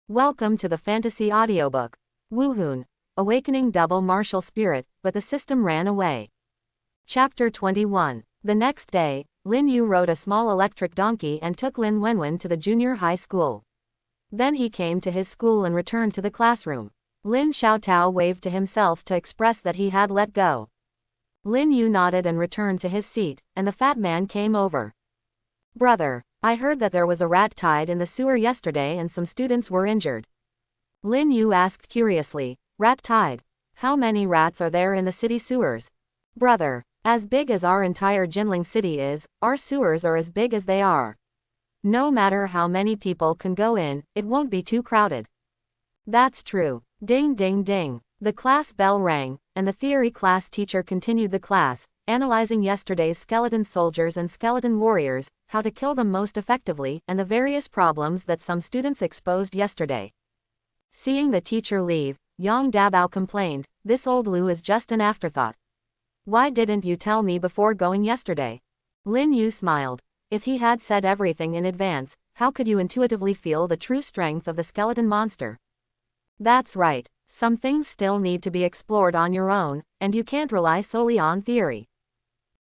Welcome to the fantasy audiobook. Wuhun, awakening double martial spirit, but the system ran away. Chapter 21. The next day, Lin Yu rode a small electric donkey and took Lin Wenwen to the junior high school. Then he came to his school and returned to the classroom. Lin Xiaotao waved to himself to express that he had let go. Lin Yu nodded and returned to his seat, and the fat man came over. "Brother, I heard that there was a rat tied in the sewer yesterday and some students were injured." Lin Yu asked curiously, "Rat tied? How many rats are there in the city sewers?" "Brother, as big as our entire Jinling city is, our sewers are as big as they are. No matter how many people can go in, it won't be too crowded." "That's true." Ding ding ding. The class bell rang, and the theory class teacher continued the class, analyzing yesterday's skeleton soldiers and skeleton warriors, how to kill them most effectively, and the various problems that some students exposed yesterday. Seeing the teacher leave, Yang Dabao complained, "This old Lu is just an afterthought. Why didn't you tell me before going yesterday?" Lin Yu smiled. If he had said everything in advance, how could you intuitively feel the true strength of the skeleton monster? "That's right. Some things still need to be explored on your own, and you can't rely solely on theory."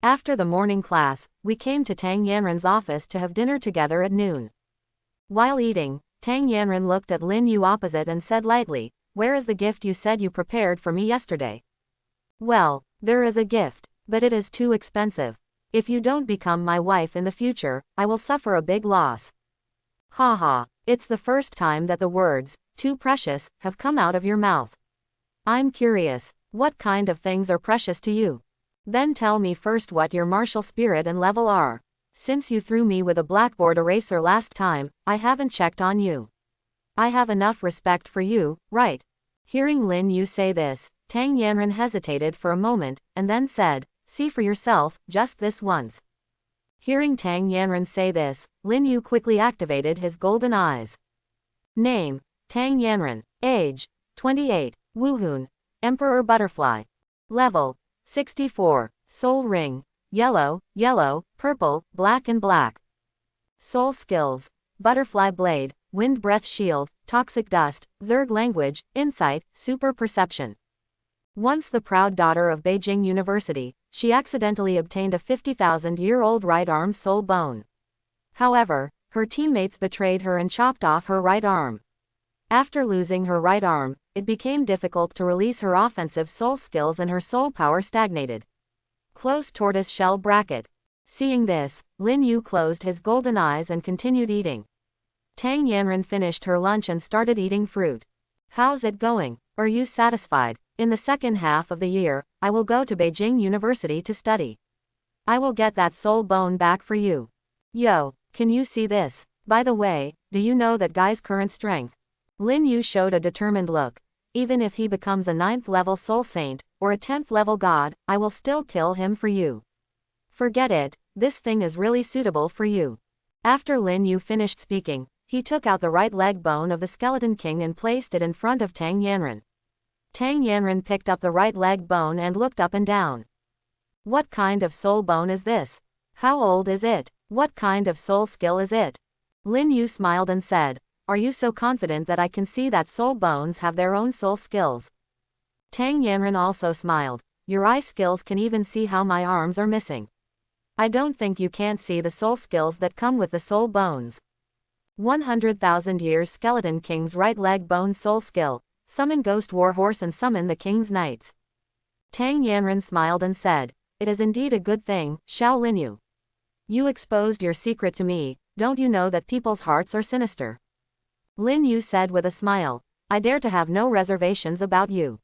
After the morning class, we came to Tang Yanren's office to have dinner together at noon. While eating, Tang Yanren looked at Lin Yu opposite and said lightly, "Where is the gift you said you prepared for me yesterday?" "Well, there is a gift, but it is too expensive. If you don't become my wife in the future, I will suffer a big loss." "Ha ha, it's the first time that the words, 'too precious,' have come out of your mouth. I'm curious, what kind of things are precious to you? Then tell me first what your martial spirit and level are. Since you threw me with a blackboard eraser last time, I haven't checked on you. I have enough respect for you, right?" Hearing Lin Yu say this, Tang Yanren hesitated for a moment, and then said, "See for yourself, just this once." Hearing Tang Yanren say this, Lin Yu quickly activated his golden eyes. Name: Tang Yanren. Age: 28. Wuhun, Emperor Butterfly. Level: 64. Soul Ring: yellow, yellow, purple, black and black. Soul Skills: Butterfly Blade, Wind Breath Shield, Toxic Dust, Zerg Language, Insight, Super Perception. Once the proud daughter of Beijing University, she accidentally obtained a 50,000-year-old right arm soul bone. However, her teammates betrayed her and chopped off her right arm. After losing her right arm, it became difficult to release her offensive soul skills and her soul power stagnated. Close tortoise shell bracket. Seeing this, Lin Yu closed his golden eyes and continued eating. Tang Yanren finished her lunch and started eating fruit. "How's it going? Are you satisfied? In the second half of the year, I will go to Beijing University to study. I will get that soul bone back for you. Yo, can you see this? By the way, do you know that guy's current strength?" Lin Yu showed a determined look. "Even if he becomes a 9th level soul saint, or a 10th level god, I will still kill him for you. Forget it, this thing is really suitable for you." After Lin Yu finished speaking, he took out the right leg bone of the Skeleton King and placed it in front of Tang Yanren. Tang Yanren picked up the right leg bone and looked up and down. "What kind of soul bone is this? How old is it? What kind of soul skill is it?" Lin Yu smiled and said, "Are you so confident that I can see that soul bones have their own soul skills?" Tang Yanren also smiled. "Your eye skills can even see how my arms are missing. I don't think you can't see the soul skills that come with the soul bones." 100,000 years Skeleton King's right leg bone soul skill: summon Ghost Warhorse and summon the King's Knights. Tang Yanren smiled and said, "It is indeed a good thing, Xiao Lin Yu. You exposed your secret to me. Don't you know that people's hearts are sinister?" Lin Yu said with a smile, "I dare to have no reservations about you.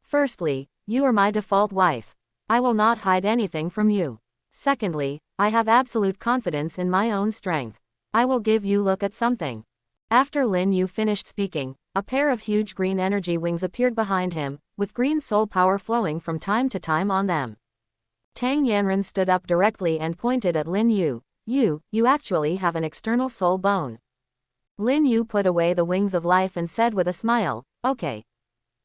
Firstly, you are my default wife. I will not hide anything from you. Secondly, I have absolute confidence in my own strength. I will give you look at something." After Lin Yu finished speaking, a pair of huge green energy wings appeared behind him, with green soul power flowing from time to time on them. Tang Yanren stood up directly and pointed at Lin Yu. You actually have an external soul bone." Lin Yu put away the wings of life and said with a smile, "Okay.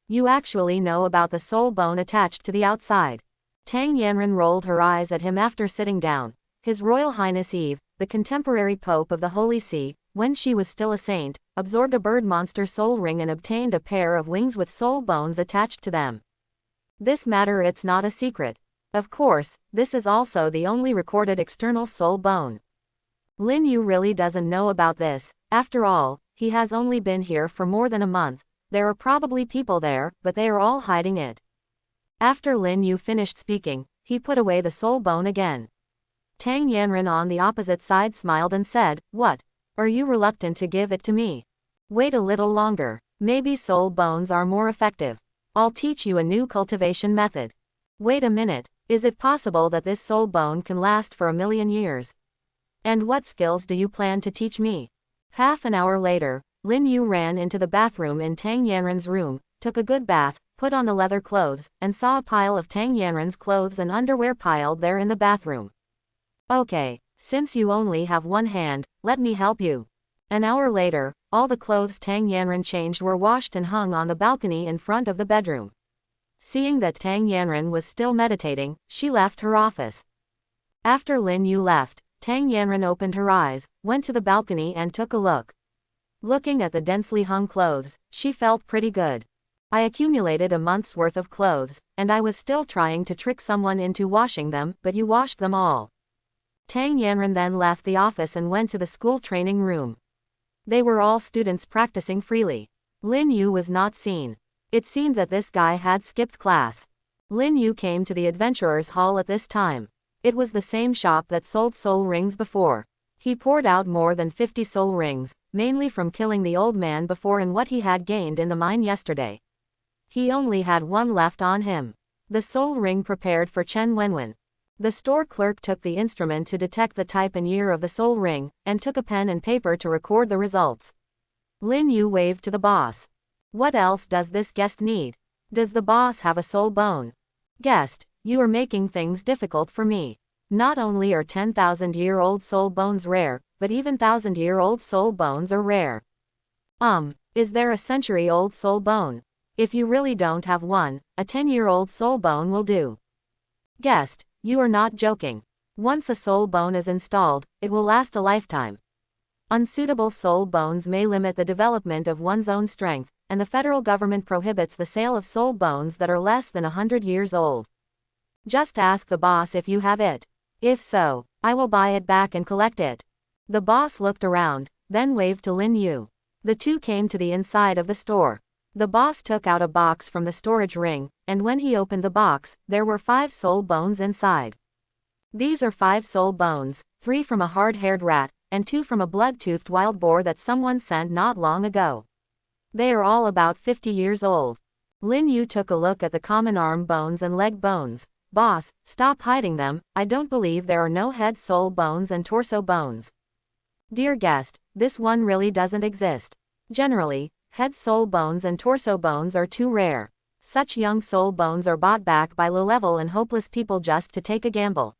You actually know about the soul bone attached to the outside." Tang Yanren rolled her eyes at him after sitting down. His Royal Highness Eve, the contemporary Pope of the Holy See, when she was still a saint, absorbed a bird monster soul ring and obtained a pair of wings with soul bones attached to them. This matter it's not a secret. Of course, this is also the only recorded external soul bone. Lin Yu really doesn't know about this. After all, he has only been here for more than a month. There are probably people there, but they are all hiding it. After Lin Yu finished speaking, he put away the soul bone again. Tang Yanren on the opposite side smiled and said, "What? Are you reluctant to give it to me? Wait a little longer. Maybe soul bones are more effective. I'll teach you a new cultivation method." Wait a minute, is it possible that this soul bone can last for 1,000,000 years? And what skills do you plan to teach me? Half an hour later, Lin Yu ran into the bathroom in Tang Yanren's room, took a good bath, put on the leather clothes, and saw a pile of Tang Yanren's clothes and underwear piled there in the bathroom. "Okay, since you only have one hand, let me help you." An hour later, all the clothes Tang Yanren changed were washed and hung on the balcony in front of the bedroom. Seeing that Tang Yanren was still meditating, she left her office. After Lin Yu left, Tang Yanren opened her eyes, went to the balcony and took a look. Looking at the densely hung clothes, she felt pretty good. "I accumulated a month's worth of clothes, and I was still trying to trick someone into washing them, but you washed them all." Tang Yanren then left the office and went to the school training room. They were all students practicing freely. Lin Yu was not seen. It seemed that this guy had skipped class. Lin Yu came to the adventurers' hall at this time. It was the same shop that sold soul rings before. He poured out more than 50 soul rings, mainly from killing the old man before and what he had gained in the mine yesterday. He only had one left on him. The soul ring prepared for Chen Wenwen. The store clerk took the instrument to detect the type and year of the soul ring, and took a pen and paper to record the results. Lin Yu waved to the boss. "What else does this guest need? Does the boss have a soul bone?" "Guest, you are making things difficult for me. Not only are 10,000-year-old soul bones rare, but even 1,000-year-old soul bones are rare. Is there a century-old soul bone? If you really don't have one, a 10-year-old soul bone will do." "Guest, you are not joking. Once a soul bone is installed, it will last a lifetime. Unsuitable soul bones may limit the development of one's own strength, and the federal government prohibits the sale of soul bones that are less than 100 years old. Just ask the boss if you have it. If so, I will buy it back and collect it." The boss looked around, then waved to Lin Yu. The two came to the inside of the store. The boss took out a box from the storage ring, and when he opened the box, there were 5 soul bones inside. "These are 5 soul bones, 3 from a hard-haired rat, and 2 from a blood-toothed wild boar that someone sent not long ago. They are all about 50 years old." Lin Yu took a look at the common arm bones and leg bones. "Boss, stop hiding them. I don't believe there are no head soul bones and torso bones." "Dear guest, this one really doesn't exist. Generally, head soul bones and torso bones are too rare. Such young soul bones are bought back by low-level and hopeless people just to take a gamble."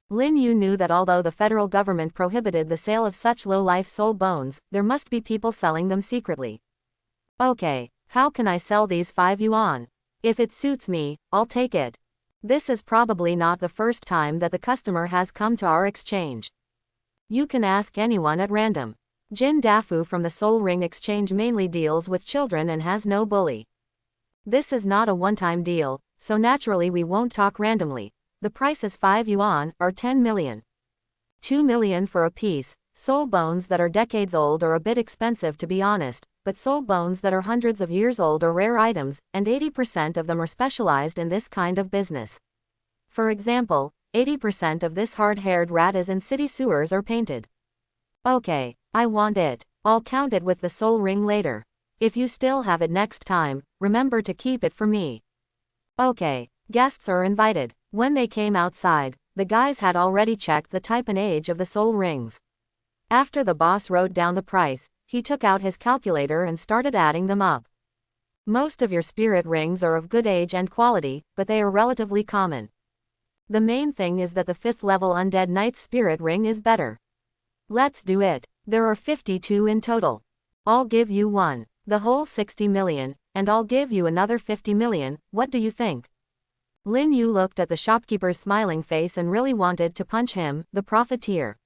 Lin Yu knew that although the federal government prohibited the sale of such low-life soul bones, there must be people selling them secretly. "Okay, how can I sell these 5 yuan? If it suits me, I'll take it. This is probably not the first time that the customer has come to our exchange. You can ask anyone at random. Jin Dafu from the Soul Ring Exchange mainly deals with children and has no bully. This is not a one-time deal, so naturally we won't talk randomly. The price is 5 yuan, or 10 million. 2 million for a piece. Soul bones that are decades old are a bit expensive to be honest, but soul bones that are hundreds of years old are rare items, and 80% of them are specialized in this kind of business. For example, 80% of this hard-haired rat is in city sewers or painted." "Okay, I want it. I'll count it with the soul ring later. If you still have it next time, remember to keep it for me." "Okay, guests are invited." When they came outside, the guys had already checked the type and age of the soul rings. After the boss wrote down the price, he took out his calculator and started adding them up. "Most of your spirit rings are of good age and quality, but they are relatively common. The main thing is that the 5th level Undead Knight's spirit ring is better. Let's do it. There are 52 in total. I'll give you one. The whole 60 million, and I'll give you another 50 million, what do you think?" Lin Yu looked at the shopkeeper's smiling face and really wanted to punch him, the profiteer.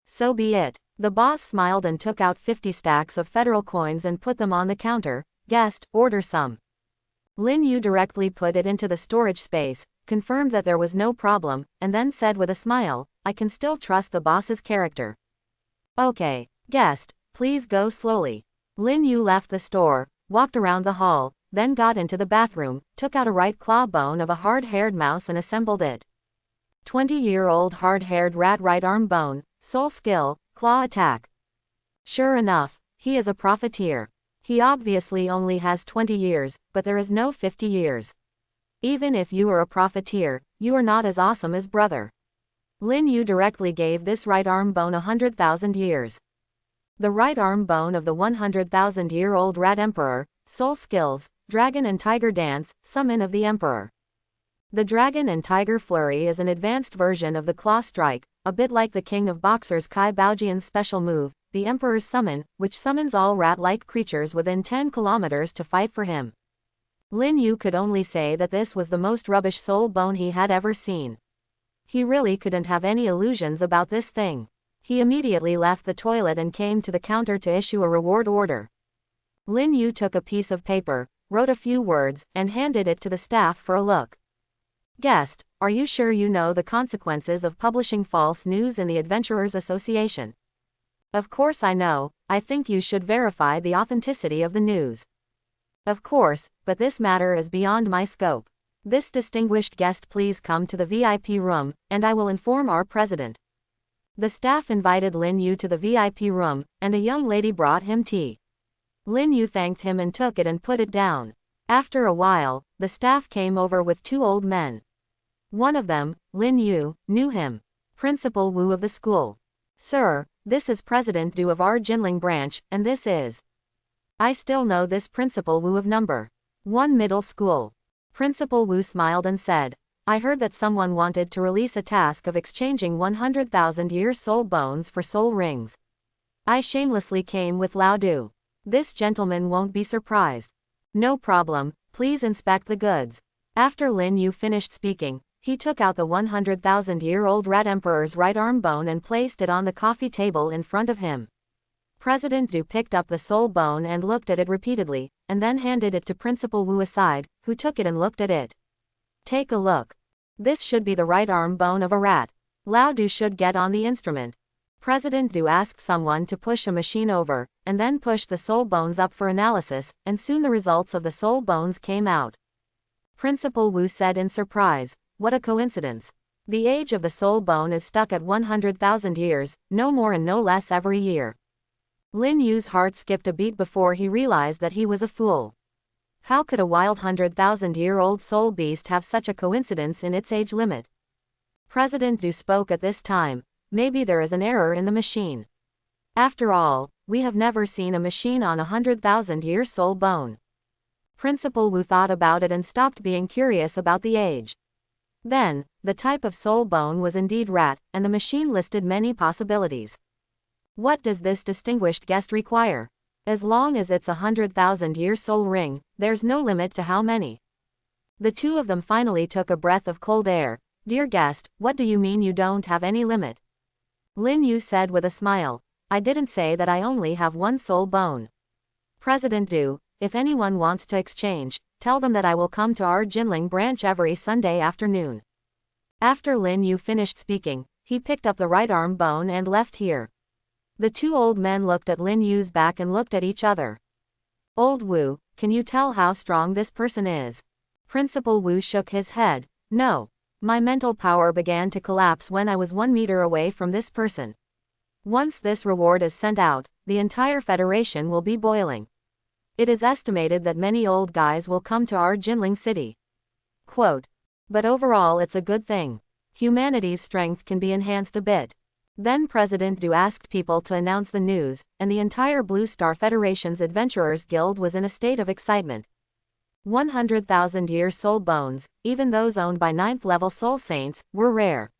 "So be it. The boss smiled and took out 50 stacks of federal coins and put them on the counter. Guest, order some. Lin Yu directly put it into the storage space, confirmed that there was no problem, and then said with a smile, I can still trust the boss's character. Okay, guest, please go slowly. Lin Yu left the store, walked around the hall, then got into the bathroom, took out a right claw bone of a hard-haired mouse and assembled it. 20-year-old hard-haired rat right arm bone, soul skill, claw attack. Sure enough, he is a profiteer. He obviously only has 20 years, but there is no 50 years. Even if you are a profiteer, you are not as awesome as brother. Lin Yu directly gave this right arm bone 100,000 years. The right arm bone of the 100,000-year-old rat emperor, soul skills, dragon and tiger dance, summon of the emperor. The dragon and tiger flurry is an advanced version of the claw strike, a bit like the king of boxers Kai Baojian's special move, the emperor's summon, which summons all rat-like creatures within 10 kilometers to fight for him. Lin Yu could only say that this was the most rubbish soul bone he had ever seen. He really couldn't have any illusions about this thing. He immediately left the toilet and came to the counter to issue a reward order. Lin Yu took a piece of paper, wrote a few words, and handed it to the staff for a look. Guest, are you sure you know the consequences of publishing false news in the Adventurers Association? Of course I know, I think you should verify the authenticity of the news. Of course, but this matter is beyond my scope. This distinguished guest please come to the VIP room, and I will inform our president. The staff invited Lin Yu to the VIP room, and a young lady brought him tea. Lin Yu thanked him and took it and put it down. After a while, the staff came over with two old men. One of them, Lin Yu, knew him. Principal Wu of the school. Sir, this is President Du of our Jinling branch, and this is. I still know this Principal Wu of number 1 middle school. Principal Wu smiled and said, I heard that someone wanted to release a task of exchanging 100,000-year soul bones for soul rings. I shamelessly came with Lao Du. This gentleman won't be surprised. No problem, please inspect the goods. After Lin Yu finished speaking, he took out the 100,000-year-old rat emperor's right arm bone and placed it on the coffee table in front of him. President Du picked up the soul bone and looked at it repeatedly, and then handed it to Principal Wu aside, who took it and looked at it. Take a look. This should be the right arm bone of a rat. Lao Du should get on the instrument. President Du asked someone to push a machine over, and then pushed the soul bones up for analysis, and soon the results of the soul bones came out. Principal Wu said in surprise, what a coincidence. The age of the soul bone is stuck at 100,000 years, no more and no less every year. Lin Yu's heart skipped a beat before he realized that he was a fool. How could a wild 100,000-year-old soul beast have such a coincidence in its age limit? President Du spoke at this time. Maybe there is an error in the machine. After all, we have never seen a machine on a 100,000-year soul bone. Principal Wu thought about it and stopped being curious about the age. Then, the type of soul bone was indeed rat, and the machine listed many possibilities. What does this distinguished guest require? As long as it's a 100,000-year soul ring, there's no limit to how many. The two of them finally took a breath of cold air. Dear guest, what do you mean you don't have any limit? Lin Yu said with a smile, I didn't say that I only have one soul bone. President Du, if anyone wants to exchange, tell them that I will come to our Jinling branch every Sunday afternoon. After Lin Yu finished speaking, he picked up the right arm bone and left here. The two old men looked at Lin Yu's back and looked at each other. Old Wu, can you tell how strong this person is? Principal Wu shook his head. No. My mental power began to collapse when I was 1 meter away from this person. Once this reward is sent out, the entire federation will be boiling. It is estimated that many old guys will come to our Jinling city. Quote. But overall it's a good thing. Humanity's strength can be enhanced a bit. Then President Du asked people to announce the news, and the entire Blue Star Federation's Adventurers Guild was in a state of excitement. 100,000-year soul bones, even those owned by 9th-level soul saints, were rare.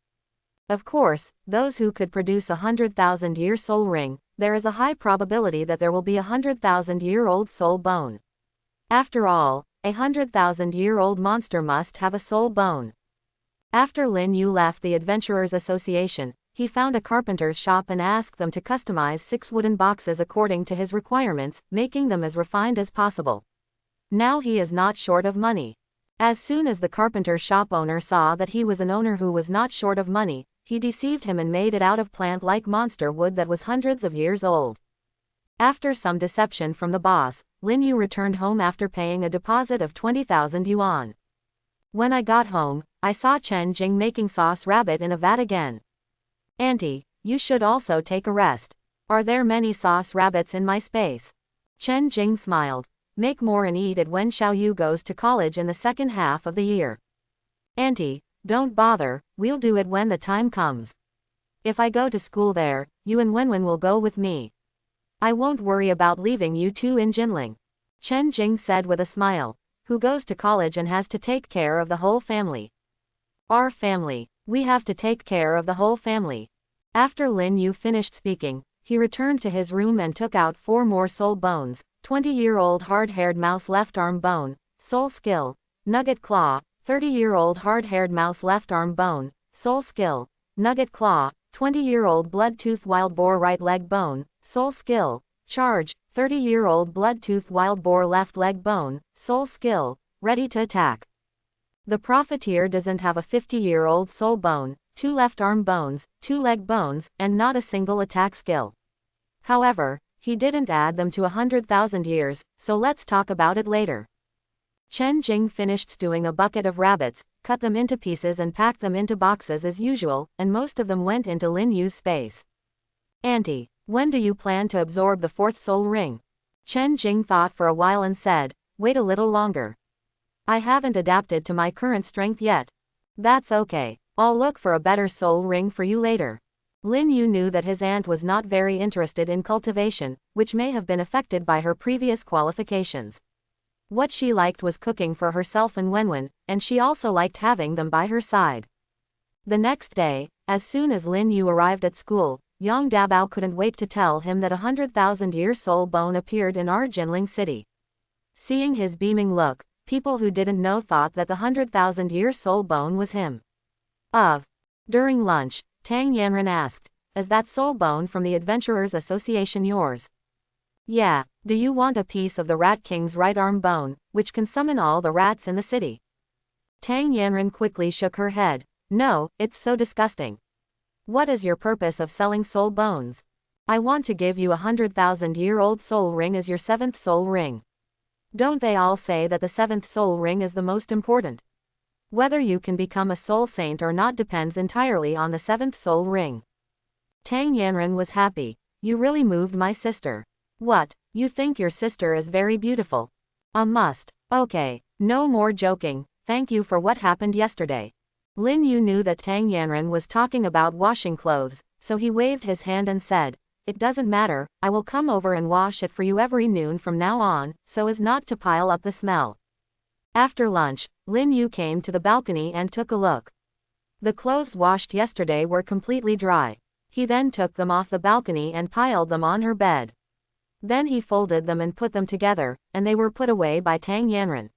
Of course, those who could produce a 100,000-year soul ring, there is a high probability that there will be a 100,000-year-old soul bone. After all, a 100,000-year-old monster must have a soul bone. After Lin Yu left the Adventurers Association, he found a carpenter's shop and asked them to customize 6 wooden boxes according to his requirements, making them as refined as possible. Now he is not short of money. As soon as the carpenter shop owner saw that he was an owner who was not short of money, he deceived him and made it out of plant-like monster wood that was hundreds of years old. After some deception from the boss, Lin Yu returned home after paying a deposit of 20,000 yuan. When I got home, I saw Chen Jing making sauce rabbit in a vat again. Auntie, you should also take a rest. Are there many sauce rabbits in my space? Chen Jing smiled. Make more and eat it when Xiao Yu goes to college in the second half of the year. Auntie, don't bother, we'll do it when the time comes. If I go to school there, you and Wenwen will go with me. I won't worry about leaving you two in Jinling. Chen Jing said with a smile. Who goes to college and has to take care of the whole family? Our family. We have to take care of the whole family. After Lin Yu finished speaking, he returned to his room and took out 4 more soul bones, 20-year-old hard-haired mouse left arm bone, soul skill, nugget claw, 30-year-old hard-haired mouse left arm bone, soul skill, nugget claw, 20-year-old blood-tooth wild boar right leg bone, soul skill, charge, 30-year-old blood-tooth wild boar left leg bone, soul skill, ready to attack. The profiteer doesn't have a 50-year-old soul bone, 2 left arm bones, 2 leg bones, and not a single attack skill. However, he didn't add them to 100,000 years, so let's talk about it later. Chen Jing finished stewing a bucket of rabbits, cut them into pieces and packed them into boxes as usual, and most of them went into Lin Yu's space. Auntie, when do you plan to absorb the 4th soul ring? Chen Jing thought for a while and said, wait a little longer. I haven't adapted to my current strength yet. That's okay, I'll look for a better soul ring for you later. Lin Yu knew that his aunt was not very interested in cultivation, which may have been affected by her previous qualifications. What she liked was cooking for herself and Wenwen, and she also liked having them by her side. The next day, as soon as Lin Yu arrived at school, Yang Dabao couldn't wait to tell him that 100,000-year soul bone appeared in our Jinling city. Seeing his beaming look, people who didn't know thought that the 100,000-year soul bone was him. During lunch, Tang Yanran asked, is that soul bone from the Adventurers Association yours? Yeah, do you want a piece of the Rat King's right arm bone, which can summon all the rats in the city? Tang Yanran quickly shook her head. No, it's so disgusting. What is your purpose of selling soul bones? I want to give you a 100,000-year-old soul ring as your 7th soul ring. Don't they all say that the 7th soul ring is the most important? Whether you can become a soul saint or not depends entirely on the 7th soul ring. Tang Yanran was happy. You really moved my sister. What, you think your sister is very beautiful? A must. Okay, no more joking, thank you for what happened yesterday. Lin Yu knew that Tang Yanran was talking about washing clothes, so he waved his hand and said, it doesn't matter, I will come over and wash it for you every noon from now on, so as not to pile up the smell. After lunch, Lin Yu came to the balcony and took a look. The clothes washed yesterday were completely dry. He then took them off the balcony and piled them on her bed. Then he folded them and put them together, and they were put away by Tang Yanran.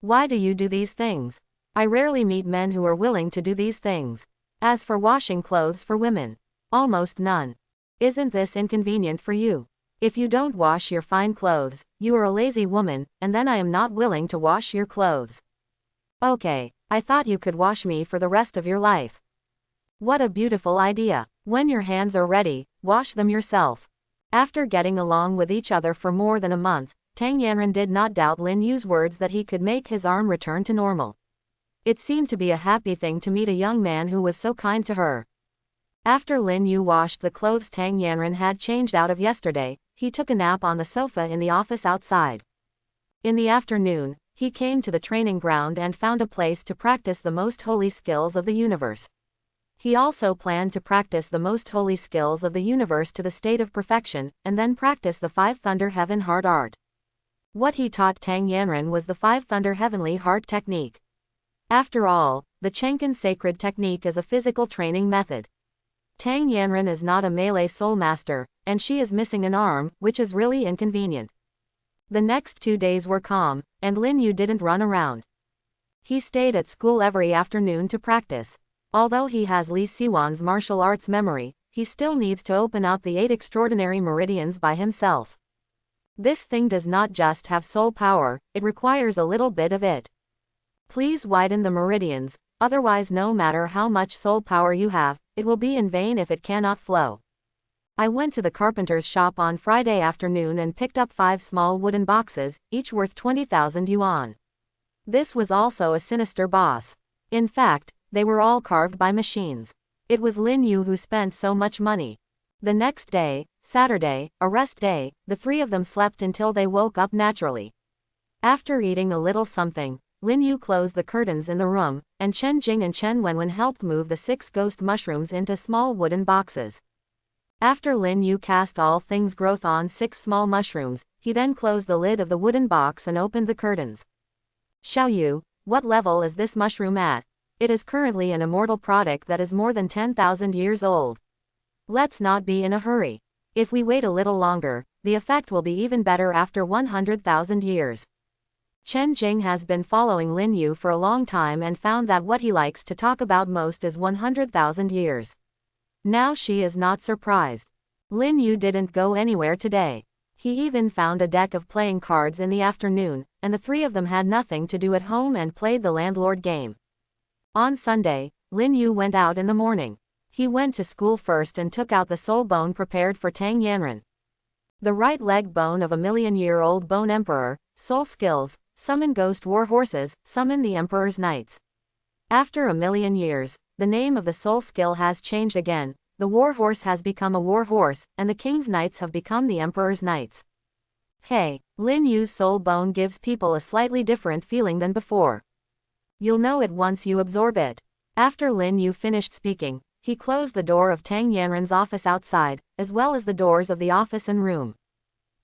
Why do you do these things? I rarely meet men who are willing to do these things. As for washing clothes for women, almost none. Isn't this inconvenient for you? If you don't wash your fine clothes, you are a lazy woman, and then I am not willing to wash your clothes. Okay, I thought you could wash me for the rest of your life. What a beautiful idea. When your hands are ready, wash them yourself. After getting along with each other for more than a month, Tang Yanran did not doubt Lin Yu's words that he could make his arm return to normal. It seemed to be a happy thing to meet a young man who was so kind to her. After Lin Yu washed the clothes Tang Yanran had changed out of yesterday, he took a nap on the sofa in the office outside. In the afternoon, he came to the training ground and found a place to practice the most holy skills of the universe. He also planned to practice the most holy skills of the universe to the state of perfection, and then practice the 5 Thunder Heaven Heart Art. What he taught Tang Yanran was the 5 Thunder Heavenly Heart technique. After all, the Chenkin Sacred Technique is a physical training method. Tang Yanran is not a melee soul master, and she is missing an arm, which is really inconvenient. The next 2 days were calm, and Lin Yu didn't run around. He stayed at school every afternoon to practice. Although he has Li Siwan's martial arts memory, he still needs to open up the 8 extraordinary meridians by himself. This thing does not just have soul power, it requires a little bit of it. Please widen the meridians, otherwise no matter how much soul power you have, it will be in vain if it cannot flow. I went to the carpenter's shop on Friday afternoon and picked up 5 small wooden boxes, each worth 20,000 yuan. This was also a sinister boss. In fact, they were all carved by machines. It was Lin Yu who spent so much money. The next day, Saturday, a rest day, the 3 of them slept until they woke up naturally. After eating a little something, Lin Yu closed the curtains in the room, and Chen Jing and Chen Wenwen helped move the 6 ghost mushrooms into small wooden boxes. After Lin Yu cast all things growth on 6 small mushrooms, he then closed the lid of the wooden box and opened the curtains. Xiao Yu, what level is this mushroom at? It is currently an immortal product that is more than 10,000 years old. Let's not be in a hurry. If we wait a little longer, the effect will be even better after 100,000 years. Chen Jing has been following Lin Yu for a long time and found that what he likes to talk about most is 100,000 years. Now she is not surprised. Lin Yu didn't go anywhere today. He even found a deck of playing cards in the afternoon, and the 3 of them had nothing to do at home and played the landlord game. On Sunday, Lin Yu went out in the morning. He went to school first and took out the soul bone prepared for Tang Yanren. The right leg bone of a million-year-old bone emperor, soul skills, summon ghost war horses, summon the emperor's knights. After a million years, the name of the soul skill has changed again, the war horse has become a war horse, and the king's knights have become the emperor's knights. Hey, Lin Yu's soul bone gives people a slightly different feeling than before. You'll know it once you absorb it. After Lin Yu finished speaking, he closed the door of Tang Yanren's office outside, as well as the doors of the office and room.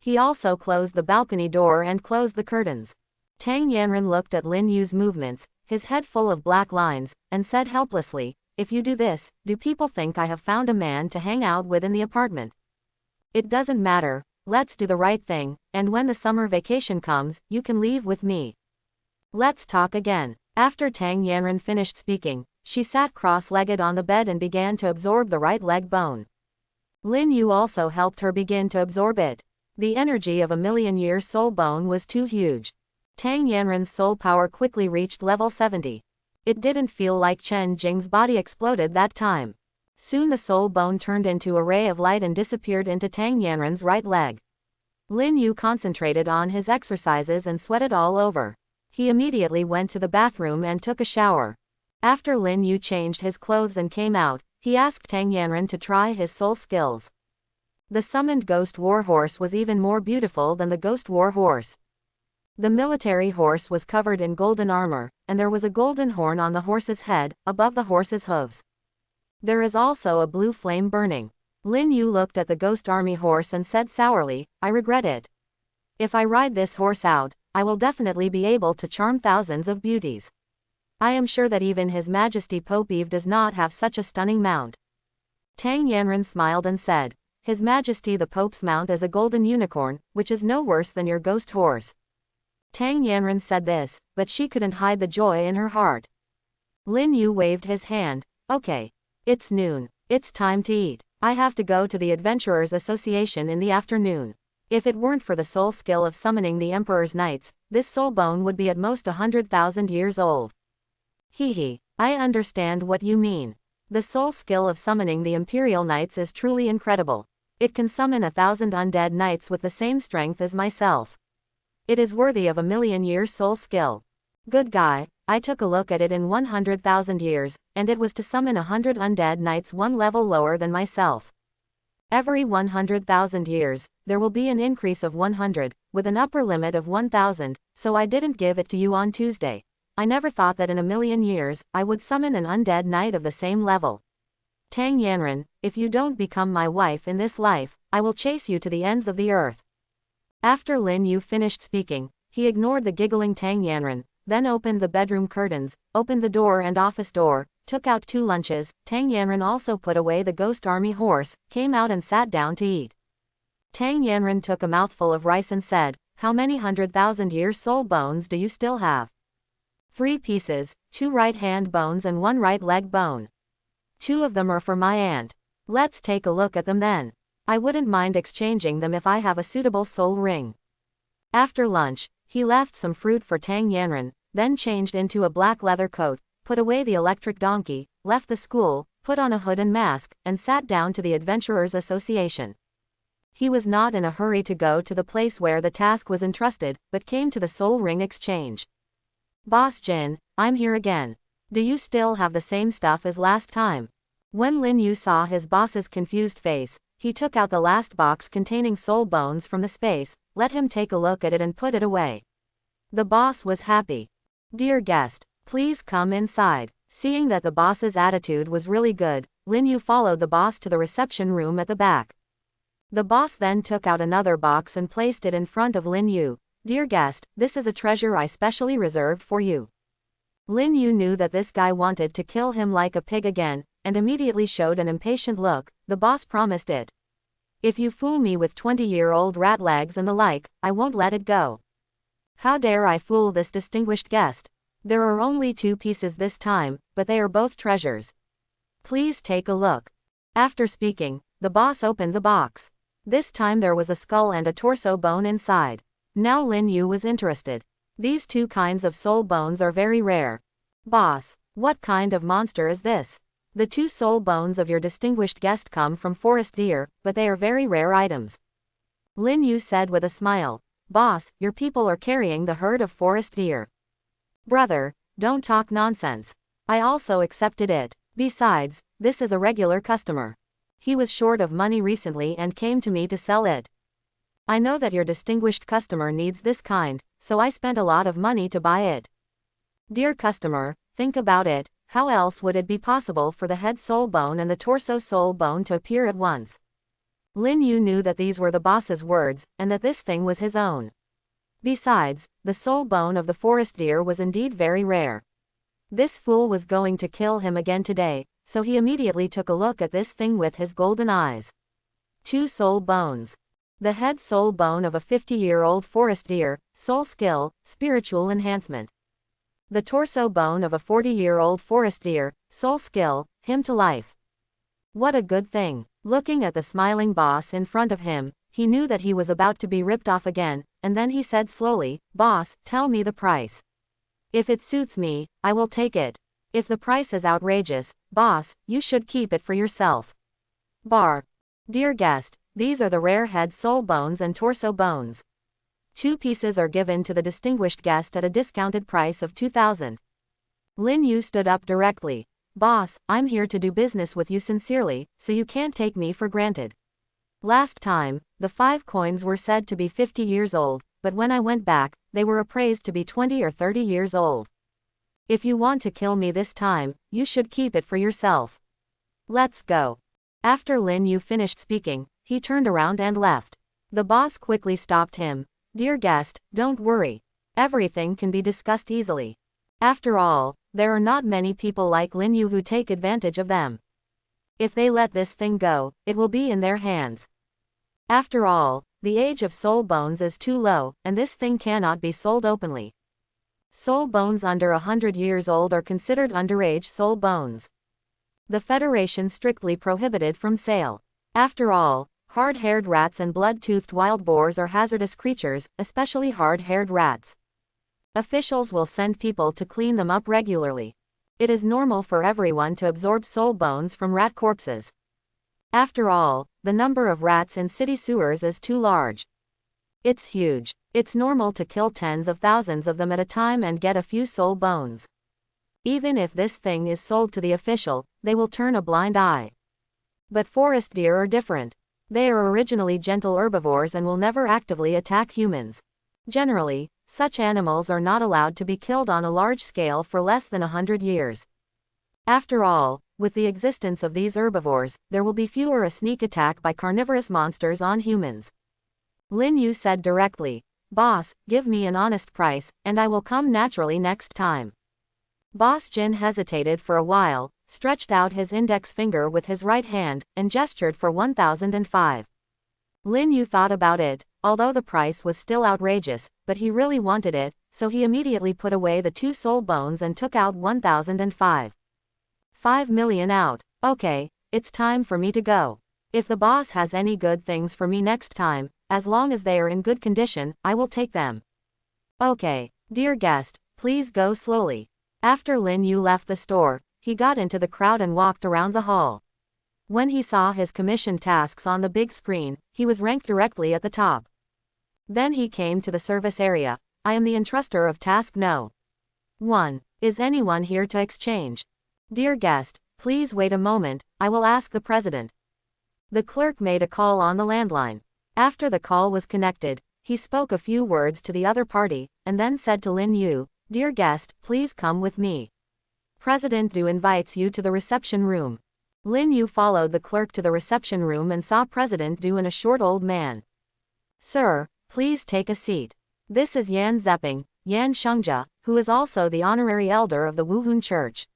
He also closed the balcony door and closed the curtains. Tang Yanren looked at Lin Yu's movements, his head full of black lines, and said helplessly, "If you do this, do people think I have found a man to hang out with in the apartment? It doesn't matter, let's do the right thing, and when the summer vacation comes, you can leave with me. Let's talk again." After Tang Yanren finished speaking, she sat cross-legged on the bed and began to absorb the right leg bone. Lin Yu also helped her begin to absorb it. The energy of a million-year soul bone was too huge. Tang Yanren's soul power quickly reached level 70. It didn't feel like Chen Jing's body exploded that time. Soon the soul bone turned into a ray of light and disappeared into Tang Yanren's right leg. Lin Yu concentrated on his exercises and sweated all over. He immediately went to the bathroom and took a shower. After Lin Yu changed his clothes and came out, he asked Tang Yanren to try his soul skills. The summoned ghost war horse was even more beautiful than the ghost war horse. The military horse was covered in golden armor, and there was a golden horn on the horse's head, above the horse's hooves. There is also a blue flame burning. Lin Yu looked at the ghost army horse and said sourly, "I regret it. If I ride this horse out, I will definitely be able to charm thousands of beauties. I am sure that even His Majesty Pope Eve does not have such a stunning mount." Tang Yanren smiled and said, "His Majesty the Pope's mount is a golden unicorn, which is no worse than your ghost horse." Tang Yanren said this, but she couldn't hide the joy in her heart. Lin Yu waved his hand. "Okay. It's noon. It's time to eat. I have to go to the Adventurers Association in the afternoon. If it weren't for the soul skill of summoning the Emperor's Knights, this soul bone would be at most 100,000 years old." Hee, I understand what you mean. The soul skill of summoning the Imperial Knights is truly incredible. It can summon 1,000 undead knights with the same strength as myself. It is worthy of a million-year soul skill. Good guy, I took a look at it in 100,000 years, and it was to summon 100 undead knights one level lower than myself. Every 100,000 years, there will be an increase of 100, with an upper limit of 1,000, so I didn't give it to you on Tuesday. I never thought that in a million years, I would summon an undead knight of the same level. Tang Yanren, if you don't become my wife in this life, I will chase you to the ends of the earth. After Lin Yu finished speaking, he ignored the giggling Tang Yanren, then opened the bedroom curtains, opened the door and office door, took out 2 lunches. Tang Yanren also put away the ghost army horse, came out and sat down to eat. Tang Yanren took a mouthful of rice and said, "How many 100,000-year soul bones do you still have?" 3 pieces, 2 right hand bones and 1 right leg bone. 2 of them are for my aunt. Let's take a look at them then. I wouldn't mind exchanging them if I have a suitable soul ring. After lunch, he left some fruit for Tang Yanran, then changed into a black leather coat, put away the electric donkey, left the school, put on a hood and mask, and sat down to the Adventurers Association. He was not in a hurry to go to the place where the task was entrusted, but came to the soul ring exchange. Boss Jin, I'm here again. Do you still have the same stuff as last time? When Lin Yu saw his boss's confused face, he took out the last box containing soul bones from the space, let him take a look at it and put it away. The boss was happy. Dear guest, please come inside. Seeing that the boss's attitude was really good, Lin Yu followed the boss to the reception room at the back. The boss then took out another box and placed it in front of Lin Yu. Dear guest, this is a treasure I specially reserved for you. Lin Yu knew that this guy wanted to kill him like a pig again, and immediately showed an impatient look. The boss promised it. If you fool me with 20-year-old rat legs and the like, I won't let it go. How dare I fool this distinguished guest? There are only 2 pieces this time, but they are both treasures. Please take a look. After speaking, the boss opened the box. This time there was a skull and a torso bone inside. Now Lin Yu was interested. These 2 kinds of soul bones are very rare. Boss, what kind of monster is this? The 2 soul bones of your distinguished guest come from forest deer, but they are very rare items. Lin Yu said with a smile. Boss, your people are carrying the herd of forest deer. Brother, don't talk nonsense. I also accepted it. Besides, this is a regular customer. He was short of money recently and came to me to sell it. I know that your distinguished customer needs this kind, so I spent a lot of money to buy it. Dear customer, think about it. How else would it be possible for the head soul bone and the torso soul bone to appear at once? Lin Yu knew that these were the boss's words, and that this thing was his own. Besides, the soul bone of the forest deer was indeed very rare. This fool was going to kill him again today, so he immediately took a look at this thing with his golden eyes. 2 soul bones. The head soul bone of a 50-year-old forest deer, soul skill, spiritual enhancement. The torso bone of a 40-year-old forest deer, soul skill, him to life. What a good thing. Looking at the smiling boss in front of him, he knew that he was about to be ripped off again, and then he said slowly, Boss, tell me the price. If it suits me, I will take it. If the price is outrageous, boss, you should keep it for yourself. Bar. Dear guest, these are the rare head soul bones and torso bones. 2 pieces are given to the distinguished guest at a discounted price of 2,000. Lin Yu stood up directly. Boss, I'm here to do business with you sincerely, so you can't take me for granted. Last time, the 5 coins were said to be 50 years old, but when I went back, they were appraised to be 20 or 30 years old. If you want to kill me this time, you should keep it for yourself. Let's go. After Lin Yu finished speaking, he turned around and left. The boss quickly stopped him. Dear guest, don't worry. Everything can be discussed easily. After all, there are not many people like Lin Yu who take advantage of them. If they let this thing go, it will be in their hands. After all, the age of soul bones is too low, and this thing cannot be sold openly. Soul bones under 100 years old are considered underage soul bones. The Federation strictly prohibited from sale. After all, hard-haired rats and blood-toothed wild boars are hazardous creatures, especially hard-haired rats. Officials will send people to clean them up regularly. It is normal for everyone to absorb soul bones from rat corpses. After all, the number of rats in city sewers is too large. It's huge. It's normal to kill tens of thousands of them at a time and get a few soul bones. Even if this thing is sold to the official, they will turn a blind eye. But forest deer are different. They are originally gentle herbivores and will never actively attack humans. Generally, such animals are not allowed to be killed on a large scale for less than 100 years. After all, with the existence of these herbivores, there will be fewer a sneak attack by carnivorous monsters on humans. Lin Yu said directly, Boss, give me an honest price, and I will come naturally next time. Boss Jin hesitated for a while, stretched out his index finger with his right hand, and gestured for 1,005. Lin Yu thought about it, although the price was still outrageous, but he really wanted it, so he immediately put away the 2 soul bones and took out 1,005. 5 million out. Okay, it's time for me to go. If the boss has any good things for me next time, as long as they are in good condition, I will take them. Okay, dear guest, please go slowly. After Lin Yu left the store, he got into the crowd and walked around the hall. When he saw his commission tasks on the big screen, he was ranked directly at the top. Then he came to the service area. I am the entruster of task No. 1. Is anyone here to exchange? Dear guest, please wait a moment, I will ask the president. The clerk made a call on the landline. After the call was connected, he spoke a few words to the other party, and then said to Lin Yu, Dear guest, please come with me. President Du invites you to the reception room. Lin Yu followed the clerk to the reception room and saw President Du and a short old man. Sir, please take a seat. This is Yan Zeping, Yan Shengja, who is also the honorary elder of the Wuhun Church.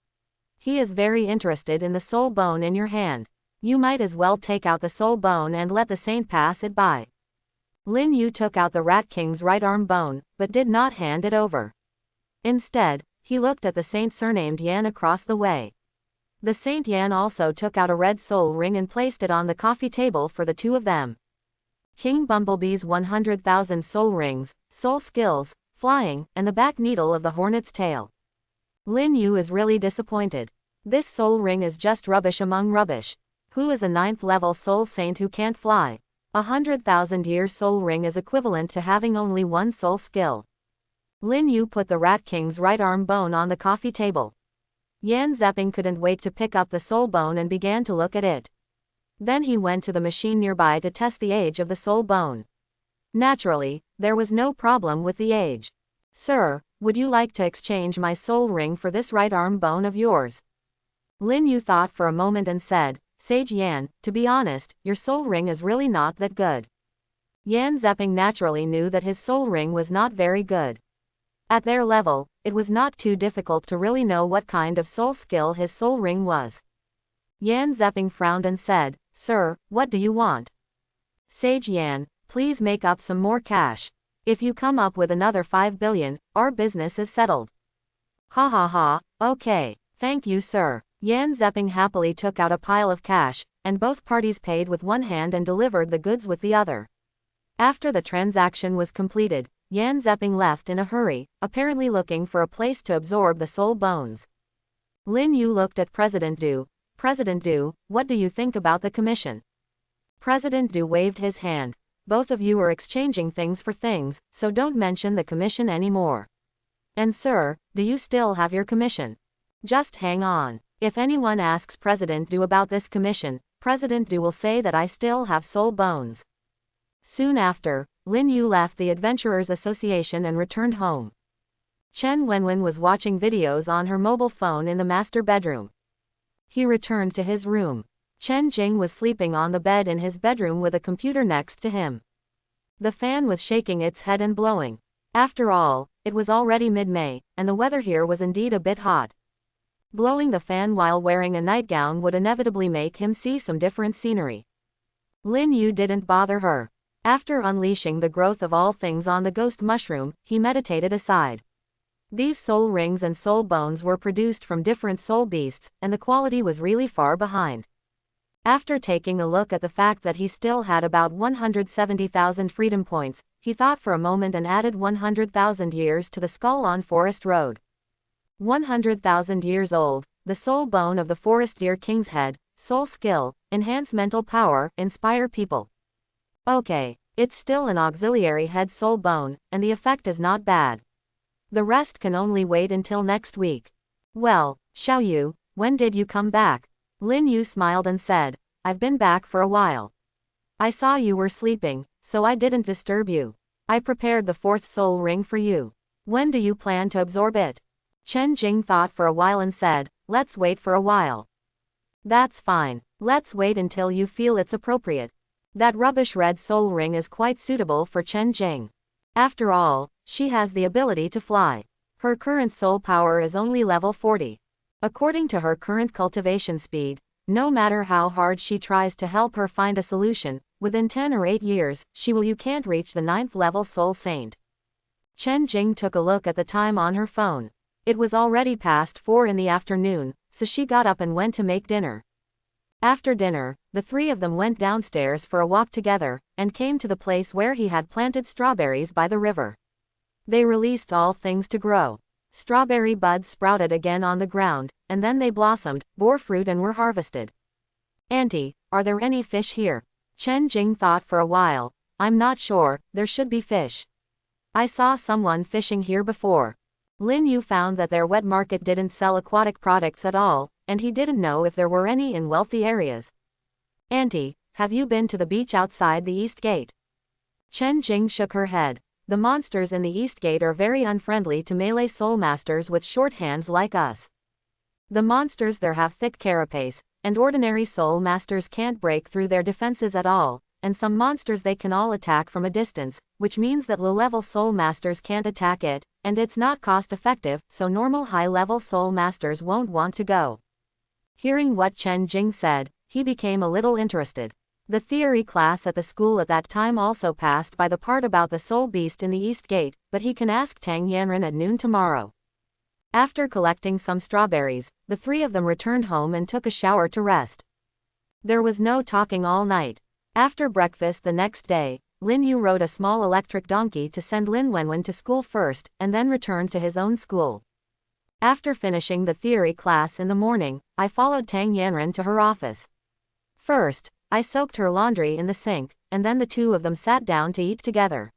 He is very interested in the soul bone in your hand. You might as well take out the soul bone and let the saint pass it by. Lin Yu took out the Rat King's right arm bone, but did not hand it over. Instead, he looked at the saint surnamed Yan across the way. The Saint Yan also took out a red soul ring and placed it on the coffee table for the two of them. King Bumblebee's 100,000 soul rings, soul skills, flying, and the back needle of the hornet's tail. Lin Yu is really disappointed. This soul ring is just rubbish among rubbish. Who is a 9th level soul saint who can't fly? 100,000 year soul ring is equivalent to having only one soul skill. Lin Yu put the Rat King's right arm bone on the coffee table. Yan Zeping couldn't wait to pick up the soul bone and began to look at it. Then he went to the machine nearby to test the age of the soul bone. Naturally, there was no problem with the age. Sir, would you like to exchange my soul ring for this right arm bone of yours? Lin Yu thought for a moment and said, Sage Yan, to be honest, your soul ring is really not that good. Yan Zeping naturally knew that his soul ring was not very good. At their level, it was not too difficult to really know what kind of soul skill his soul ring was. Yan Zeping frowned and said, Sir, what do you want? Sage Yan, please make up some more cash. If you come up with another 5 billion, our business is settled. Ha ha ha, okay, thank you sir. Yan Zeping happily took out a pile of cash, and both parties paid with one hand and delivered the goods with the other. After the transaction was completed, Yan Zeping left in a hurry, apparently looking for a place to absorb the soul bones. Lin Yu looked at President Du. President Du, what do you think about the commission? President Du waved his hand. Both of you are exchanging things for things, so don't mention the commission anymore. And sir, do you still have your commission? Just hang on. If anyone asks President Du about this commission, President Du will say that I still have soul bones. Soon after, Lin Yu left the Adventurers Association and returned home. Chen Wenwen was watching videos on her mobile phone in the master bedroom. He returned to his room. Chen Jing was sleeping on the bed in his bedroom with a computer next to him. The fan was shaking its head and blowing. After all, it was already mid-May, and the weather here was indeed a bit hot. Blowing the fan while wearing a nightgown would inevitably make him see some different scenery. Lin Yu didn't bother her. After unleashing the growth of all things on the ghost mushroom, he meditated aside. These soul rings and soul bones were produced from different soul beasts, and the quality was really far behind. After taking a look at the fact that he still had about 170,000 freedom points, he thought for a moment and added 100,000 years to the skull on Forest Road. 100,000 years old, the soul bone of the Forest Deer King's head, soul skill, enhance mental power, inspire people. Okay, it's still an auxiliary head soul bone, and the effect is not bad. The rest can only wait until next week. Well, Xiao Yu, when did you come back? Lin Yu smiled and said, I've been back for a while. I saw you were sleeping, so I didn't disturb you. I prepared the 4th soul ring for you. When do you plan to absorb it? Chen Jing thought for a while and said, let's wait for a while. That's fine, let's wait until you feel it's appropriate. That rubbish red soul ring is quite suitable for Chen Jing. After all, she has the ability to fly. Her current soul power is only level 40. According to her current cultivation speed, no matter how hard she tries to help her find a solution, within 10 or 8 years, you can't reach the 9th level soul saint. Chen Jing took a look at the time on her phone. It was already past 4 in the afternoon, so she got up and went to make dinner. After dinner, the three of them went downstairs for a walk together, and came to the place where he had planted strawberries by the river. They released all things to grow. Strawberry buds sprouted again on the ground, and then they blossomed, bore fruit and were harvested. "Auntie, are there any fish here?" Chen Jing thought for a while. "I'm not sure, there should be fish. I saw someone fishing here before." Lin Yu found that their wet market didn't sell aquatic products at all, and he didn't know if there were any in wealthy areas. "Auntie, have you been to the beach outside the East Gate?" Chen Jing shook her head. "The monsters in the East Gate are very unfriendly to melee soul masters with short hands like us. The monsters there have thick carapace, and ordinary soul masters can't break through their defenses at all, and some monsters they can all attack from a distance, which means that low-level soul masters can't attack it, and it's not cost-effective, so normal high-level soul masters won't want to go." Hearing what Chen Jing said, he became a little interested. The theory class at the school at that time also passed by the part about the soul beast in the East Gate, but he can ask Tang Yanren at noon tomorrow. After collecting some strawberries, the three of them returned home and took a shower to rest. There was no talking all night. After breakfast the next day, Lin Yu rode a small electric donkey to send Lin Wenwen to school first, and then returned to his own school. After finishing the theory class in the morning, I followed Tang Yanren to her office. First, I soaked her laundry in the sink, and then the two of them sat down to eat together.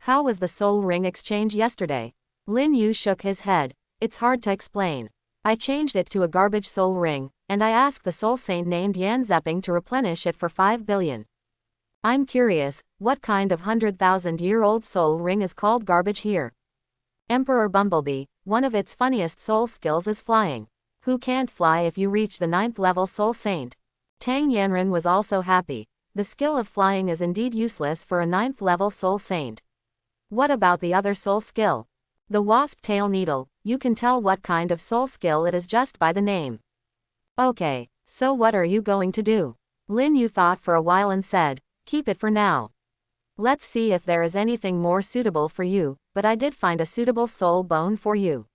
"How was the soul ring exchange yesterday?" Lin Yu shook his head. "It's hard to explain. I changed it to a garbage soul ring, and I asked the soul saint named Yan Zepping to replenish it for 5 billion. I'm curious, what kind of 100,000-year-old soul ring is called garbage here?" "Emperor Bumblebee, one of its funniest soul skills is flying. Who can't fly if you reach the 9th level soul saint?" Tang Yanren was also happy. The skill of flying is indeed useless for a 9th level soul saint. "What about the other soul skill?" "The wasp tail needle, you can tell what kind of soul skill it is just by the name." "Okay, so what are you going to do?" Lin Yu thought for a while and said, "Keep it for now. Let's see if there is anything more suitable for you, but I did find a suitable soul bone for you.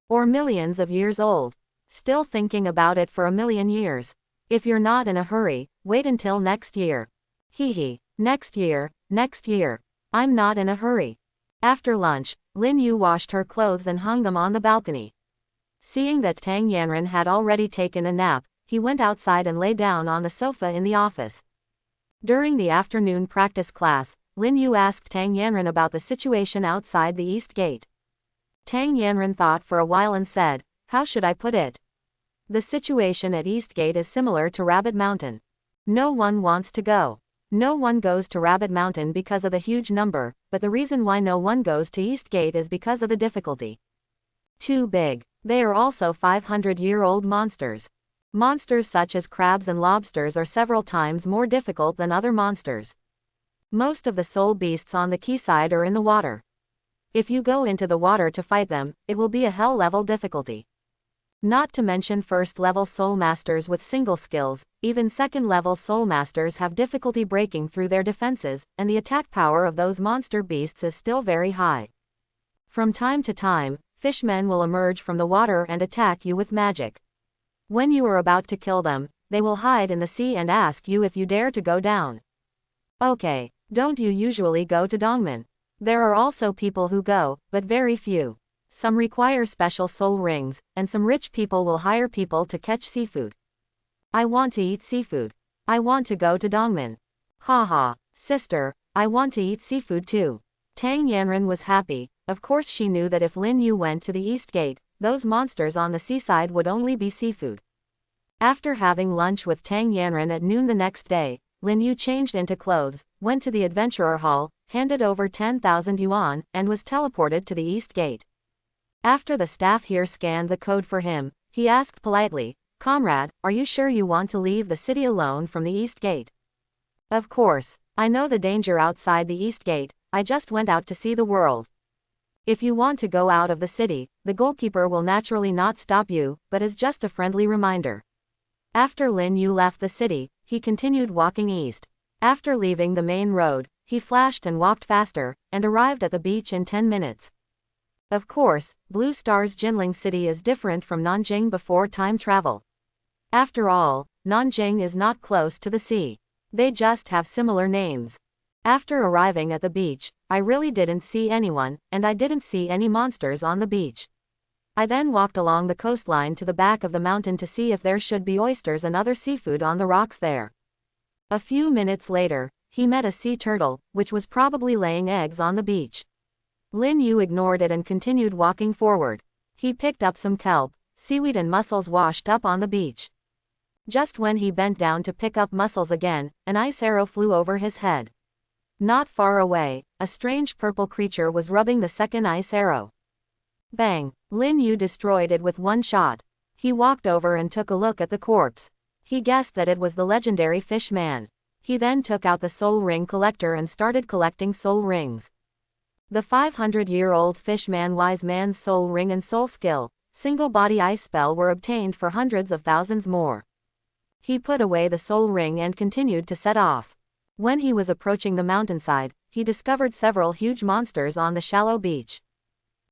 Or millions of years old. Still thinking about it for a million years. If you're not in a hurry, wait until next year." "Hee. Next year. I'm not in a hurry." After lunch, Lin Yu washed her clothes and hung them on the balcony. Seeing that Tang Yanren had already taken a nap, he went outside and lay down on the sofa in the office. During the afternoon practice class, Lin Yu asked Tang Yanren about the situation outside the East Gate. Tang Yanren thought for a while and said, "How should I put it? The situation at East Gate is similar to Rabbit Mountain. No one wants to go. No one goes to Rabbit Mountain because of the huge number, but the reason why no one goes to East Gate is because of the difficulty. Too big. They are also 500-year-old monsters. Monsters such as crabs and lobsters are several times more difficult than other monsters. Most of the soul beasts on the quayside are in the water. If you go into the water to fight them, it will be a hell-level difficulty. Not to mention first-level soul masters with single skills, even second-level soul masters have difficulty breaking through their defenses, and the attack power of those monster beasts is still very high. From time to time, fishmen will emerge from the water and attack you with magic. When you are about to kill them, they will hide in the sea and ask you if you dare to go down. Okay, don't you usually go to Dongmen? There are also people who go, but very few. Some require special soul rings, and some rich people will hire people to catch seafood. I want to eat seafood. I want to go to Dongmen. Haha, sister, I want to eat seafood too." Tang Yanren was happy. Of course she knew that if Lin Yu went to the East Gate, those monsters on the seaside would only be seafood. After having lunch with Tang Yanren at noon the next day, Lin Yu changed into clothes, went to the adventurer hall, handed over 10,000 yuan, and was teleported to the East Gate. After the staff here scanned the code for him, he asked politely, "Comrade, are you sure you want to leave the city alone from the East Gate?" "Of course. I know the danger outside the East Gate. I just went out to see the world. If you want to go out of the city, the goalkeeper will naturally not stop you, but is just a friendly reminder." After Lin Yu left the city, he continued walking east. After leaving the main road, he flashed and walked faster, and arrived at the beach in 10 minutes. Of course, Blue Star's Jinling City is different from Nanjing before time travel. After all, Nanjing is not close to the sea. They just have similar names. After arriving at the beach, I really didn't see anyone, and I didn't see any monsters on the beach. I then walked along the coastline to the back of the mountain to see if there should be oysters and other seafood on the rocks there. A few minutes later, he met a sea turtle, which was probably laying eggs on the beach. Lin Yu ignored it and continued walking forward. He picked up some kelp, seaweed and mussels washed up on the beach. Just when he bent down to pick up mussels again, an ice arrow flew over his head. Not far away, a strange purple creature was rubbing the second ice arrow. Bang! Lin Yu destroyed it with one shot. He walked over and took a look at the corpse. He guessed that it was the legendary fish man. He then took out the soul ring collector and started collecting soul rings. The 500-year-old fishman wise man's soul ring and soul skill, single body ice spell were obtained for hundreds of thousands more. He put away the soul ring and continued to set off. When he was approaching the mountainside, he discovered several huge monsters on the shallow beach.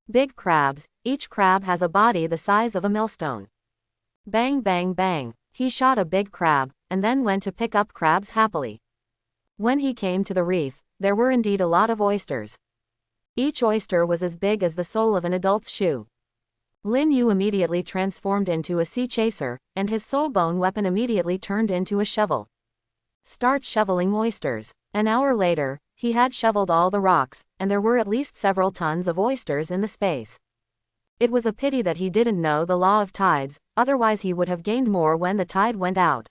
Big crabs, each crab has a body the size of a millstone. Bang bang bang, he shot a big crab, and then went to pick up crabs happily. When he came to the reef, there were indeed a lot of oysters. Each oyster was as big as the sole of an adult's shoe. Lin Yu immediately transformed into a sea chaser, and his soul bone weapon immediately turned into a shovel. Start shoveling oysters. An hour later, he had shoveled all the rocks, and there were at least several tons of oysters in the space. It was a pity that he didn't know the law of tides, otherwise he would have gained more when the tide went out.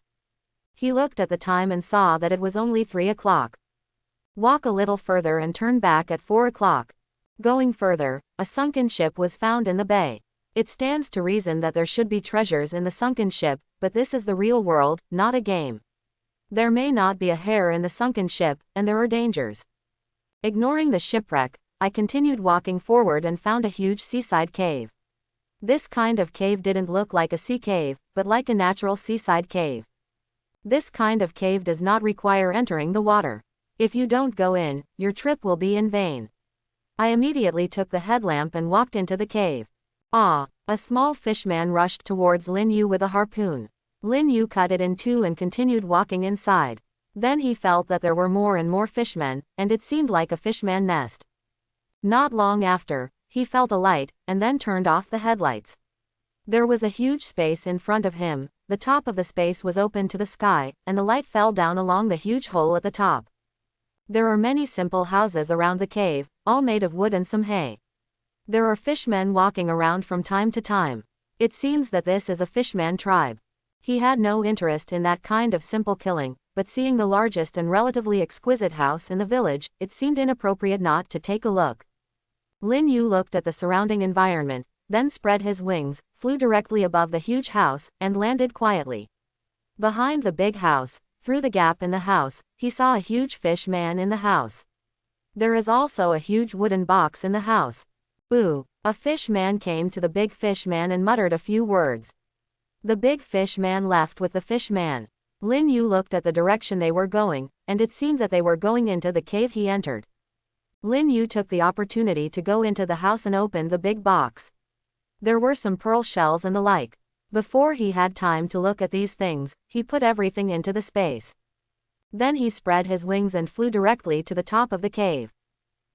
He looked at the time and saw that it was only 3 o'clock. Walk a little further and turn back at 4 o'clock. Going further, a sunken ship was found in the bay. It stands to reason that there should be treasures in the sunken ship, but this is the real world, not a game. There may not be a hair in the sunken ship, and there are dangers. Ignoring the shipwreck, I continued walking forward and found a huge seaside cave. This kind of cave didn't look like a sea cave, but like a natural seaside cave. This kind of cave does not require entering the water. If you don't go in, your trip will be in vain. I immediately took the headlamp and walked into the cave. Ah! A small fishman rushed towards Lin Yu with a harpoon. Lin Yu cut it in two and continued walking inside. Then he felt that there were more and more fishmen, and it seemed like a fishman nest. Not long after, he felt a light, and then turned off the headlights. There was a huge space in front of him, the top of the space was open to the sky, and the light fell down along the huge hole at the top. There are many simple houses around the cave, all made of wood and some hay. There are fishmen walking around from time to time. It seems that this is a fishman tribe. He had no interest in that kind of simple killing, but seeing the largest and relatively exquisite house in the village, it seemed inappropriate not to take a look. Lin Yu looked at the surrounding environment, then spread his wings, flew directly above the huge house, and landed quietly. Behind the big house, through the gap in the house, he saw a huge fish man in the house. There is also a huge wooden box in the house. Boo! A fish man came to the big fish man and muttered a few words. The big fish man left with the fish man. Lin Yu looked at the direction they were going, and it seemed that they were going into the cave he entered. Lin Yu took the opportunity to go into the house and open the big box. There were some pearl shells and the like. Before he had time to look at these things, he put everything into the space. Then he spread his wings and flew directly to the top of the cave.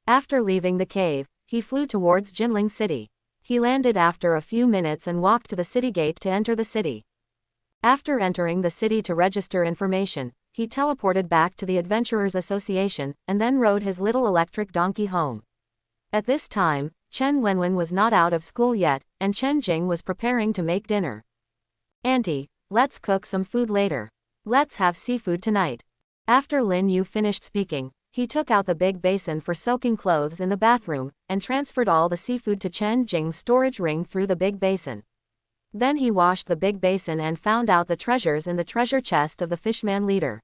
After leaving the cave, he flew towards Jinling City. He landed after a few minutes and walked to the city gate to enter the city. After entering the city to register information, he teleported back to the Adventurers Association, and then rode his little electric donkey home. At this time, Chen Wenwen was not out of school yet, and Chen Jing was preparing to make dinner. "Auntie, let's cook some food later. Let's have seafood tonight." After Lin Yu finished speaking, he took out the big basin for soaking clothes in the bathroom, and transferred all the seafood to Chen Jing's storage ring through the big basin. Then he washed the big basin and found out the treasures in the treasure chest of the fishman leader.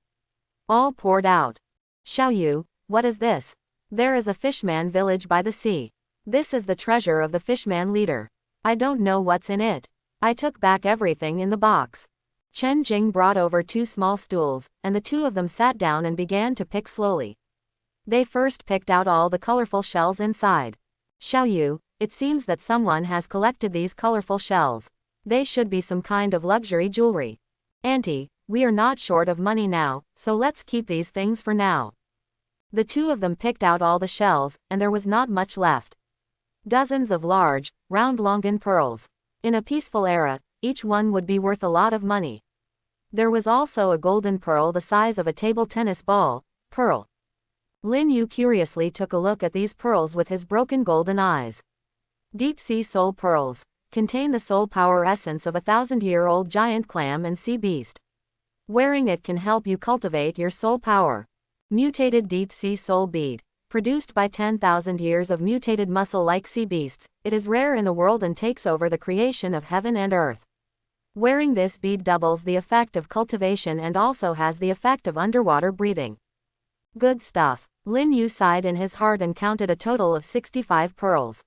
All poured out. "Xiao Yu, what is this?" "There is a fishman village by the sea. This is the treasure of the fishman leader. I don't know what's in it. I took back everything in the box." Chen Jing brought over 2 small stools, and the 2 of them sat down and began to pick slowly. They first picked out all the colorful shells inside. "Xiao Yu, it seems that someone has collected these colorful shells. They should be some kind of luxury jewelry." "Auntie, we are not short of money now, so let's keep these things for now. The two of them picked out all the shells, and there was not much left. Dozens of large, round Longan pearls. In a peaceful era, each one would be worth a lot of money. There was also a golden pearl the size of a table tennis ball, pearl. Lin Yu curiously took a look at these pearls with his broken golden eyes. Deep sea soul pearls contain the soul power essence of a 1,000-year-old giant clam and sea beast. Wearing it can help you cultivate your soul power. Mutated deep sea soul bead. Produced by 10,000 years of mutated mussel-like sea beasts, it is rare in the world and takes over the creation of heaven and earth. Wearing this bead doubles the effect of cultivation and also has the effect of underwater breathing. Good stuff. Lin Yu sighed in his heart and counted a total of 65 pearls.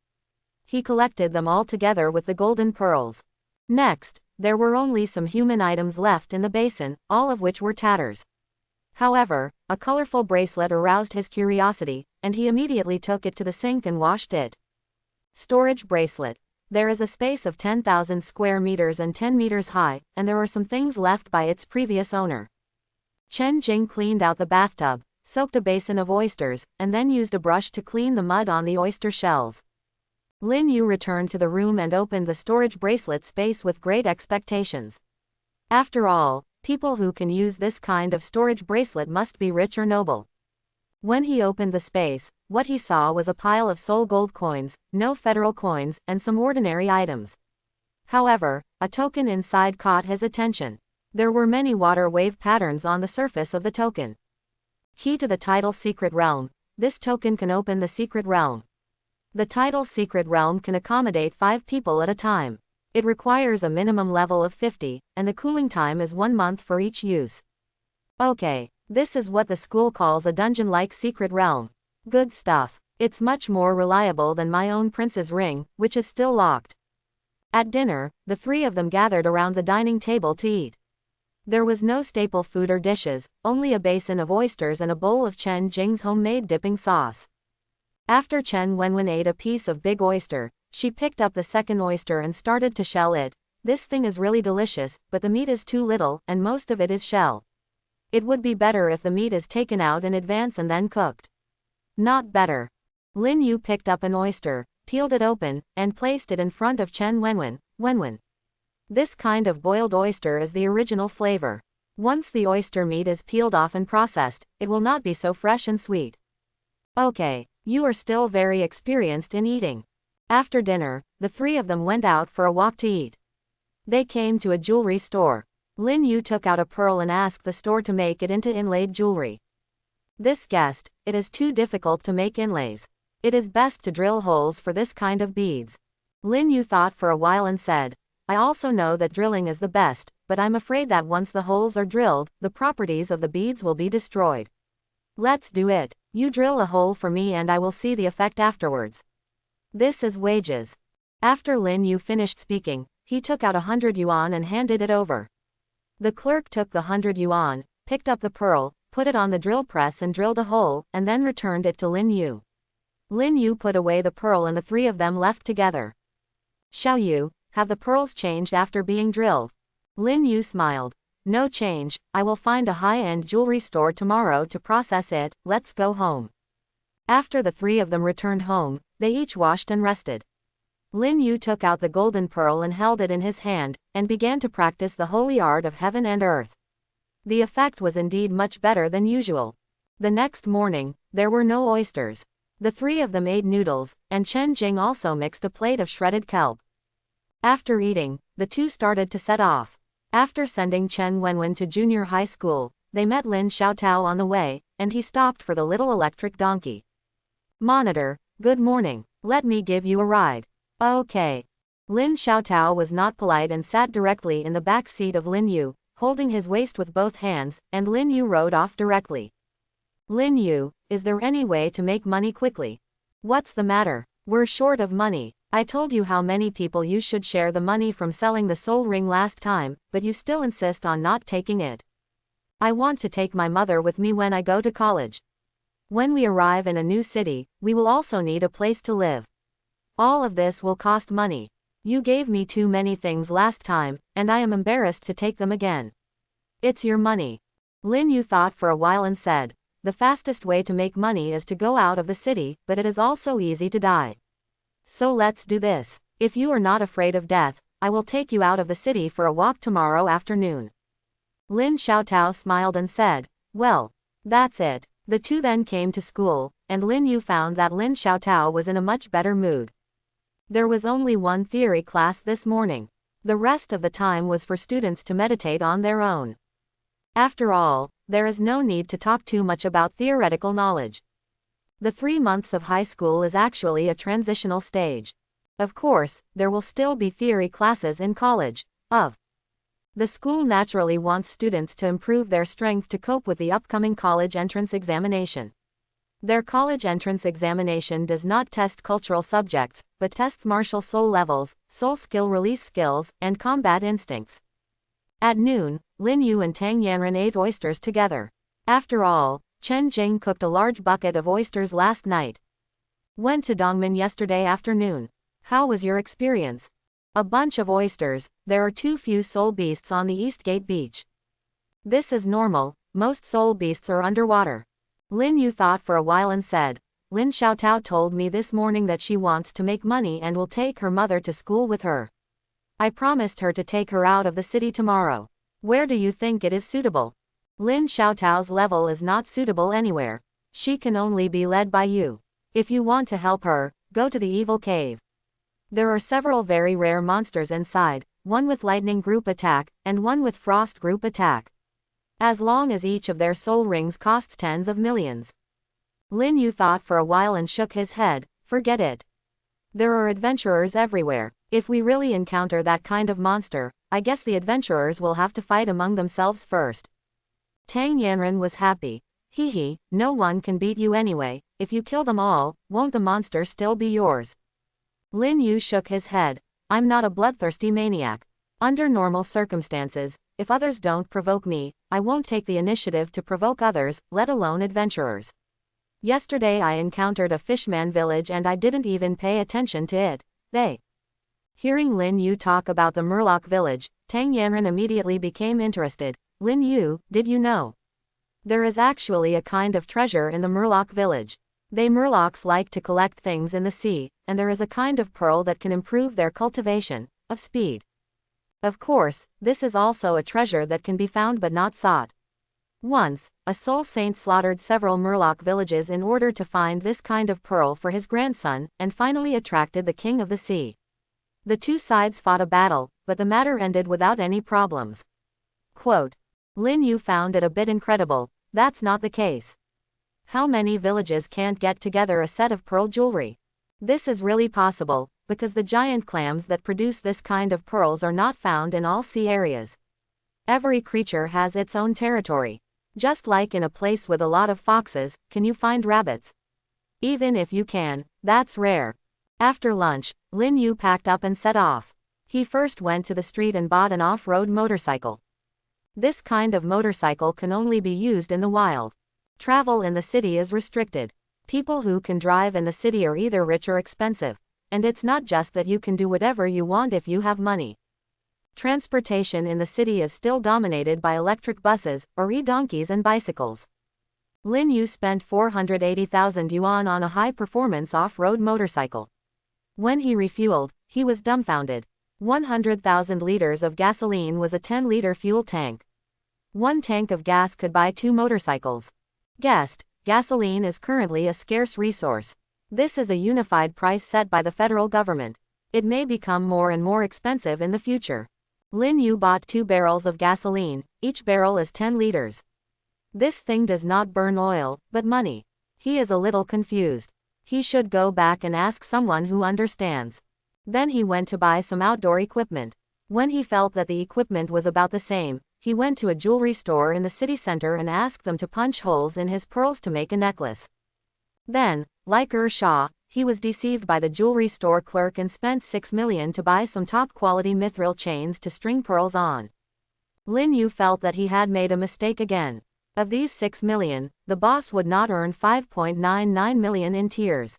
He collected them all together with the golden pearls. Next, there were only some human items left in the basin, all of which were tatters. However, a colorful bracelet aroused his curiosity, and he immediately took it to the sink and washed it. Storage bracelet. There is a space of 10,000 square meters and 10 meters high, and there are some things left by its previous owner. Chen Jing cleaned out the bathtub, soaked a basin of oysters, and then used a brush to clean the mud on the oyster shells. Lin Yu returned to the room and opened the storage bracelet space with great expectations. After all, people who can use this kind of storage bracelet must be rich or noble. When he opened the space, what he saw was a pile of soul gold coins, no federal coins, and some ordinary items. However, a token inside caught his attention. There were many water wave patterns on the surface of the token. Key to the title Secret Realm. This token can open the secret realm. The title Secret Realm can accommodate 5 people at a time. It requires a minimum level of 50, and the cooling time is 1 month for each use. Okay, this is what the school calls a dungeon-like secret realm. Good stuff. It's much more reliable than my own prince's ring, which is still locked. At dinner, the 3 of them gathered around the dining table to eat. There was no staple food or dishes, only a basin of oysters and a bowl of Chen Jing's homemade dipping sauce. After Chen Wenwen ate a piece of big oyster, she picked up the second oyster and started to shell it. This thing is really delicious, but the meat is too little, and most of it is shell. It would be better if the meat is taken out in advance and then cooked. Not better. Lin Yu picked up an oyster, peeled it open, and placed it in front of Chen Wenwen. Wenwen. This kind of boiled oyster is the original flavor. Once the oyster meat is peeled off and processed, it will not be so fresh and sweet. Okay, you are still very experienced in eating. After dinner, the 3 of them went out for a walk to eat. They came to a jewelry store. Lin Yu took out a pearl and asked the store to make it into inlaid jewelry. This guessed, it is too difficult to make inlays. It is best to drill holes for this kind of beads. Lin Yu thought for a while and said, I also know that drilling is the best, but I'm afraid that once the holes are drilled, the properties of the beads will be destroyed. Let's do it. You drill a hole for me and I will see the effect afterwards. This is wages. After Lin Yu finished speaking, he took out 100 yuan and handed it over. The clerk took the 100 yuan, picked up the pearl, put it on the drill press and drilled a hole, and then returned it to Lin Yu. Lin Yu put away the pearl and the 3 of them left together. Xiao Yu, have the pearls changed after being drilled? Lin Yu smiled. No change, I will find a high-end jewelry store tomorrow to process it, let's go home. After the 3 of them returned home, they each washed and rested. Lin Yu took out the golden pearl and held it in his hand, and began to practice the holy art of heaven and earth. The effect was indeed much better than usual. The next morning, there were no oysters. The 3 of them ate noodles, and Chen Jing also mixed a plate of shredded kelp. After eating, the 2 started to set off. After sending Chen Wenwen to junior high school, they met Lin Xiaotao on the way, and he stopped for the little electric donkey. Monitor, good morning, let me give you a ride. Okay. Lin Xiaotao was not polite and sat directly in the back seat of Lin Yu, holding his waist with both hands, and Lin Yu rode off directly. Lin Yu, is there any way to make money quickly? What's the matter? We're short of money. I told you how many people you should share the money from selling the soul ring last time, but you still insist on not taking it. I want to take my mother with me when I go to college. When we arrive in a new city, we will also need a place to live. All of this will cost money. You gave me too many things last time, and I am embarrassed to take them again. It's your money. Lin Yu thought for a while and said, the fastest way to make money is to go out of the city, but it is also easy to die. So let's do this. If you are not afraid of death, I will take you out of the city for a walk tomorrow afternoon. Lin Xiaotao smiled and said, well, that's it. The two then came to school, and Lin Yu found that Lin Xiaotao was in a much better mood. There was only one theory class this morning. The rest of the time was for students to meditate on their own. After all, there is no need to talk too much about theoretical knowledge. The 3 months of high school is actually a transitional stage. Of course, there will still be theory classes in college. The school naturally wants students to improve their strength to cope with the upcoming college entrance examination. Their college entrance examination does not test cultural subjects, but tests martial soul levels, soul skill release skills, and combat instincts. At noon, Lin Yu and Tang Yanran ate oysters together. After all, Chen Jing cooked a large bucket of oysters last night. Went to Dongmen yesterday afternoon. How was your experience? A bunch of oysters. There are too few soul beasts on the Eastgate beach. This is normal, most soul beasts are underwater. Lin Yu thought for a while and said, Lin Xiaotao told me this morning that she wants to make money and will take her mother to school with her. I promised her to take her out of the city tomorrow. Where do you think it is suitable? Lin Xiaotao's level is not suitable anywhere. She can only be led by you. If you want to help her, go to the evil cave. There are several very rare monsters inside, one with lightning group attack, and one with frost group attack. As long as each of their soul rings costs tens of millions. Lin Yu thought for a while and shook his head, forget it. There are adventurers everywhere. If we really encounter that kind of monster, I guess the adventurers will have to fight among themselves first. Tang Yanran was happy. Hee, no one can beat you anyway. If you kill them all, won't the monster still be yours? Lin Yu shook his head. I'm not a bloodthirsty maniac. Under normal circumstances, if others don't provoke me, I won't take the initiative to provoke others, let alone adventurers. Yesterday I encountered a fishman village and I didn't even pay attention to it. Hearing Lin Yu talk about the Murloc village, Tang Yanran immediately became interested. Lin Yu, did you know? There is actually a kind of treasure in the Murloc village. They Murlocs like to collect things in the sea, and there is a kind of pearl that can improve their cultivation of speed. Of course, this is also a treasure that can be found but not sought. Once, a soul saint slaughtered several Murloc villages in order to find this kind of pearl for his grandson, and finally attracted the king of the sea. The two sides fought a battle, but the matter ended without any problems. Quote, Lin Yu found it a bit incredible. That's not the case. How many villages can't get together a set of pearl jewelry? This is really possible, because the giant clams that produce this kind of pearls are not found in all sea areas. Every creature has its own territory. Just like in a place with a lot of foxes, can you find rabbits? Even if you can, that's rare. After lunch, Lin Yu packed up and set off. He first went to the street and bought an off-road motorcycle. This kind of motorcycle can only be used in the wild. Travel in the city is restricted. People who can drive in the city are either rich or expensive. And it's not just that you can do whatever you want if you have money. Transportation in the city is still dominated by electric buses, or e-donkeys and bicycles. Lin Yu spent 480,000 yuan on a high-performance off-road motorcycle. When he refueled, he was dumbfounded. 100,000 liters of gasoline was a 10-liter fuel tank. One tank of gas could buy 2 motorcycles. Gasoline is currently a scarce resource. This is a unified price set by the federal government. It may become more and more expensive in the future. Lin Yu bought 2 barrels of gasoline, each barrel is 10 liters. This thing does not burn oil, but money. He is a little confused. He should go back and ask someone who understands. Then he went to buy some outdoor equipment. When he felt that the equipment was about the same, he went to a jewelry store in the city center and asked them to punch holes in his pearls to make a necklace. Then, like Shaw, he was deceived by the jewelry store clerk and spent 6 million to buy some top-quality mithril chains to string pearls on. Lin Yu felt that he had made a mistake again. Of these 6 million, the boss would not earn 5.99 million in tears.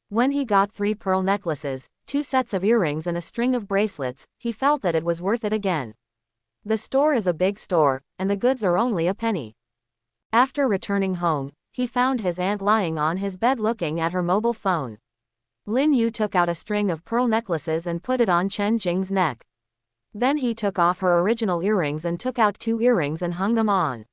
When he got 3 pearl necklaces, 2 sets of earrings and a string of bracelets, he felt that it was worth it again. The store is a big store, and the goods are only a penny. After returning home, he found his aunt lying on his bed looking at her mobile phone. Lin Yu took out a string of pearl necklaces and put it on Chen Jing's neck. Then he took off her original earrings and took out 2 earrings and hung them on.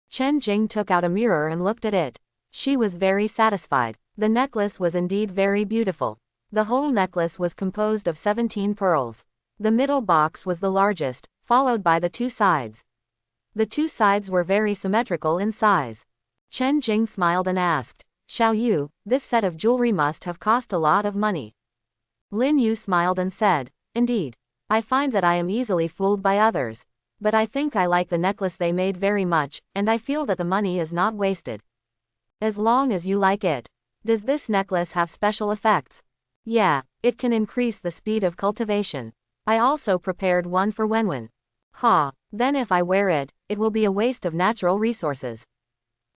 Chen Jing took out a mirror and looked at it. She was very satisfied. The necklace was indeed very beautiful. The whole necklace was composed of 17 pearls. The middle box was the largest, followed by the 2 sides. The 2 sides were very symmetrical in size. Chen Jing smiled and asked, "Xiao Yu, this set of jewelry must have cost a lot of money." Lin Yu smiled and said, "Indeed. I find that I am easily fooled by others. But I think I like the necklace they made very much, and I feel that the money is not wasted. As long as you like it. Does this necklace have special effects?" "Yeah, it can increase the speed of cultivation. I also prepared one for Wenwen." "Ha, then if I wear it, it will be a waste of natural resources."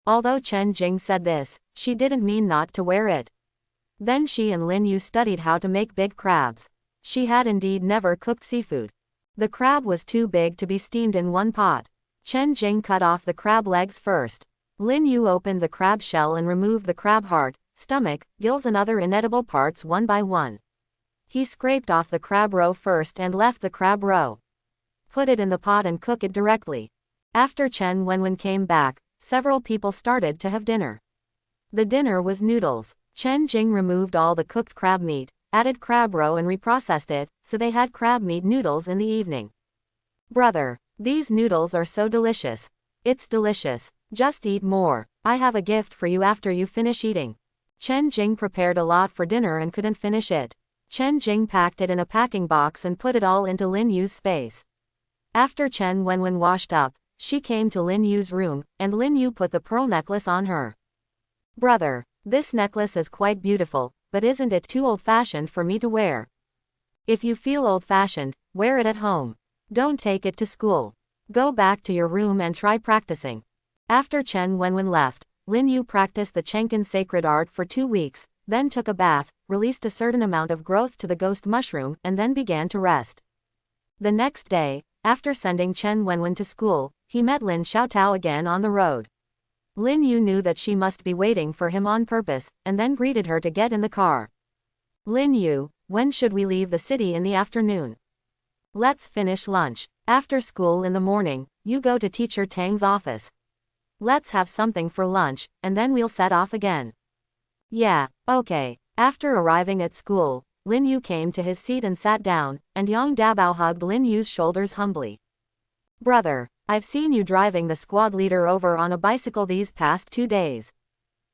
Although Chen Jing said this, she didn't mean not to wear it. Then she and Lin Yu studied how to make big crabs. She had indeed never cooked seafood. The crab was too big to be steamed in one pot. Chen Jing cut off the crab legs first. Lin Yu opened the crab shell and removed the crab heart, stomach, gills and other inedible parts one by one. He scraped off the crab roe first and left the crab roe. Put it in the pot and cook it directly. After Chen Wenwen came back, several people started to have dinner. The dinner was noodles. Chen Jing removed all the cooked crab meat, added crab roe and reprocessed it, so they had crab meat noodles in the evening. "Brother, these noodles are so delicious." "It's delicious. Just eat more. I have a gift for you after you finish eating." Chen Jing prepared a lot for dinner and couldn't finish it. Chen Jing packed it in a packing box and put it all into Lin Yu's space. After Chen Wenwen washed up, she came to Lin Yu's room, and Lin Yu put the pearl necklace on her. "Brother, this necklace is quite beautiful, but isn't it too old-fashioned for me to wear?" "If you feel old-fashioned, wear it at home. Don't take it to school. Go back to your room and try practicing." After Chen Wenwen left, Lin Yu practiced the Chenkin sacred art for 2 weeks, then took a bath, released a certain amount of growth to the ghost mushroom, and then began to rest. The next day, after sending Chen Wenwen to school, he met Lin Xiaotao again on the road. Lin Yu knew that she must be waiting for him on purpose, and then greeted her to get in the car. "Lin Yu, when should we leave the city in the afternoon?" "Let's finish lunch. After school in the morning, you go to Teacher Tang's office. Let's have something for lunch, and then we'll set off again." "Yeah, okay." After arriving at school, Lin Yu came to his seat and sat down, and Yang Dabao hugged Lin Yu's shoulders humbly. "Brother, I've seen you driving the squad leader over on a bicycle these past 2 days.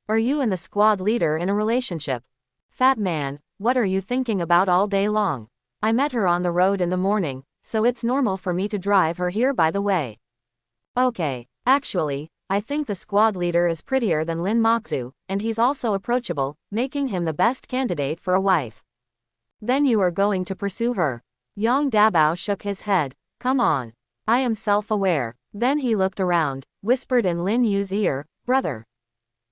Are you and the squad leader in a relationship?" "Fat man, what are you thinking about all day long? I met her on the road in the morning, so it's normal for me to drive her here by the way." "Okay, actually, I think the squad leader is prettier than Lin Moxu, and he's also approachable, making him the best candidate for a wife." "Then you are going to pursue her?" Yang Dabao shook his head. "Come on. I am self-aware." Then he looked around, whispered in Lin Yu's ear, "Brother.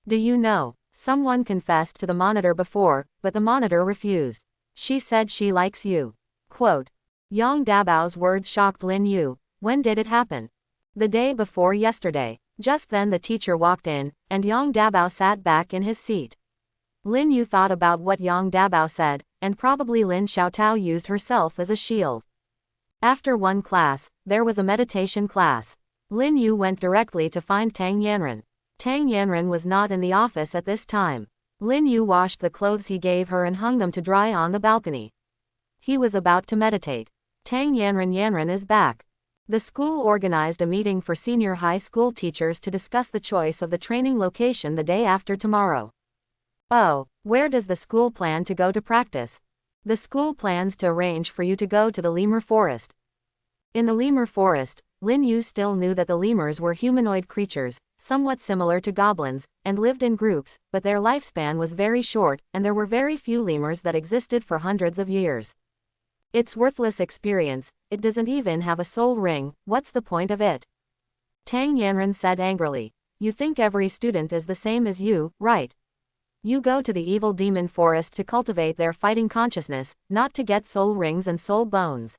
Do you know, someone confessed to the monitor before, but the monitor refused. She said she likes you." Quote. Yang Dabao's words shocked Lin Yu. "When did it happen?" "The day before yesterday." Just then the teacher walked in, and Yang Dabao sat back in his seat. Lin Yu thought about what Yang Dabao said, and probably Lin Xiaotao used herself as a shield. After one class, there was a meditation class. Lin Yu went directly to find Tang Yanren. Tang Yanren was not in the office at this time. Lin Yu washed the clothes he gave her and hung them to dry on the balcony. He was about to meditate. Tang Yanren is back. The school organized a meeting for senior high school teachers to discuss the choice of the training location the day after tomorrow. "Oh, where does the school plan to go to practice?" "The school plans to arrange for you to go to the lemur forest." In the lemur forest, Lin Yu still knew that the lemurs were humanoid creatures, somewhat similar to goblins, and lived in groups, but their lifespan was very short, and there were very few lemurs that existed for hundreds of years. "It's worthless experience, it doesn't even have a soul ring, what's the point of it?" Tang Yanren said angrily. "You think every student is the same as you, right? You go to the evil demon forest to cultivate their fighting consciousness, not to get soul rings and soul bones."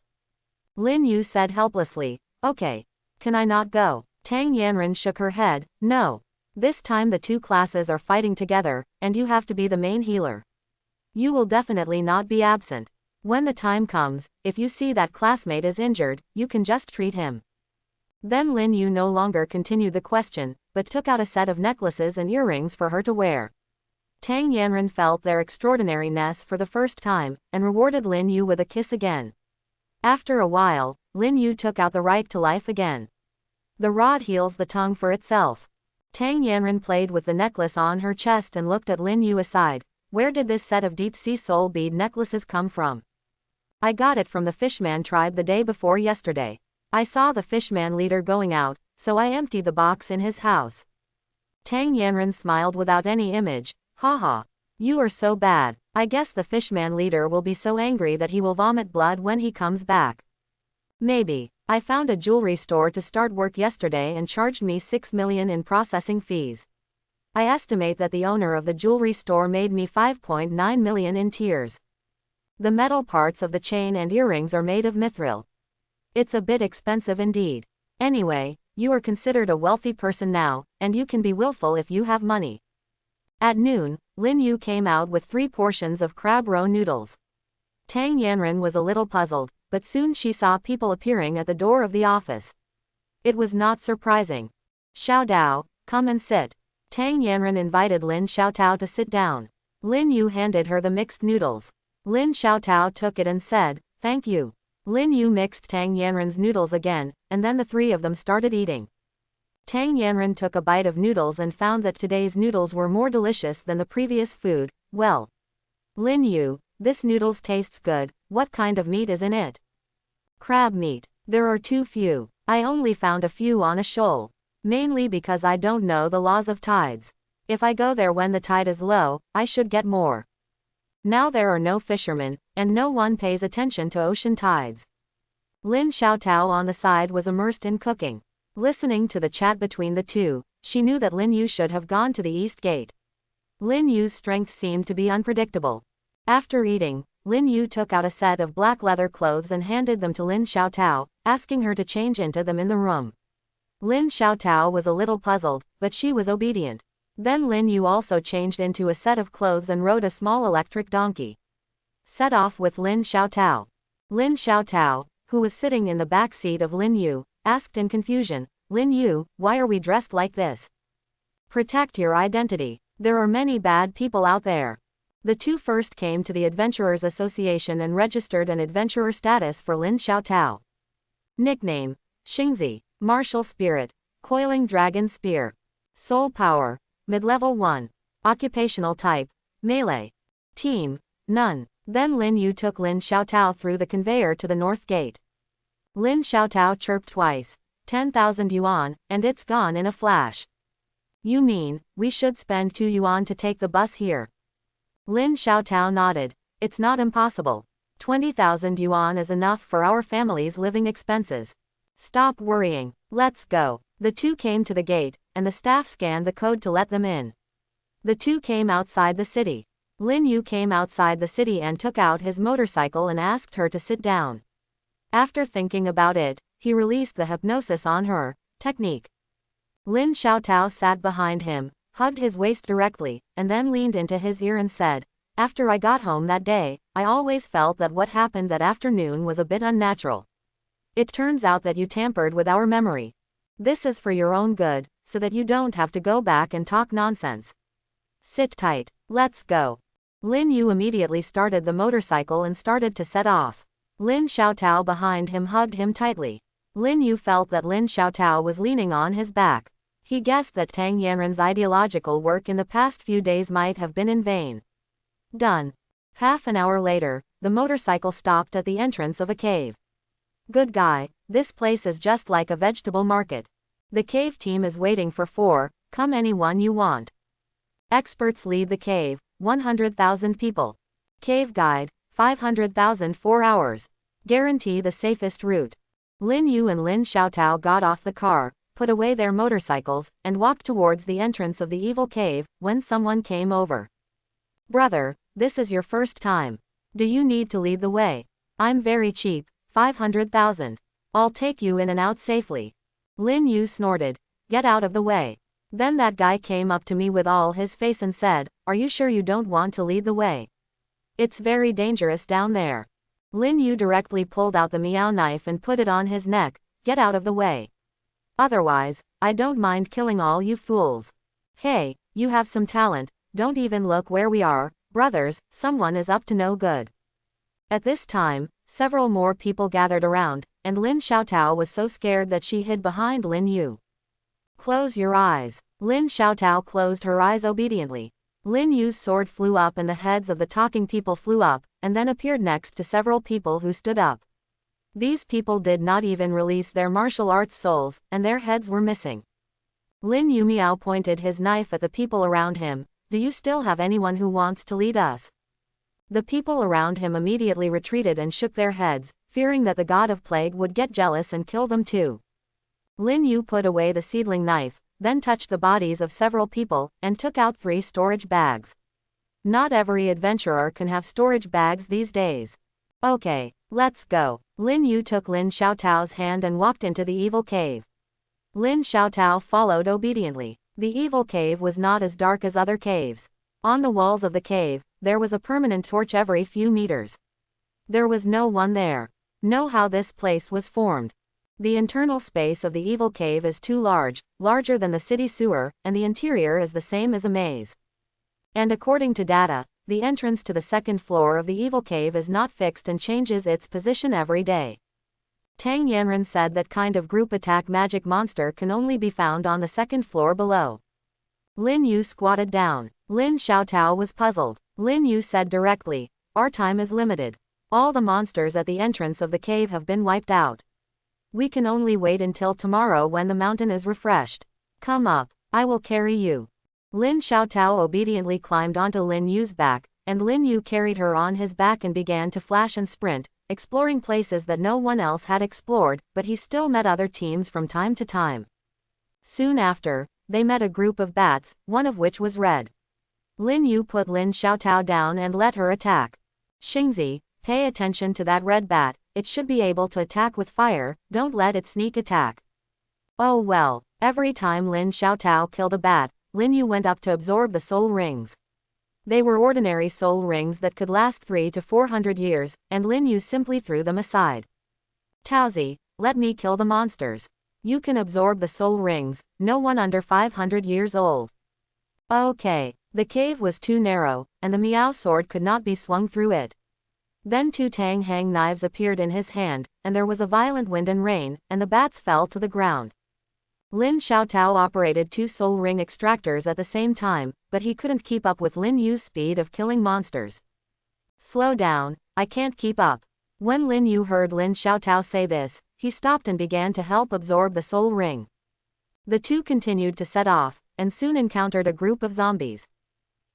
Lin Yu said helplessly, Okay. Can I not go? Tang Yanran shook her head. No. This time the two classes are fighting together, and you have to be the main healer. You will definitely not be absent. When the time comes, if you see that classmate is injured, you can just treat him. Then Lin Yu no longer continued the question, but took out a set of necklaces and earrings for her to wear. Tang Yanran felt their extraordinariness for the first time, and rewarded Lin Yu with a kiss again. After a while, Lin Yu took out the right to life again. The rod heals the tongue for itself. Tang Yanran played with the necklace on her chest and looked at Lin Yu aside. Where did this set of deep-sea soul bead necklaces come from? I got it from the Fishman tribe the day before yesterday. I saw the Fishman leader going out, so I emptied the box in his house. Tang Yanran smiled without any image. Haha. You are so bad. I guess the Fishman leader will be so angry that he will vomit blood when he comes back. Maybe. I found a jewelry store to start work yesterday and charged me 6 million in processing fees. I estimate that the owner of the jewelry store made me 5.9 million in tears. The metal parts of the chain and earrings are made of mithril. It's a bit expensive indeed. Anyway, you are considered a wealthy person now, and you can be willful if you have money. At noon, Lin Yu came out with 3 portions of crab roe noodles. Tang Yanran was a little puzzled, but soon she saw people appearing at the door of the office. It was not surprising. Xiao Dao, come and sit. Tang Yanran invited Lin Xiaotao to sit down. Lin Yu handed her the mixed noodles. Lin Xiaotao took it and said, thank you. Lin Yu mixed Tang Yanran's noodles again, and then the 3 of them started eating. Tang Yanran took a bite of noodles and found that today's noodles were more delicious than the previous food. Well, Lin Yu, this noodles tastes good. What kind of meat is in it? Crab meat. There are too few. I only found a few on a shoal. Mainly because I don't know the laws of tides. If I go there when the tide is low, I should get more. Now there are no fishermen, and no one pays attention to ocean tides. Lin Xiaotao on the side was immersed in cooking. Listening to the chat between the two, she knew that Lin Yu should have gone to the east gate. Lin Yu's strength seemed to be unpredictable. After eating, Lin Yu took out a set of black leather clothes and handed them to Lin Xiaotao, asking her to change into them in the room. Lin Xiaotao was a little puzzled, but she was obedient. Then Lin Yu also changed into a set of clothes and rode a small electric donkey. Set off with Lin Xiaotao. Lin Xiaotao, who was sitting in the back seat of Lin Yu, asked in confusion, Lin Yu, why are we dressed like this? Protect your identity. There are many bad people out there. The two first came to the Adventurers Association and registered an adventurer status for Lin Xiaotao. Nickname, Xingzi, Martial Spirit, Coiling Dragon Spear. Soul Power, Mid-level 1. Occupational Type, Melee. Team, None. Then Lin Yu took Lin Xiaotao through the conveyor to the north gate. Lin Xiaotao chirped twice. 10,000 yuan, and it's gone in a flash. You mean, we should spend 2 yuan to take the bus here? Lin Xiaotao nodded. It's not impossible. 20,000 yuan is enough for our family's living expenses. Stop worrying. Let's go. The two came to the gate, and the staff scanned the code to let them in. The two came outside the city. Lin Yu came outside the city and took out his motorcycle and asked her to sit down. After thinking about it, he released the hypnosis on her technique. Lin Xiaotao sat behind him, hugged his waist directly, and then leaned into his ear and said, after I got home that day, I always felt that what happened that afternoon was a bit unnatural. It turns out that you tampered with our memory. This is for your own good, so that you don't have to go back and talk nonsense. Sit tight. Let's go. Lin Yu immediately started the motorcycle and started to set off. Lin Xiaotao behind him hugged him tightly. Lin Yu felt that Lin Xiaotao was leaning on his back. He guessed that Tang Yanran's ideological work in the past few days might have been in vain. Done. Half an hour later, the motorcycle stopped at the entrance of a cave. Good guy, this place is just like a vegetable market. The cave team is waiting for 4, come anyone you want. Experts lead the cave, 100,000 people. Cave guide, 500,000 4 hours. Guarantee the safest route. Lin Yu and Lin Xiaotao got off the car, put away their motorcycles, and walked towards the entrance of the evil cave, when someone came over. Brother, this is your first time. Do you need to lead the way? I'm very cheap, 500,000. I'll take you in and out safely. Lin Yu snorted. Get out of the way. Then that guy came up to me with all his face and said, are you sure you don't want to lead the way? It's very dangerous down there. Lin Yu directly pulled out the meow knife and put it on his neck. Get out of the way. Otherwise, I don't mind killing all you fools. Hey, you have some talent, don't even look where we are, brothers, someone is up to no good. At this time, several more people gathered around, and Lin Xiaotao was so scared that she hid behind Lin Yu. Close your eyes. Lin Xiaotao closed her eyes obediently. Lin Yu's sword flew up and the heads of the talking people flew up, and then appeared next to several people who stood up. These people did not even release their martial arts souls, and their heads were missing. Lin Yu Miao pointed his knife at the people around him. Do you still have anyone who wants to lead us? The people around him immediately retreated and shook their heads, fearing that the god of plague would get jealous and kill them too. Lin Yu put away the seedling knife, then touched the bodies of several people, and took out 3 storage bags. Not every adventurer can have storage bags these days. Okay, let's go. Lin Yu took Lin Xiaotao's hand and walked into the evil cave. Lin Xiaotao followed obediently. The evil cave was not as dark as other caves. On the walls of the cave, there was a permanent torch every few meters. There was no one there. Know how this place was formed. The internal space of the evil cave is too large, larger than the city sewer, and the interior is the same as a maze. And according to data, the entrance to the second floor of the evil cave is not fixed and changes its position every day. Tang Yanren said that kind of group attack magic monster can only be found on the second floor below. Lin Yu squatted down. Lin Xiaotao was puzzled. Lin Yu said directly, our time is limited. All the monsters at the entrance of the cave have been wiped out. We can only wait until tomorrow when the mountain is refreshed. Come up, I will carry you. Lin Xiaotao obediently climbed onto Lin Yu's back, and Lin Yu carried her on his back and began to flash and sprint, exploring places that no one else had explored, but he still met other teams from time to time. Soon after, they met a group of bats, one of which was red. Lin Yu put Lin Xiaotao down and let her attack. Xingzi, pay attention to that red bat, it should be able to attack with fire, don't let it sneak attack. Oh well, every time Lin Xiaotao killed a bat, Lin Yu went up to absorb the soul rings. They were ordinary soul rings that could last 300 to 400 years, and Lin Yu simply threw them aside. Taozi, let me kill the monsters. You can absorb the soul rings, no one under 500 years old. Okay, the cave was too narrow, and the Miao sword could not be swung through it. Then 2 Tang Hang knives appeared in his hand, and there was a violent wind and rain, and the bats fell to the ground. Lin Xiaotao operated 2 soul ring extractors at the same time, but he couldn't keep up with Lin Yu's speed of killing monsters. Slow down, I can't keep up. When Lin Yu heard Lin Xiaotao say this, he stopped and began to help absorb the soul ring. The two continued to set off, and soon encountered a group of zombies.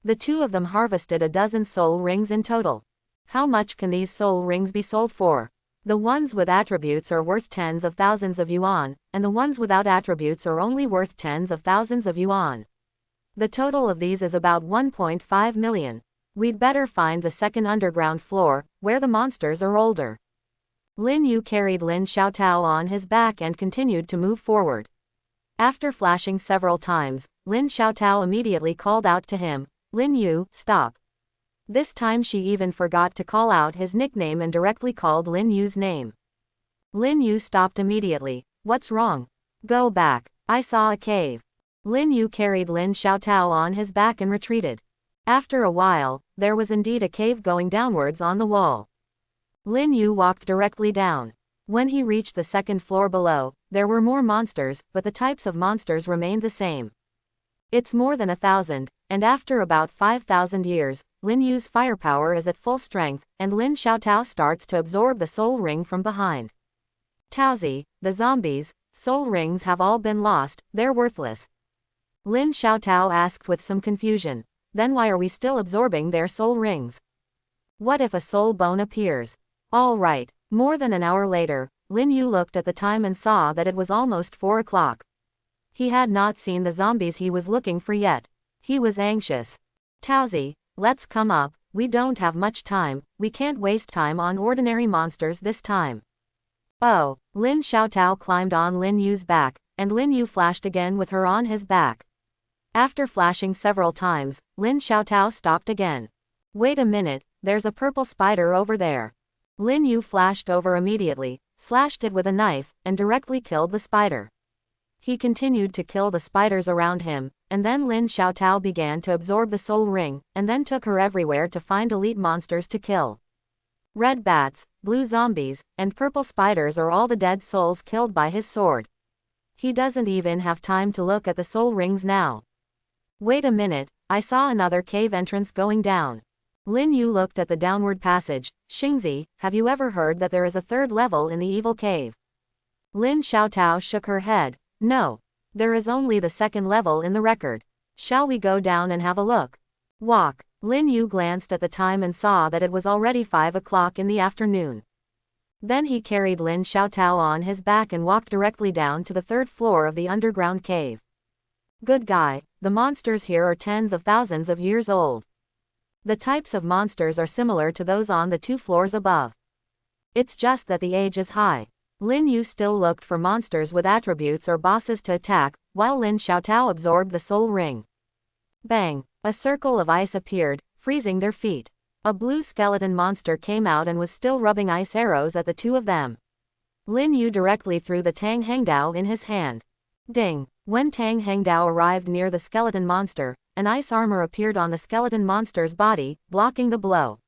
The 2 of them harvested a dozen soul rings in total. How much can these soul rings be sold for? The ones with attributes are worth tens of thousands of yuan, and the ones without attributes are only worth tens of thousands of yuan. The total of these is about 1.5 million. We'd better find the second underground floor, where the monsters are older. Lin Yu carried Lin Xiaotao on his back and continued to move forward. After flashing several times, Lin Xiaotao immediately called out to him, Lin Yu, stop. This time she even forgot to call out his nickname and directly called Lin Yu's name. Lin Yu stopped immediately. What's wrong? Go back. I saw a cave. Lin Yu carried Lin Xiaotao on his back and retreated. After a while, there was indeed a cave going downwards on the wall. Lin Yu walked directly down. When he reached the second floor below, there were more monsters, but the types of monsters remained the same. It's more than 1,000, and after about 5,000 years, Lin Yu's firepower is at full strength, and Lin Xiaotao starts to absorb the soul ring from behind. Taozi, the zombies, soul rings have all been lost, they're worthless. Lin Xiaotao asked with some confusion. Then why are we still absorbing their soul rings? What if a soul bone appears? All right. More than an hour later, Lin Yu looked at the time and saw that it was almost 4 o'clock. He had not seen the zombies he was looking for yet. He was anxious. Taozi, let's come up, we don't have much time, we can't waste time on ordinary monsters this time. Oh, Lin Xiaotao climbed on Lin Yu's back, and Lin Yu flashed again with her on his back. After flashing several times, Lin Xiaotao stopped again. Wait a minute, there's a purple spider over there. Lin Yu flashed over immediately, slashed it with a knife, and directly killed the spider. He continued to kill the spiders around him, and then Lin Xiaotao began to absorb the soul ring, and then took her everywhere to find elite monsters to kill. Red bats, blue zombies, and purple spiders are all the dead souls killed by his sword. He doesn't even have time to look at the soul rings now. Wait a minute, I saw another cave entrance going down. Lin Yu looked at the downward passage. Xingzi, have you ever heard that there is a third level in the evil cave? Lin Xiaotao shook her head. No. There is only the second level in the record. Shall we go down and have a look? Walk. Lin Yu glanced at the time and saw that it was already 5 o'clock in the afternoon. Then he carried Lin Xiaotao on his back and walked directly down to the third floor of the underground cave. Good guy, the monsters here are tens of thousands of years old. The types of monsters are similar to those on the 2 floors above. It's just that the age is high. Lin Yu still looked for monsters with attributes or bosses to attack, while Lin Xiaotao absorbed the soul ring. Bang! A circle of ice appeared, freezing their feet. A blue skeleton monster came out and was still rubbing ice arrows at the two of them. Lin Yu directly threw the Tang Hengdao in his hand. Ding! When Tang Hengdao arrived near the skeleton monster, an ice armor appeared on the skeleton monster's body, blocking the blow.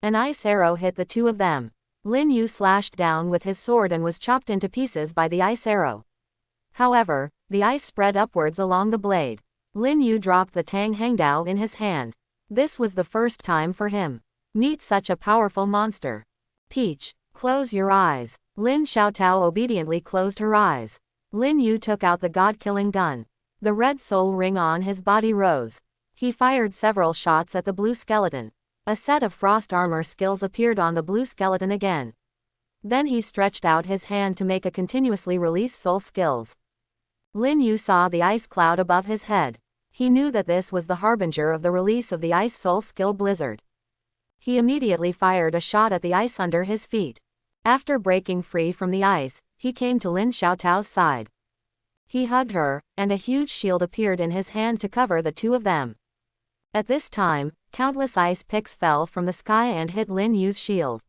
An ice arrow hit the two of them. Lin Yu slashed down with his sword and was chopped into pieces by the ice arrow. However, the ice spread upwards along the blade. Lin Yu dropped the Tang Hengdao in his hand. This was the first time for him. Meet such a powerful monster. Peach, close your eyes. Lin Xiaotao obediently closed her eyes. Lin Yu took out the god-killing gun. The red soul ring on his body rose. He fired several shots at the blue skeleton. A set of frost armor skills appeared on the blue skeleton again. Then he stretched out his hand to make a continuously release soul skills. Lin Yu saw the ice cloud above his head. He knew that this was the harbinger of the release of the ice soul skill blizzard. He immediately fired a shot at the ice under his feet. After breaking free from the ice, he came to Lin Xiaotao's side. He hugged her, and a huge shield appeared in his hand to cover the two of them. At this time, countless ice picks fell from the sky and hit Lin Yu's shield.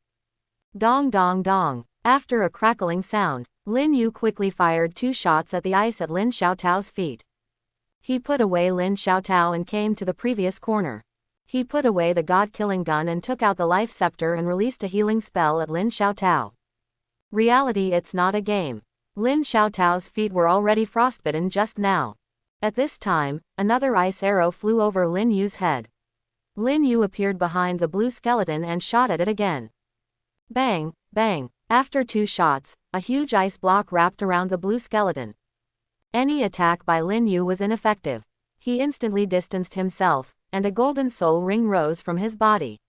Dong dong dong. After a crackling sound, Lin Yu quickly fired 2 shots at the ice at Lin Xiaotao's feet. He put away Lin Xiaotao and came to the previous corner. He put away the god-killing gun and took out the life scepter and released a healing spell at Lin Xiaotao. Reality, it's not a game. Lin Xiaotao's feet were already frostbitten just now. At this time, another ice arrow flew over Lin Yu's head. Lin Yu appeared behind the blue skeleton and shot at it again. Bang, bang. After 2 shots, a huge ice block wrapped around the blue skeleton. Any attack by Lin Yu was ineffective. He instantly distanced himself, and a golden soul ring rose from his body.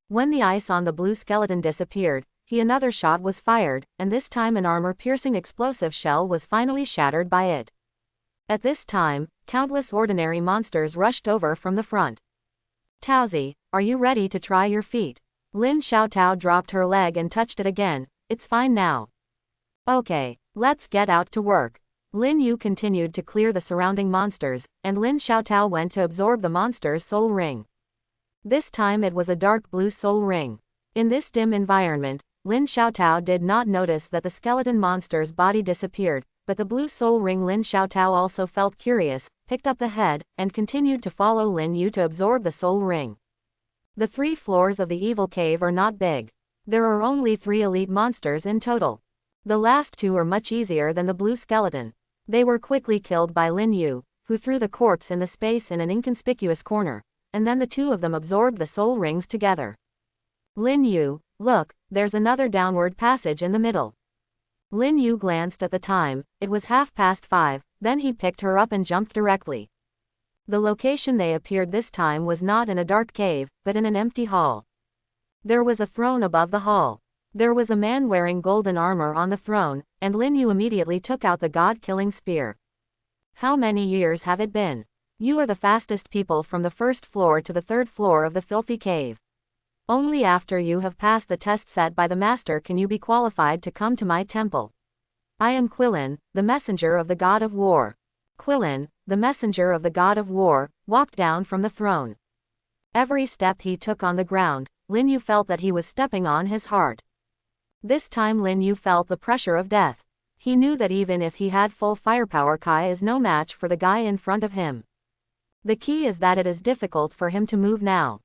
When the ice on the blue skeleton disappeared, another shot was fired, and this time an armor-piercing explosive shell was finally shattered by it. At this time, countless ordinary monsters rushed over from the front. Taozi, are you ready to try your feat? Lin Xiaotao dropped her leg and touched it again. It's fine now. Okay, let's get out to work. Lin Yu continued to clear the surrounding monsters, and Lin Xiaotao went to absorb the monster's soul ring. This time it was a dark blue soul ring. In this dim environment, Lin Xiaotao did not notice that the skeleton monster's body disappeared, but the blue soul ring. Lin Xiaotao also felt curious, picked up the head, and continued to follow Lin Yu to absorb the soul ring. The 3 floors of the evil cave are not big. There are only 3 elite monsters in total. The last 2 are much easier than the blue skeleton. They were quickly killed by Lin Yu, who threw the corpse in the space in an inconspicuous corner, and then the 2 of them absorbed the soul rings together. Lin Yu, look, there's another downward passage in the middle. Lin Yu glanced at the time. It was 5:30, then he picked her up and jumped directly. The location they appeared this time was not in a dark cave, but in an empty hall. There was a throne above the hall. There was a man wearing golden armor on the throne, and Lin Yu immediately took out the god-killing spear. How many years have it been? You are the fastest people from the 1st floor to the 3rd floor of the filthy cave. Only after you have passed the test set by the master can you be qualified to come to my temple. I am Quilin, the messenger of the god of war. Quilin, the messenger of the god of war, walked down from the throne. Every step he took on the ground, Lin Yu felt that he was stepping on his heart. This time Lin Yu felt the pressure of death. He knew that even if he had full firepower, Kai is no match for the guy in front of him. The key is that it is difficult for him to move now.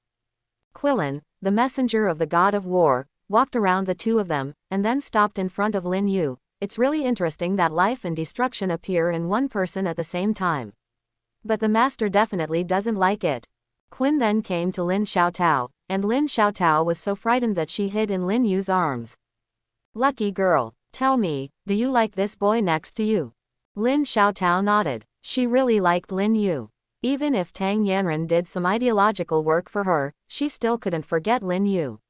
Quilin, the messenger of the god of war, walked around the two of them, and then stopped in front of Lin Yu. It's really interesting that life and destruction appear in one person at the same time. But the master definitely doesn't like it. Quinn then came to Lin Xiaotao, and Lin Xiaotao was so frightened that she hid in Lin Yu's arms. Lucky girl, tell me, do you like this boy next to you? Lin Xiaotao nodded. She really liked Lin Yu. Even if Tang Yanran did some ideological work for her, she still couldn't forget Lin Yu.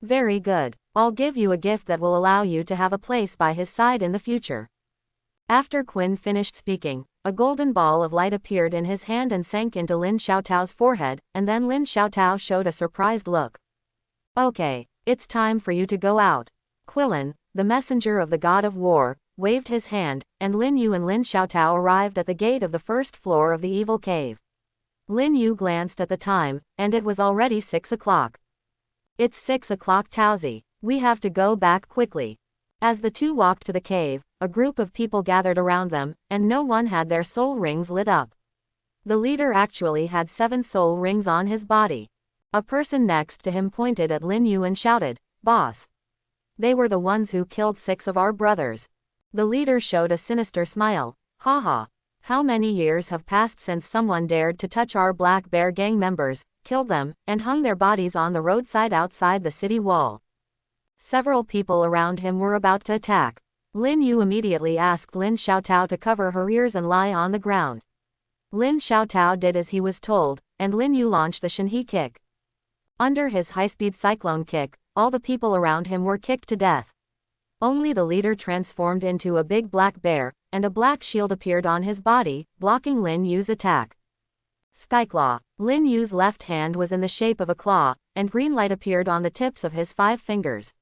Very good. I'll give you a gift that will allow you to have a place by his side in the future. After Quinn finished speaking, a golden ball of light appeared in his hand and sank into Lin Xiaotao's forehead, and then Lin Xiaotao showed a surprised look. Okay, it's time for you to go out. Quilin, the messenger of the god of war, waved his hand, and Lin Yu and Lin Xiaotao arrived at the gate of the first floor of the evil cave. Lin Yu glanced at the time, and it was already 6 o'clock. It's 6 o'clock, Taozi. We have to go back quickly. As the two walked to the cave, a group of people gathered around them, and no one had their soul rings lit up. The leader actually had 7 soul rings on his body. A person next to him pointed at Lin Yu and shouted, "Boss! They were the ones who killed 6 of our brothers." The leader showed a sinister smile. Haha. How many years have passed since someone dared to touch our Black Bear gang members, killed them, and hung their bodies on the roadside outside the city wall? Several people around him were about to attack. Lin Yu immediately asked Lin Xiaotao to cover her ears and lie on the ground. Lin Xiaotao did as he was told, and Lin Yu launched the Shenhe kick. Under his high-speed cyclone kick, all the people around him were kicked to death. Only the leader transformed into a big black bear, and a black shield appeared on his body, blocking Lin Yu's attack. Skyclaw. Lin Yu's left hand was in the shape of a claw, and green light appeared on the tips of his 5 fingers.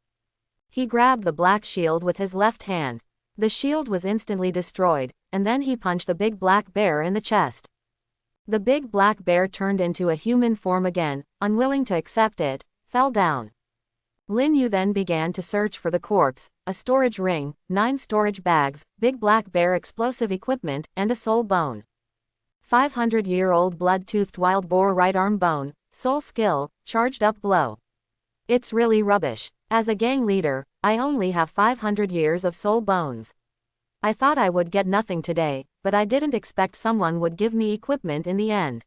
He grabbed the black shield with his left hand. The shield was instantly destroyed, and then he punched the big black bear in the chest. The big black bear turned into a human form again, unwilling to accept it, fell down. Lin Yu then began to search for the corpse, a storage ring, 9 storage bags, big black bear explosive equipment, and a soul bone. 500-year-old blood-toothed wild boar right arm bone, soul skill, charged up blow. It's really rubbish. As a gang leader, I only have 500 years of soul bones. I thought I would get nothing today, but I didn't expect someone would give me equipment in the end.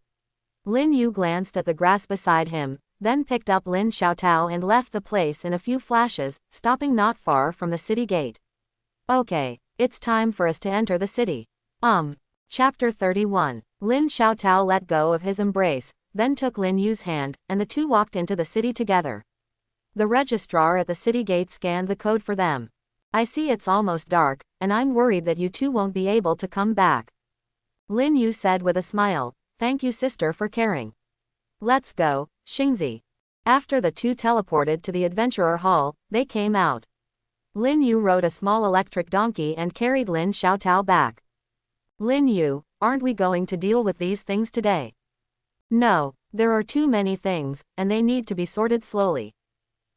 Lin Yu glanced at the grass beside him, then picked up Lin Xiaotao and left the place in a few flashes, stopping not far from the city gate. Okay, it's time for us to enter the city. Chapter 31. Lin Xiaotao let go of his embrace, then took Lin Yu's hand, and the two walked into the city together. The registrar at the city gate scanned the code for them. I see it's almost dark, and I'm worried that you two won't be able to come back. Lin Yu said with a smile, "Thank you, sister, for caring. Let's go, Xingzi." After the two teleported to the adventurer hall, they came out. Lin Yu rode a small electric donkey and carried Lin Xiaotao back. Lin Yu, aren't we going to deal with these things today? No, there are too many things, and they need to be sorted slowly.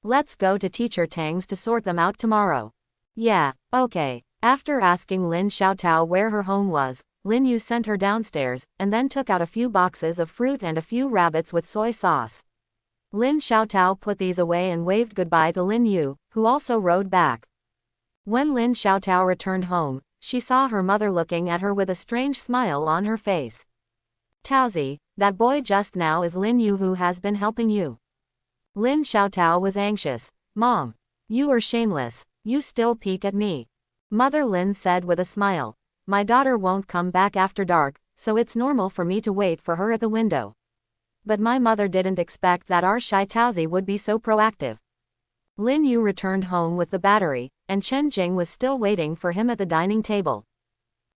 Let's go to Teacher Tang's to sort them out tomorrow. Yeah, okay. After asking Lin Xiaotao where her home was, Lin Yu sent her downstairs, and then took out a few boxes of fruit and a few rabbits with soy sauce. Lin Xiaotao put these away and waved goodbye to Lin Yu, who also rode back. When Lin Xiaotao returned home, she saw her mother looking at her with a strange smile on her face. Taozi, that boy just now is Lin Yu who has been helping you. Lin Xiaotao was anxious. Mom, you are shameless. You still peek at me. Mother Lin said with a smile. My daughter won't come back after dark, so it's normal for me to wait for her at the window. But my mother didn't expect that our shy Taozi would be so proactive. Lin Yu returned home with the battery, and Chen Jing was still waiting for him at the dining table.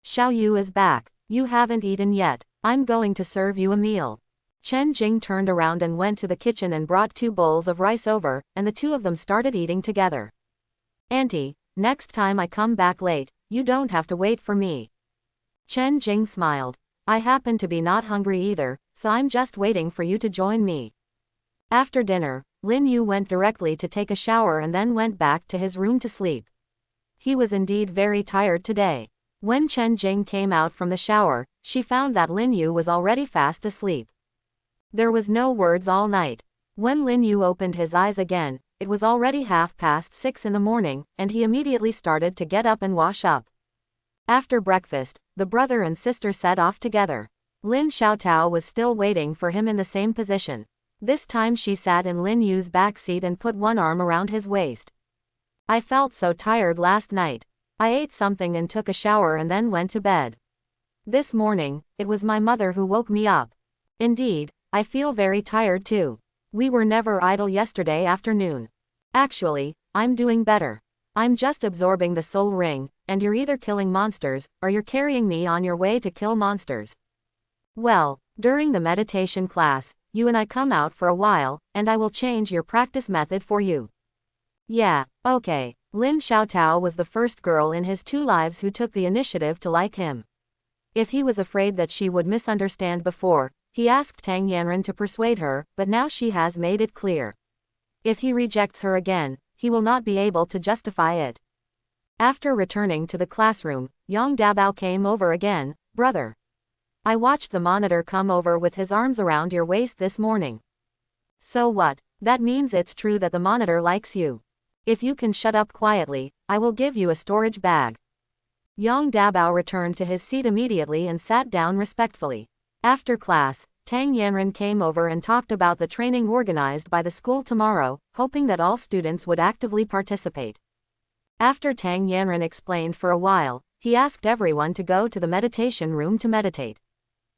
Xiao Yu is back. You haven't eaten yet. I'm going to serve you a meal. Chen Jing turned around and went to the kitchen and brought 2 bowls of rice over, and the 2 of them started eating together. Auntie, next time I come back late, you don't have to wait for me. Chen Jing smiled. I happen to be not hungry either, so I'm just waiting for you to join me. After dinner, Lin Yu went directly to take a shower and then went back to his room to sleep. He was indeed very tired today. When Chen Jing came out from the shower, she found that Lin Yu was already fast asleep. There was no words all night. When Lin Yu opened his eyes again, it was already 6:30 in the morning, and he immediately started to get up and wash up. After breakfast, the brother and sister set off together. Lin Xiaotao was still waiting for him in the same position. This time she sat in Lin Yu's back seat and put one arm around his waist. I felt so tired last night. I ate something and took a shower and then went to bed. This morning, it was my mother who woke me up. Indeed, I feel very tired too. We were never idle yesterday afternoon. Actually, I'm doing better. I'm just absorbing the soul ring, and you're either killing monsters, or you're carrying me on your way to kill monsters. Well, during the meditation class, you and I come out for a while, and I will change your practice method for you. Yeah, okay. Lin Xiaotao was the first girl in his 2 lives who took the initiative to like him. If he was afraid that she would misunderstand before, he asked Tang Yanren to persuade her, but now she has made it clear. If he rejects her again, he will not be able to justify it. After returning to the classroom, Yang Dabao came over again. Brother, I watched the monitor come over with his arms around your waist this morning. So what? That means it's true that the monitor likes you. If you can shut up quietly, I will give you a storage bag. Yang Dabao returned to his seat immediately and sat down respectfully. After class, Tang Yanren came over and talked about the training organized by the school tomorrow, hoping that all students would actively participate. After Tang Yanren explained for a while, he asked everyone to go to the meditation room to meditate.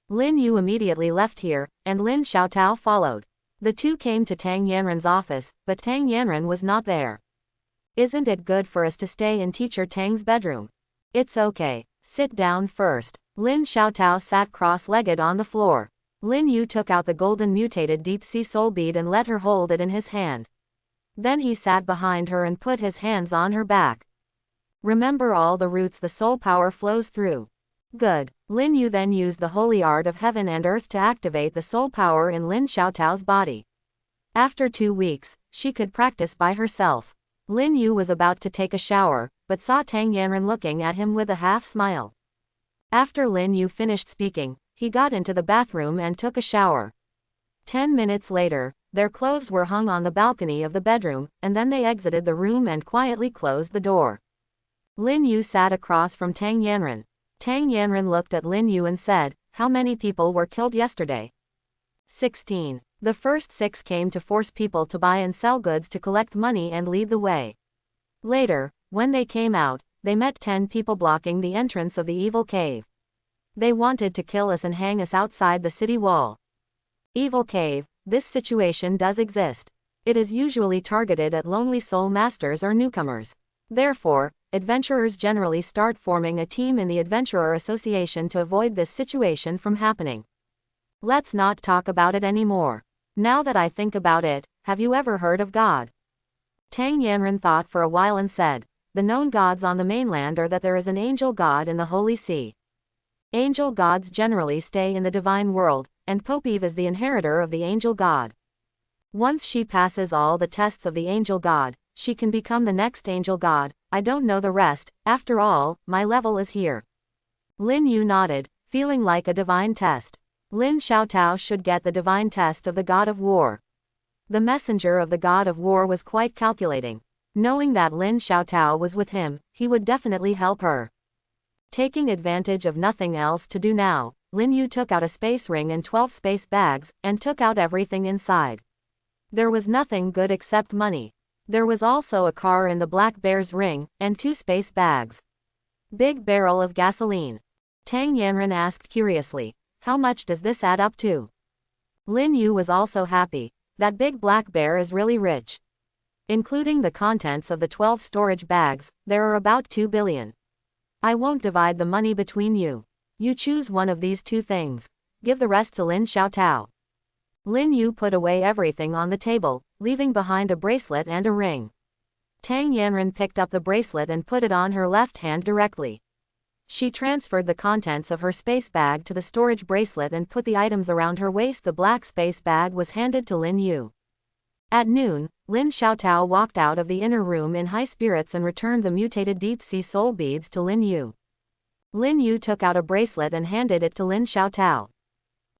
Lin Yu immediately left here, and Lin Xiaotao followed. The 2 came to Tang Yanren's office, but Tang Yanren was not there. Isn't it good for us to stay in Teacher Tang's bedroom? It's okay. Sit down first. Lin Xiaotao sat cross-legged on the floor. Lin Yu took out the golden mutated deep-sea soul bead and let her hold it in his hand. Then he sat behind her and put his hands on her back. Remember all the roots the soul power flows through. Good. Lin Yu then used the holy art of heaven and earth to activate the soul power in Lin Xiaotao's body. After 2 weeks, she could practice by herself. Lin Yu was about to take a shower, but saw Tang Yanren looking at him with a half-smile. After Lin Yu finished speaking, he got into the bathroom and took a shower. 10 minutes later, their clothes were hung on the balcony of the bedroom, and then they exited the room and quietly closed the door. Lin Yu sat across from Tang Yanren. Tang Yanren looked at Lin Yu and said, "How many people were killed yesterday?" 16. The first 6 came to force people to buy and sell goods to collect money and lead the way. Later, when they came out, they met 10 people blocking the entrance of the evil cave. They wanted to kill us and hang us outside the city wall. Evil cave, this situation does exist. It is usually targeted at lonely soul masters or newcomers. Therefore, adventurers generally start forming a team in the Adventurer Association to avoid this situation from happening. Let's not talk about it anymore. Now that I think about it, have you ever heard of God? Tang Yanren thought for a while and said, the known gods on the mainland are that there is an angel god in the Holy See. Angel gods generally stay in the divine world, and Pope Eve is the inheritor of the angel god. Once she passes all the tests of the angel god, she can become the next angel god. I don't know the rest, after all, my level is here. Lin Yu nodded, feeling like a divine test. Lin Xiaotao should get the divine test of the god of war. The messenger of the god of war was quite calculating. Knowing that Lin Xiaotao was with him, he would definitely help her. Taking advantage of nothing else to do now, Lin Yu took out a space ring and 12 space bags, and took out everything inside. There was nothing good except money. There was also a car in the Black Bear's ring, and 2 space bags. Big barrel of gasoline. Tang Yanren asked curiously, how much does this add up to? Lin Yu was also happy. That big black bear is really rich. Including the contents of the 12 storage bags, there are about 2 billion. I won't divide the money between you. You choose one of these 2 things. Give the rest to Lin Xiaotao. Lin Yu put away everything on the table, leaving behind a bracelet and a ring. Tang Yanran picked up the bracelet and put it on her left hand directly. She transferred the contents of her space bag to the storage bracelet and put the items around her waist. The black space bag was handed to Lin Yu. At noon, Lin Xiaotao walked out of the inner room in high spirits and returned the mutated deep-sea soul beads to Lin Yu. Lin Yu took out a bracelet and handed it to Lin Xiaotao.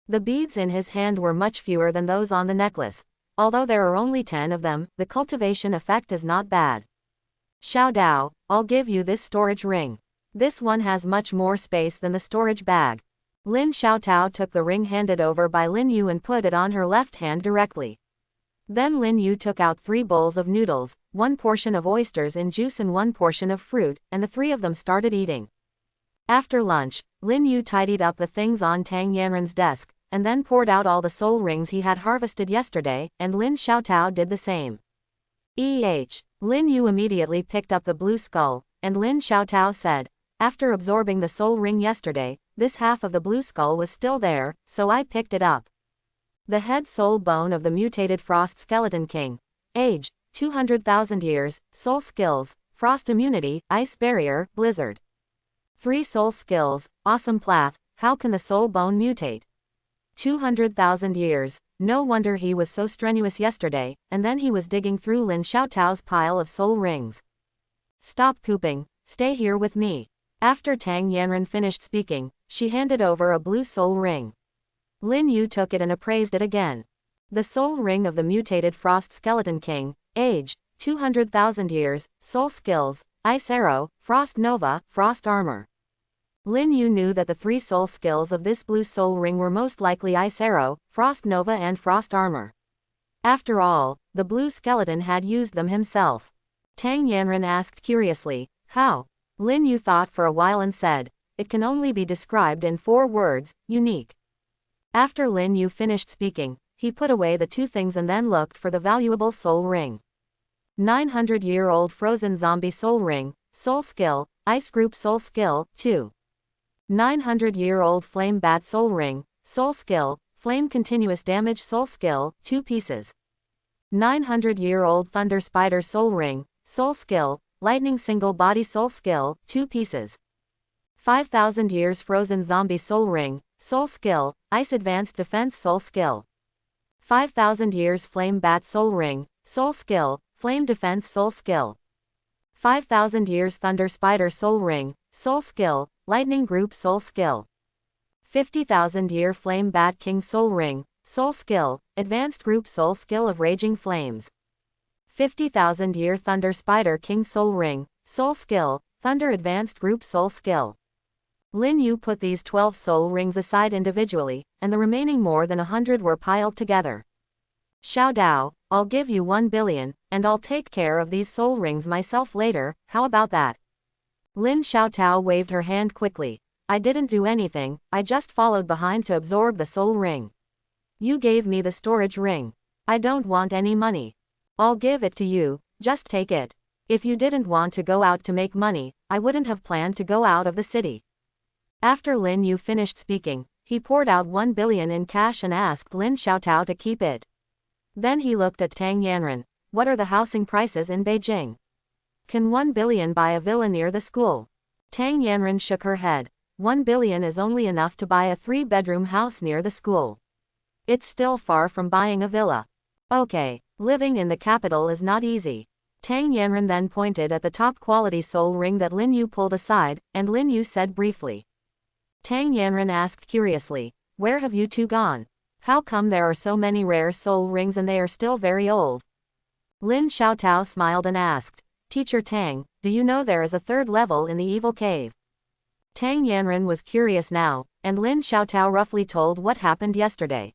The beads in his hand were much fewer than those on the necklace. Although there are only 10 of them, the cultivation effect is not bad. Xiaodao, I'll give you this storage ring. This one has much more space than the storage bag. Lin Xiaotao took the ring handed over by Lin Yu and put it on her left hand directly. Then Lin Yu took out 3 bowls of noodles, 1 portion of oysters in juice and 1 portion of fruit, and the 3 of them started eating. After lunch, Lin Yu tidied up the things on Tang Yanran's desk, and then poured out all the soul rings he had harvested yesterday, and Lin Xiaotao did the same. Lin Yu immediately picked up the blue skull, and Lin Xiaotao said, after absorbing the soul ring yesterday, this half of the blue skull was still there, so I picked it up. The head soul bone of the mutated Frost Skeleton King. Age, 200,000 years, soul skills, frost immunity, ice barrier, blizzard. 3 soul skills, awesome plath, how can the soul bone mutate? 200,000 years, no wonder he was so strenuous yesterday, and then he was digging through Lin Xiaotao's pile of soul rings. Stop pooping, stay here with me. After Tang Yanran finished speaking, she handed over a blue soul ring. Lin Yu took it and appraised it again. The soul ring of the mutated Frost Skeleton King, age, 200,000 years, soul skills, ice arrow, frost nova, frost armor. Lin Yu knew that the 3 soul skills of this blue soul ring were most likely ice arrow, frost nova and frost armor. After all, the blue skeleton had used them himself. Tang Yanran asked curiously, how? Lin Yu thought for a while and said, it can only be described in 4 words, unique. After Lin Yu finished speaking, he put away the 2 things and then looked for the valuable soul ring. 900-year-old frozen zombie soul ring, soul skill, ice group soul skill, 2. 900-year-old flame bat soul ring, soul skill, flame continuous damage soul skill, 2 pieces. 900-year-old thunder spider soul ring, soul skill, lightning single body soul skill, 2 pieces. 5,000 years frozen zombie soul ring, soul skill, ice advanced defense soul skill. 5,000 years flame bat soul ring, soul skill, flame defense soul skill. 5,000 years thunder spider soul ring, soul skill, lightning group soul skill. 50,000 year flame bat king soul ring, soul skill, advanced group soul skill of raging flames. 50,000 year thunder spider king soul ring, soul skill, thunder advanced group soul skill. Lin Yu put these 12 soul rings aside individually, and the remaining more than 100 were piled together. Xiaodao, I'll give you 1 billion, and I'll take care of these soul rings myself later, how about that? Lin Xiaotao waved her hand quickly. I didn't do anything, I just followed behind to absorb the soul ring. You gave me the storage ring. I don't want any money. I'll give it to you, just take it. If you didn't want to go out to make money, I wouldn't have planned to go out of the city. After Lin Yu finished speaking, he poured out 1 billion in cash and asked Lin Xiaotao to keep it. Then he looked at Tang Yanran. What are the housing prices in Beijing? Can 1 billion buy a villa near the school? Tang Yanran shook her head. 1 billion is only enough to buy a 3-bedroom house near the school. It's still far from buying a villa. Okay, living in the capital is not easy. Tang Yanran then pointed at the top quality soul ring that Lin Yu pulled aside, and Lin Yu said briefly. Tang Yanran asked curiously, where have you 2 gone? How come there are so many rare soul rings and they are still very old? Lin Xiaotao smiled and asked, Teacher Tang, do you know there is a 3rd level in the evil cave? Tang Yanran was curious now, and Lin Xiaotao roughly told what happened yesterday.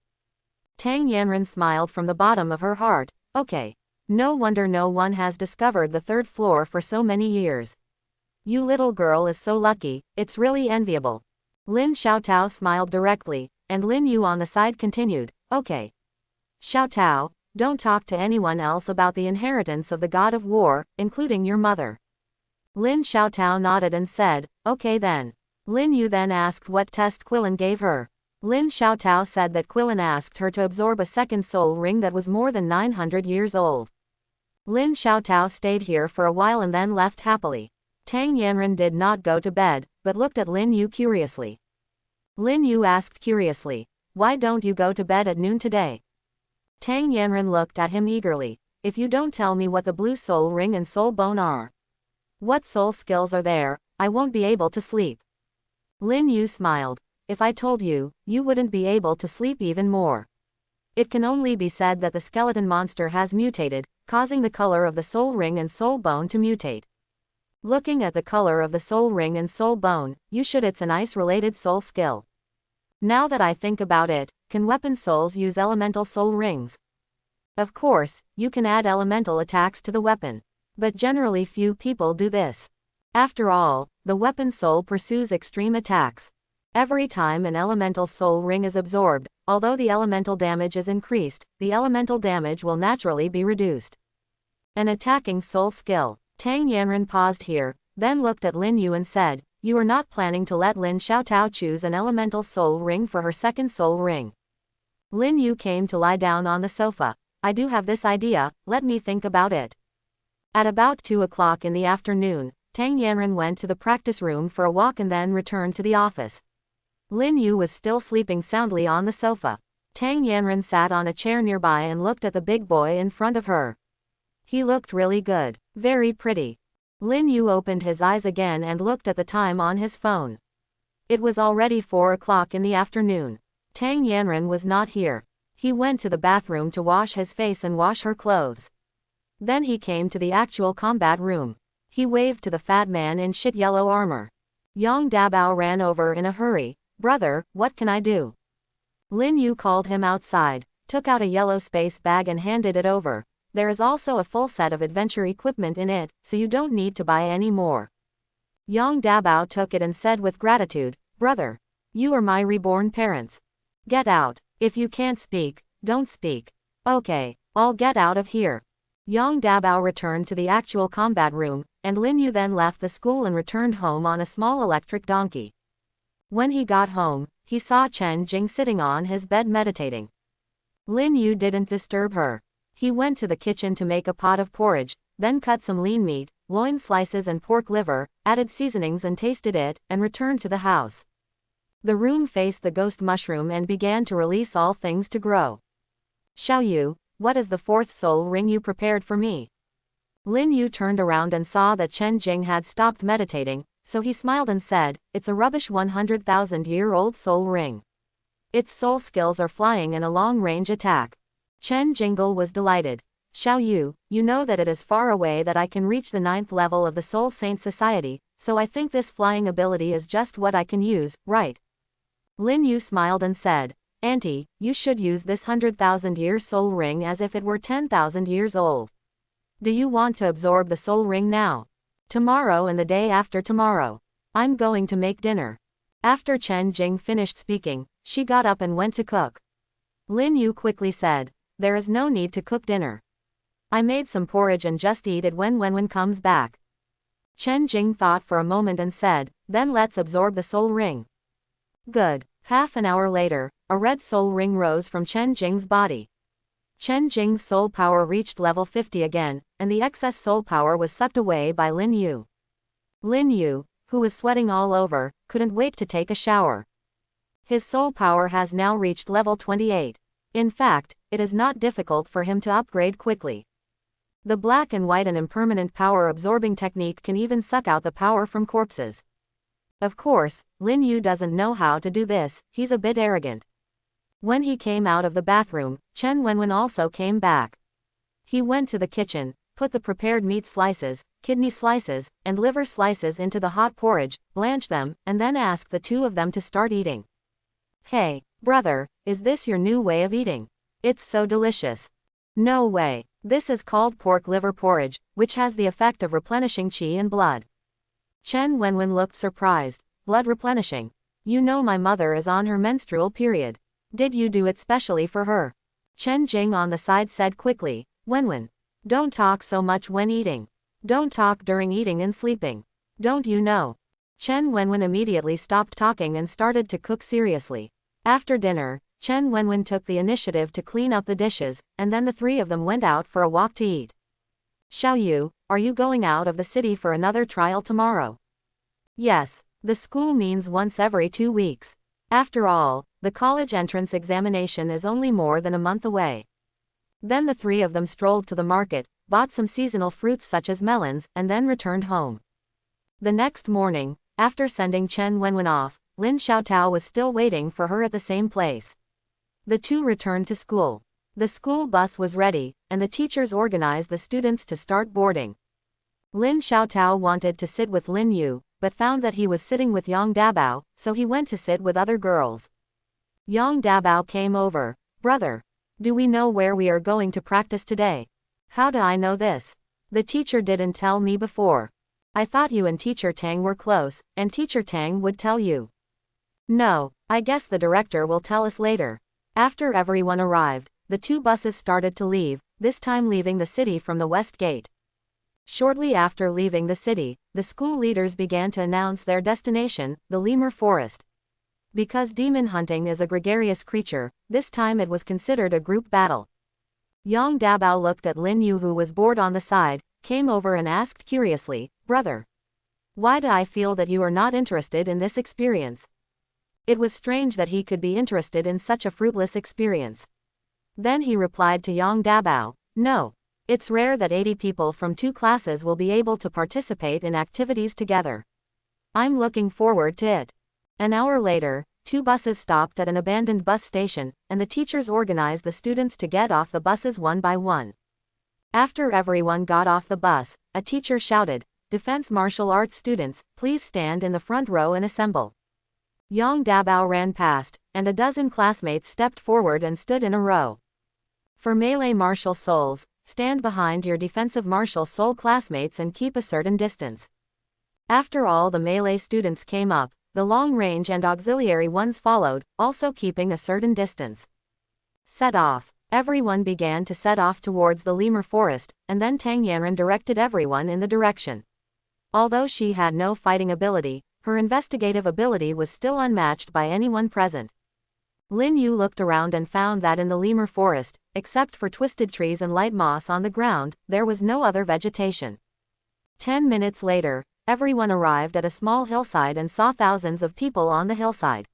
Tang Yanran smiled from the bottom of her heart. Okay. No wonder no one has discovered the 3rd floor for so many years. You little girl is so lucky, it's really enviable. Lin Xiaotao smiled directly, and Lin Yu on the side continued, okay. Xiaotao, don't talk to anyone else about the inheritance of the god of war, including your mother. Lin Xiaotao nodded and said, okay then. Lin Yu then asked what test Quillen gave her. Lin Xiaotao said that Quillan asked her to absorb a second soul ring that was more than 900 years old. Lin Xiaotao stayed here for a while and then left happily. Tang Yanren did not go to bed, but looked at Lin Yu curiously. Lin Yu asked curiously, "Why don't you go to bed at noon today?" Tang Yanren looked at him eagerly. "If you don't tell me what the blue soul ring and soul bone are, what soul skills are there, I won't be able to sleep." Lin Yu smiled. "If I told you, you wouldn't be able to sleep even more. It can only be said that the skeleton monster has mutated, causing the color of the soul ring and soul bone to mutate. Looking at the color of the soul ring and soul bone, you should it's an ice-related soul skill. Now that I think about it, can weapon souls use elemental soul rings? Of course, you can add elemental attacks to the weapon. But generally few people do this. After all, the weapon soul pursues extreme attacks. Every time an elemental soul ring is absorbed, although the elemental damage is increased, the elemental damage will naturally be reduced. An attacking soul skill. Tang Yanren paused here, then looked at Lin Yu and said, "You are not planning to let Lin Xiaotao choose an elemental soul ring for her second soul ring?" Lin Yu came to lie down on the sofa. "I do have this idea, let me think about it." At about 2 o'clock in the afternoon, Tang Yanren went to the practice room for a walk and then returned to the office. Lin Yu was still sleeping soundly on the sofa. Tang Yanren sat on a chair nearby and looked at the big boy in front of her. He looked really good. Very pretty. Lin Yu opened his eyes again and looked at the time on his phone. It was already 4 o'clock in the afternoon. Tang Yanren was not here. He went to the bathroom to wash his face and wash her clothes. Then he came to the actual combat room. He waved to the fat man in shit yellow armor. Yang Dabao ran over in a hurry. "Brother, what can I do?" Lin Yu called him outside, took out a yellow space bag and handed it over. "There is also a full set of adventure equipment in it, so you don't need to buy any more." Yang Dabao took it and said with gratitude, "Brother, you are my reborn parents. Get out. If you can't speak, don't speak. Okay, I'll get out of here." Yang Dabao returned to the actual combat room, and Lin Yu then left the school and returned home on a small electric donkey. When he got home, he saw Chen Jing sitting on his bed meditating. Lin Yu didn't disturb her. He went to the kitchen to make a pot of porridge, then cut some lean meat, loin slices and pork liver, added seasonings and tasted it, and returned to the house. The room faced the ghost mushroom and began to release all things to grow. "Xiao Yu, what is the fourth soul ring you prepared for me?" Lin Yu turned around and saw that Chen Jing had stopped meditating, so he smiled and said, "It's a rubbish 100,000-year-old soul ring. Its soul skills are flying and a long-range attack." Chen Jingle was delighted. "Xiao Yu, you know that it is far away that I can reach the 9th level of the Soul Saint Society, so I think this flying ability is just what I can use, right?" Lin Yu smiled and said, "Auntie, you should use this 100,000-year soul ring as if it were 10,000 years old. Do you want to absorb the soul ring now? Tomorrow and the day after tomorrow. I'm going to make dinner." After Chen Jing finished speaking, she got up and went to cook. Lin Yu quickly said, "There is no need to cook dinner. I made some porridge and just eat it when Wenwen comes back." Chen Jing thought for a moment and said, "Then let's absorb the soul ring." Good. Half an hour later, a red soul ring rose from Chen Jing's body. Chen Jing's soul power reached level 50 again, and the excess soul power was sucked away by Lin Yu. Lin Yu, who was sweating all over, couldn't wait to take a shower. His soul power has now reached level 28. In fact, it is not difficult for him to upgrade quickly. The black and white and impermanent power absorbing technique can even suck out the power from corpses. Of course, Lin Yu doesn't know how to do this, he's a bit arrogant. When he came out of the bathroom, Chen Wenwen also came back. He went to the kitchen, put the prepared meat slices, kidney slices, and liver slices into the hot porridge, blanched them, and then asked the two of them to start eating. "Hey, brother, is this your new way of eating? It's so delicious." "No way. This is called pork liver porridge, which has the effect of replenishing qi and blood." Chen Wenwen looked surprised. "Blood replenishing? You know my mother is on her menstrual period. Did you do it specially for her?" Chen Jing on the side said quickly, "Wenwen, don't talk so much when eating. Don't talk during eating and sleeping. Don't you know?" Chen Wenwen immediately stopped talking and started to cook seriously. After dinner, Chen Wenwen took the initiative to clean up the dishes, and then the three of them went out for a walk to eat. Xiao Yu, are you going out of the city for another trial tomorrow? Yes, the school means once every 2 weeks. After all, the college entrance examination is only more than a month away. Then the three of them strolled to the market, bought some seasonal fruits such as melons, and then returned home. The next morning, after sending Chen Wenwen off, Lin Xiaotao was still waiting for her at the same place. The two returned to school. The school bus was ready, and the teachers organized the students to start boarding. Lin Xiaotao wanted to sit with Lin Yu, but found that he was sitting with Yang Dabao, so he went to sit with other girls. Yang Dabao came over. Brother, do we know where we are going to practice today? How do I know this? The teacher didn't tell me before. I thought you and Teacher Tang were close, and Teacher Tang would tell you. No, I guess the director will tell us later. After everyone arrived, the two buses started to leave, this time leaving the city from the west gate. Shortly after leaving the city, the school leaders began to announce their destination, the lemur forest. Because demon hunting is a gregarious creature, this time it was considered a group battle. Yang Dabao looked at Lin Yu, who was bored on the side, came over and asked curiously, Brother, why do I feel that you are not interested in this experience? It was strange that he could be interested in such a fruitless experience. Then he replied to Yang Dabao, No. It's rare that 80 people from 2 classes will be able to participate in activities together. I'm looking forward to it. An hour later, 2 buses stopped at an abandoned bus station, and the teachers organized the students to get off the buses one by one. After everyone got off the bus, a teacher shouted, Defense Martial Arts students, please stand in the front row and assemble. Yang Dabao ran past, and a dozen classmates stepped forward and stood in a row. For melee martial souls, stand behind your defensive martial soul classmates and keep a certain distance. After all the melee students came up, the long-range and auxiliary ones followed, also keeping a certain distance. Set off. Everyone began to set off towards the lemur forest, and then Tang Yanran directed everyone in the direction. Although she had no fighting ability, her investigative ability was still unmatched by anyone present. Lin Yu looked around and found that in the lemur forest, except for twisted trees and light moss on the ground, there was no other vegetation. 10 minutes later, everyone arrived at a small hillside and saw thousands of people on the hillside.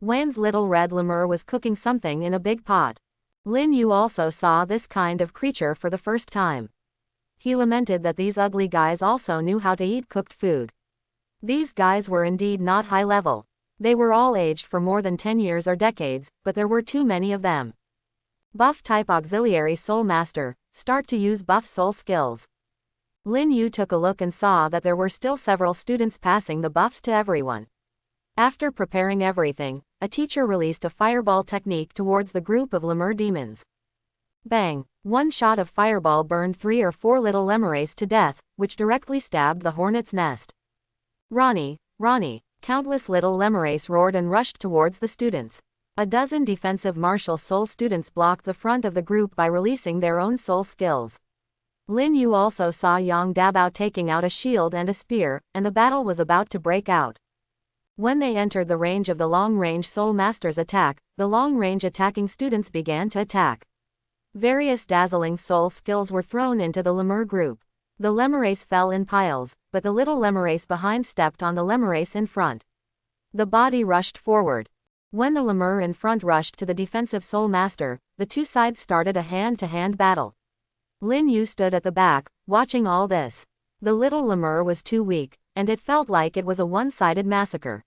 Wan's little red lemur was cooking something in a big pot. Lin Yu also saw this kind of creature for the first time. He lamented that these ugly guys also knew how to eat cooked food. These guys were indeed not high level. They were all aged for more than 10 years or decades, but there were too many of them. Buff type auxiliary soul master, start to use buff soul skills. Lin Yu took a look and saw that there were still several students passing the buffs to everyone. After preparing everything, a teacher released a fireball technique towards the group of lemur demons. Bang! One shot of fireball burned 3 or 4 little lemures to death, which directly stabbed the hornet's nest. Ronnie, Ronnie! Countless little lemures roared and rushed towards the students. A dozen defensive martial soul students blocked the front of the group by releasing their own soul skills. Lin Yu also saw Yang Dabao taking out a shield and a spear, and the battle was about to break out. When they entered the range of the long-range soul master's attack, the long-range attacking students began to attack. Various dazzling soul skills were thrown into the lemur group. The lemures fell in piles, but the little lemures behind stepped on the lemures in front. The body rushed forward. When the lemur in front rushed to the defensive soul master, the two sides started a hand-to-hand battle. Lin Yu stood at the back, watching all this. The little lemur was too weak, and it felt like it was a one-sided massacre.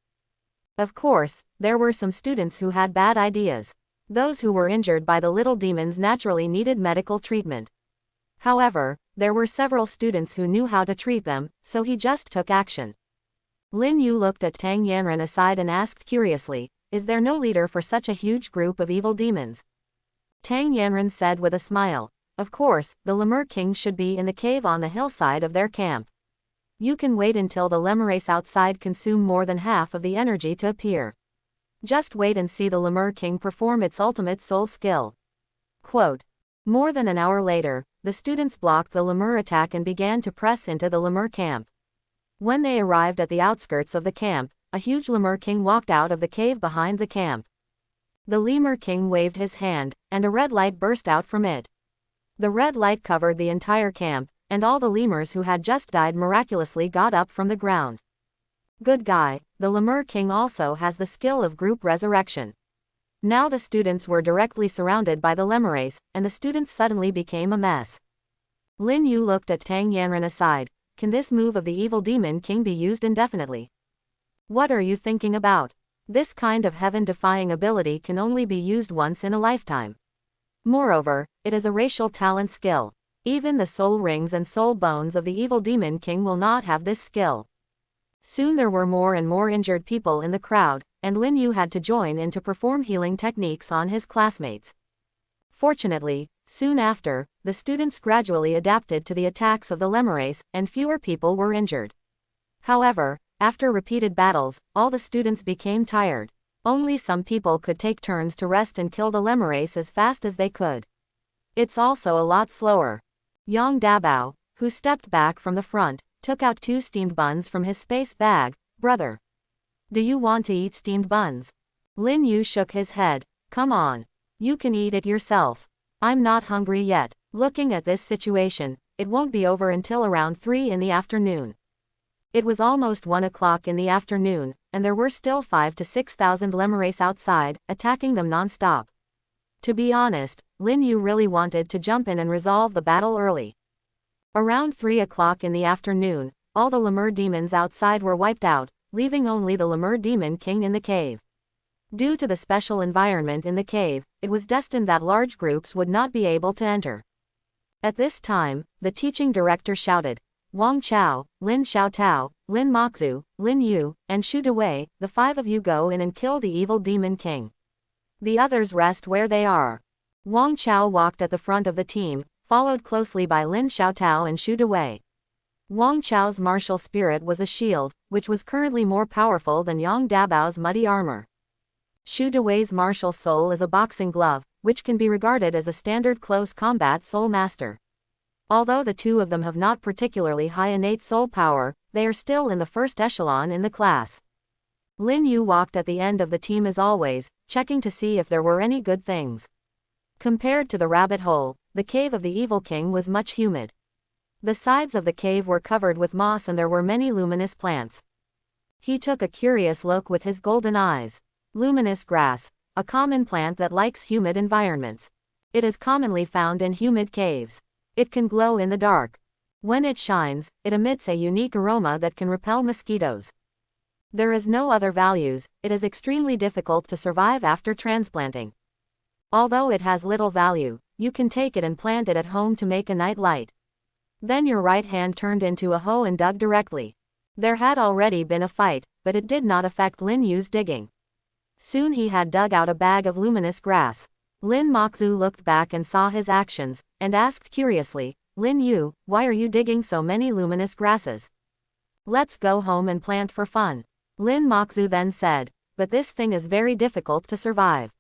Of course, there were some students who had bad ideas. Those who were injured by the little demons naturally needed medical treatment. However, there were several students who knew how to treat them, so he just took action. Lin Yu looked at Tang Yanran aside and asked curiously, Is there no leader for such a huge group of evil demons? Tang Yanran said with a smile, Of course, the lemur kings should be in the cave on the hillside of their camp. You can wait until the lemures outside consume more than half of the energy to appear. Just wait and see the lemur king perform its ultimate soul skill. Quote. More than an hour later, the students blocked the lemur attack and began to press into the lemur camp. When they arrived at the outskirts of the camp, a huge lemur king walked out of the cave behind the camp. The lemur king waved his hand, and a red light burst out from it. The red light covered the entire camp, and all the lemurs who had just died miraculously got up from the ground. Good guy, the lemur king also has the skill of group resurrection. Now the students were directly surrounded by the lemures, and the students suddenly became a mess. Lin Yu looked at Tang Yanran aside. Can this move of the evil demon king be used indefinitely? What are you thinking about? This kind of heaven-defying ability can only be used once in a lifetime. Moreover, it is a racial talent skill. Even the soul rings and soul bones of the evil demon king will not have this skill. Soon there were more and more injured people in the crowd, and Lin Yu had to join in to perform healing techniques on his classmates. Fortunately, soon after, the students gradually adapted to the attacks of the lemures, and fewer people were injured. However, after repeated battles, all the students became tired. Only some people could take turns to rest and kill the lemures as fast as they could. It's also a lot slower. Yang Dabao, who stepped back from the front, took out 2 steamed buns from his space bag. Brother, do you want to eat steamed buns? Lin Yu shook his head. Come on. You can eat it yourself. I'm not hungry yet. Looking at this situation, it won't be over until around 3 in the afternoon. It was almost 1 o'clock in the afternoon, and there were still 5,000 to 6,000 lemures outside, attacking them non-stop. To be honest, Lin Yu really wanted to jump in and resolve the battle early. Around 3 o'clock in the afternoon, all the lemur demons outside were wiped out, leaving only the lemur demon king in the cave. Due to the special environment in the cave, it was destined that large groups would not be able to enter. At this time, the teaching director shouted, Wang Chao, Lin Xiaotao, Lin Moxu, Lin Yu, and Shu Dewei, the 5 of you go in and kill the evil demon king. The others rest where they are. Wang Chao walked at the front of the team, followed closely by Lin Xiaotao and Shu Dewei. Wang Chao's martial spirit was a shield, which was currently more powerful than Yang Dabao's muddy armor. Shu Dewei's martial soul is a boxing glove, which can be regarded as a standard close combat soul master. Although the 2 of them have not particularly high innate soul power, they are still in the first echelon in the class. Lin Yu walked at the end of the team as always, checking to see if there were any good things. Compared to the rabbit hole, the cave of the evil king was much humid. The sides of the cave were covered with moss and there were many luminous plants. He took a curious look with his golden eyes. Luminous grass, a common plant that likes humid environments. It is commonly found in humid caves. It can glow in the dark. When it shines, it emits a unique aroma that can repel mosquitoes. There is no other values, it is extremely difficult to survive after transplanting. Although it has little value, you can take it and plant it at home to make a night light. Then your right hand turned into a hoe and dug directly. There had already been a fight, but it did not affect Lin Yu's digging. Soon he had dug out a bag of luminous grass. Lin Moxu looked back and saw his actions, and asked curiously, Lin Yu, why are you digging so many luminous grasses? Let's go home and plant for fun. Lin Moxu then said, but this thing is very difficult to survive.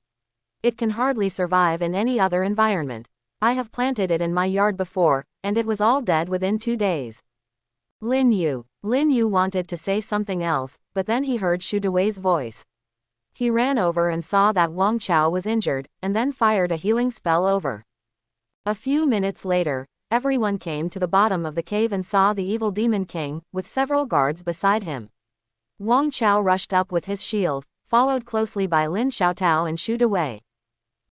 It can hardly survive in any other environment. I have planted it in my yard before, and it was all dead within 2 days. Lin Yu wanted to say something else, but then he heard Shu Dewei's voice. He ran over and saw that Wang Chao was injured, and then fired a healing spell over. A few minutes later, everyone came to the bottom of the cave and saw the evil demon king, with several guards beside him. Wang Chao rushed up with his shield, followed closely by Lin Xiaotao and Shu Dewei.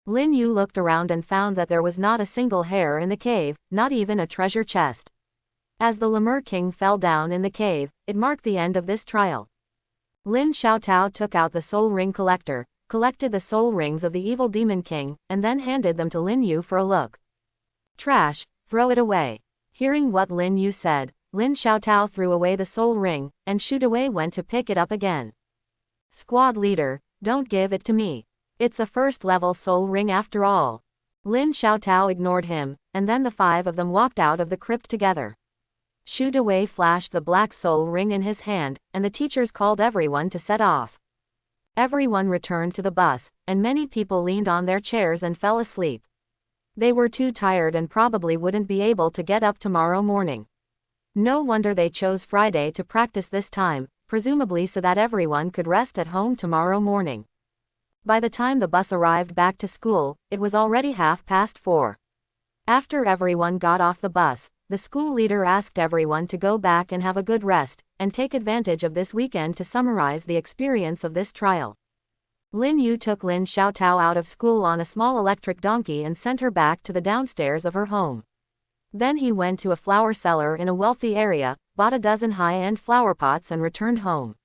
Lin Yu looked around and found that there was not a single hair in the cave, not even a treasure chest. As the lemur king fell down in the cave, it marked the end of this trial. Lin Xiaotao took out the soul ring collector, collected the soul rings of the evil demon king, and then handed them to Lin Yu for a look. Trash, throw it away. Hearing what Lin Yu said, Lin Xiaotao threw away the soul ring, and Shu Dewei went to pick it up again. Squad leader, don't give it to me. It's a first-level soul ring after all. Lin Xiaotao ignored him, and then the 5 of them walked out of the crypt together. Shu Dewei flashed the black soul ring in his hand, and the teachers called everyone to set off. Everyone returned to the bus, and many people leaned on their chairs and fell asleep. They were too tired and probably wouldn't be able to get up tomorrow morning. No wonder they chose Friday to practice this time, presumably so that everyone could rest at home tomorrow morning. By the time the bus arrived back to school, it was already 4:30. After everyone got off the bus, the school leader asked everyone to go back and have a good rest, and take advantage of this weekend to summarize the experience of this trial. Lin Yu took Lin Xiaotao out of school on a small electric donkey and sent her back to the downstairs of her home. Then he went to a flower seller in a wealthy area, bought a dozen high-end flower pots and returned home.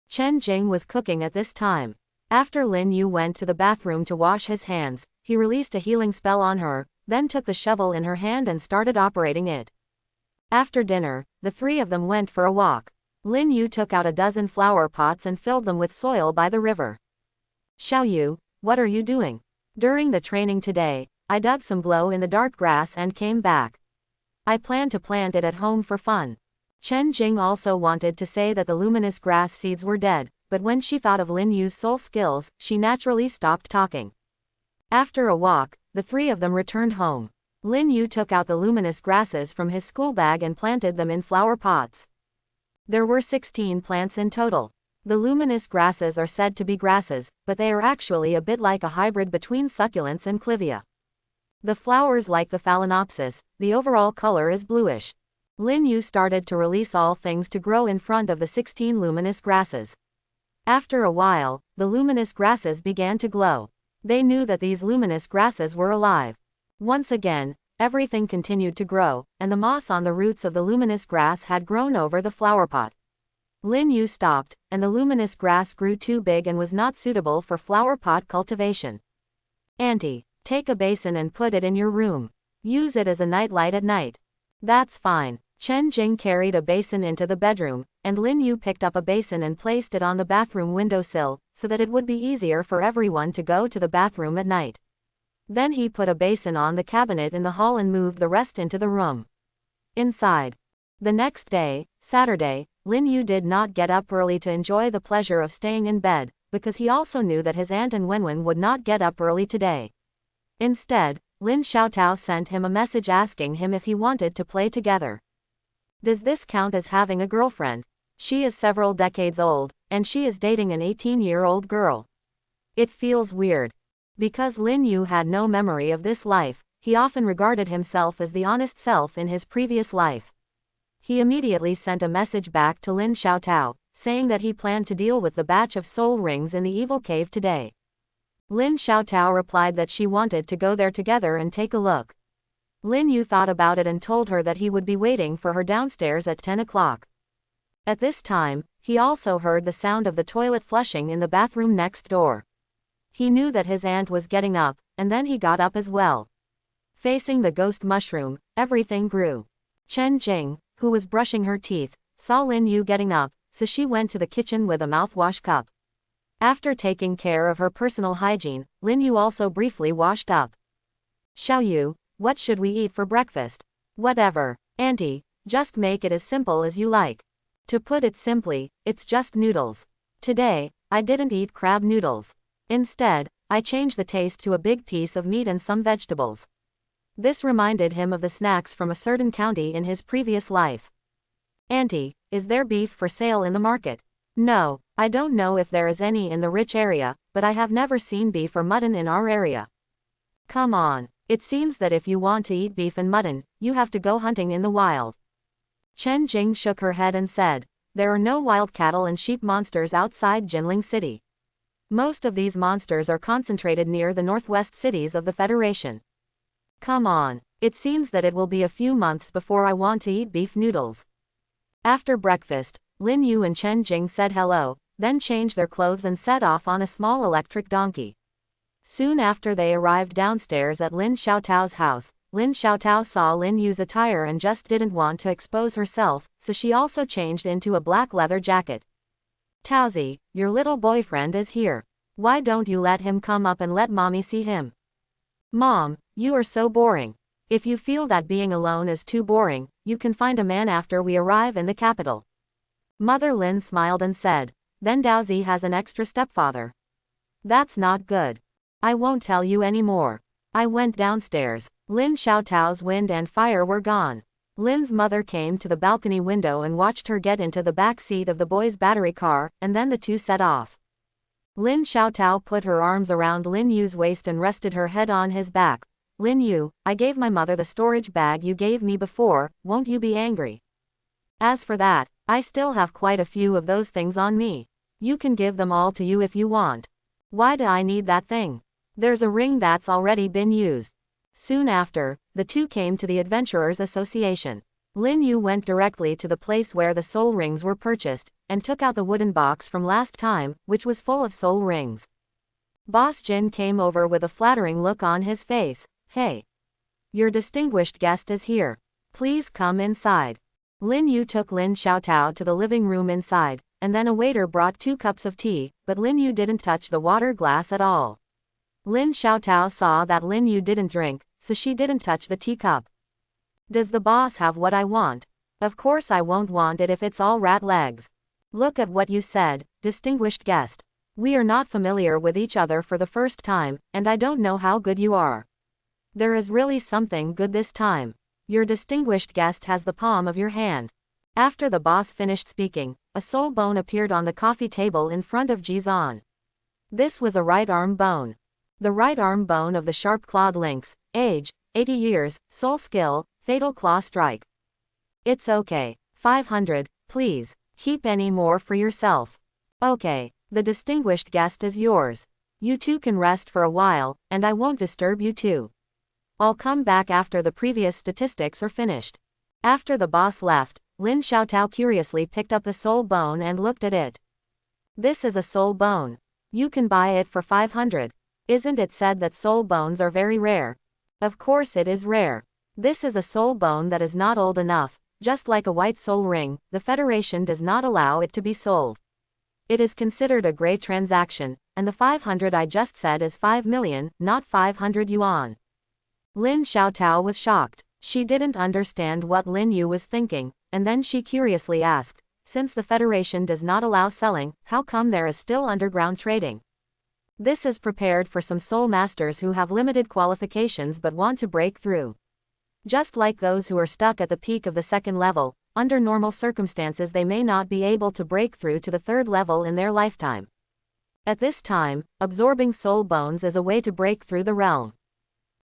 Chen Jing was cooking at this time. After Lin Yu went to the bathroom to wash his hands, he released a healing spell on her, then took the shovel in her hand and started operating it. After dinner, the three of them went for a walk. Lin Yu took out a dozen flower pots and filled them with soil by the river. Xiao Yu, what are you doing? During the training today, I dug some glow-in-the-dark grass and came back. I plan to plant it at home for fun. Chen Jing also wanted to say that the luminous grass seeds were dead, but when she thought of Lin Yu's soul skills, she naturally stopped talking. After a walk, the three of them returned home. Lin Yu took out the luminous grasses from his school bag and planted them in flower pots. There were 16 plants in total. The luminous grasses are said to be grasses, but they are actually a bit like a hybrid between succulents and clivia. The flowers like the phalaenopsis, the overall color is bluish. Lin Yu started to release all things to grow in front of the 16 luminous grasses. After a while, the luminous grasses began to glow. They knew that these luminous grasses were alive. Once again, everything continued to grow, and the moss on the roots of the luminous grass had grown over the flower pot. Lin Yu stopped, and the luminous grass grew too big and was not suitable for flower pot cultivation. Auntie, take a basin and put it in your room. Use it as a night light at night. That's fine. Chen Jing carried a basin into the bedroom, and Lin Yu picked up a basin and placed it on the bathroom windowsill, so that it would be easier for everyone to go to the bathroom at night. Then he put a basin on the cabinet in the hall and moved the rest into the room. Inside. The next day, Saturday, Lin Yu did not get up early to enjoy the pleasure of staying in bed, because he also knew that his aunt and Wenwen would not get up early today. Instead, Lin Xiaotao sent him a message asking him if he wanted to play together. Does this count as having a girlfriend? She is several decades old, and she is dating an 18-year-old girl. It feels weird. Because Lin Yu had no memory of this life, he often regarded himself as the honest self in his previous life. He immediately sent a message back to Lin Xiaotao, saying that he planned to deal with the batch of soul rings in the evil cave today. Lin Xiaotao replied that she wanted to go there together and take a look. Lin Yu thought about it and told her that he would be waiting for her downstairs at 10 o'clock. At this time, he also heard the sound of the toilet flushing in the bathroom next door. He knew that his aunt was getting up, and then he got up as well. Facing the ghost mushroom, everything grew. Chen Jing, who was brushing her teeth, saw Lin Yu getting up, so she went to the kitchen with a mouthwash cup. After taking care of her personal hygiene, Lin Yu also briefly washed up. Xiao Yu, what should we eat for breakfast? Whatever, auntie, just make it as simple as you like. To put it simply, it's just noodles. Today, I didn't eat crab noodles. Instead, I changed the taste to a big piece of meat and some vegetables. This reminded him of the snacks from a certain county in his previous life. Auntie, is there beef for sale in the market? No, I don't know if there is any in the rich area, but I have never seen beef or mutton in our area. Come on, it seems that if you want to eat beef and mutton, you have to go hunting in the wild. Chen Jing shook her head and said, there are no wild cattle and sheep monsters outside Jinling City. Most of these monsters are concentrated near the northwest cities of the Federation. Come on, it seems that it will be a few months before I want to eat beef noodles. After breakfast, Lin Yu and Chen Jing said hello, then changed their clothes and set off on a small electric donkey. Soon after they arrived downstairs at Lin Xiaotao's house, Lin Xiaotao saw Lin Yu's attire and just didn't want to expose herself, so she also changed into a black leather jacket. Taozi, your little boyfriend is here. Why don't you let him come up and let mommy see him? Mom, you are so boring. If you feel that being alone is too boring, you can find a man after we arrive in the capital. Mother Lin smiled and said, then Daozi has an extra stepfather. That's not good. I won't tell you anymore. I went downstairs. Lin Xiaotao's wind and fire were gone. Lin's mother came to the balcony window and watched her get into the back seat of the boy's battery car, and then the two set off. Lin Xiaotao put her arms around Lin Yu's waist and rested her head on his back. Lin Yu, I gave my mother the storage bag you gave me before, won't you be angry? As for that, I still have quite a few of those things on me. You can give them all to you if you want. Why do I need that thing? There's a ring that's already been used. Soon after, the two came to the Adventurers Association. Lin Yu went directly to the place where the soul rings were purchased, and took out the wooden box from last time, which was full of soul rings. Boss Jin came over with a flattering look on his face. Hey! Your distinguished guest is here. Please come inside. Lin Yu took Lin Xiaotao to the living room inside, and then a waiter brought 2 cups of tea, but Lin Yu didn't touch the water glass at all. Lin Xiaotao saw that Lin Yu didn't drink, so she didn't touch the teacup. Does the boss have what I want? Of course I won't want it if it's all rat legs. Look at what you said, distinguished guest. We are not familiar with each other for the first time, and I don't know how good you are. There is really something good this time. Your distinguished guest has the palm of your hand. After the boss finished speaking, a soul bone appeared on the coffee table in front of Jizan. This was a right arm bone. The right arm bone of the sharp-clawed lynx, age, 80 years, soul skill, fatal claw strike. It's okay. 500, please. Keep any more for yourself. Okay, the distinguished guest is yours. You two can rest for a while, and I won't disturb you too. I'll come back after the previous statistics are finished. After the boss left, Lin Xiaotao curiously picked up the soul bone and looked at it. This is a soul bone. You can buy it for 500. Isn't it said that soul bones are very rare? Of course it is rare. This is a soul bone that is not old enough, just like a white soul ring, the Federation does not allow it to be sold. It is considered a great transaction, and the 500 I just said is 5 million, not 500 yuan. Lin Xiaotao was shocked. She didn't understand what Lin Yu was thinking, and then she curiously asked, since the Federation does not allow selling, how come there is still underground trading? This is prepared for some soul masters who have limited qualifications but want to break through. Just like those who are stuck at the peak of the 2nd level, under normal circumstances they may not be able to break through to the 3rd level in their lifetime. At this time, absorbing soul bones is a way to break through the realm.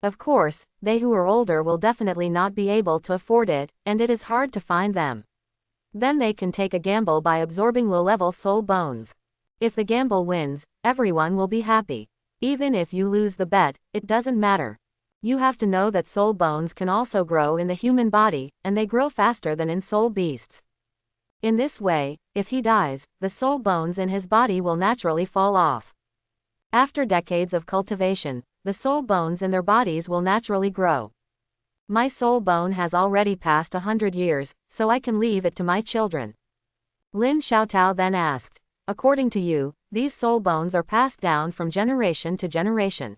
Of course, they who are older will definitely not be able to afford it, and it is hard to find them. Then they can take a gamble by absorbing low-level soul bones. If the gamble wins, everyone will be happy. Even if you lose the bet, it doesn't matter. You have to know that soul bones can also grow in the human body, and they grow faster than in soul beasts. In this way, if he dies, the soul bones in his body will naturally fall off. After decades of cultivation, the soul bones in their bodies will naturally grow. My soul bone has already passed 100 years, so I can leave it to my children. Lin Xiaotao then asked, according to you, these soul bones are passed down from generation to generation.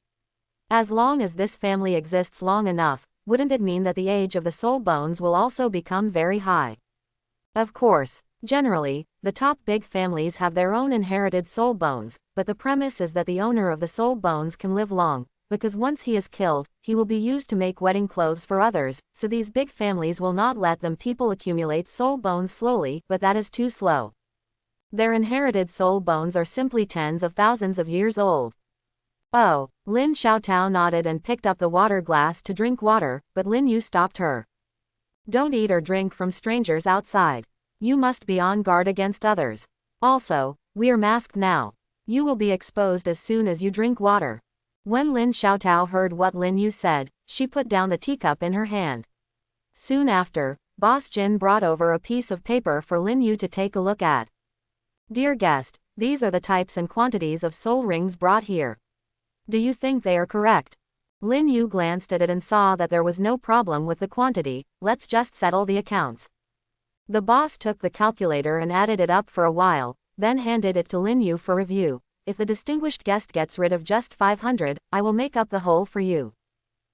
As long as this family exists long enough, wouldn't it mean that the age of the soul bones will also become very high? Of course, generally, the top big families have their own inherited soul bones, but the premise is that the owner of the soul bones can live long, because once he is killed, he will be used to make wedding clothes for others, so these big families will not let them people accumulate soul bones slowly, but that is too slow. Their inherited soul bones are simply tens of thousands of years old. Oh, Lin Xiaotao nodded and picked up the water glass to drink water, but Lin Yu stopped her. Don't eat or drink from strangers outside. You must be on guard against others. Also, we are masked now. You will be exposed as soon as you drink water. When Lin Xiaotao heard what Lin Yu said, she put down the teacup in her hand. Soon after, Boss Jin brought over a piece of paper for Lin Yu to take a look at. Dear guest, these are the types and quantities of soul rings brought here. Do you think they are correct? Lin Yu glanced at it and saw that there was no problem with the quantity. Let's just settle the accounts. The boss took the calculator and added it up for a while, then handed it to Lin Yu for review. If the distinguished guest gets rid of just 500, I will make up the whole for you.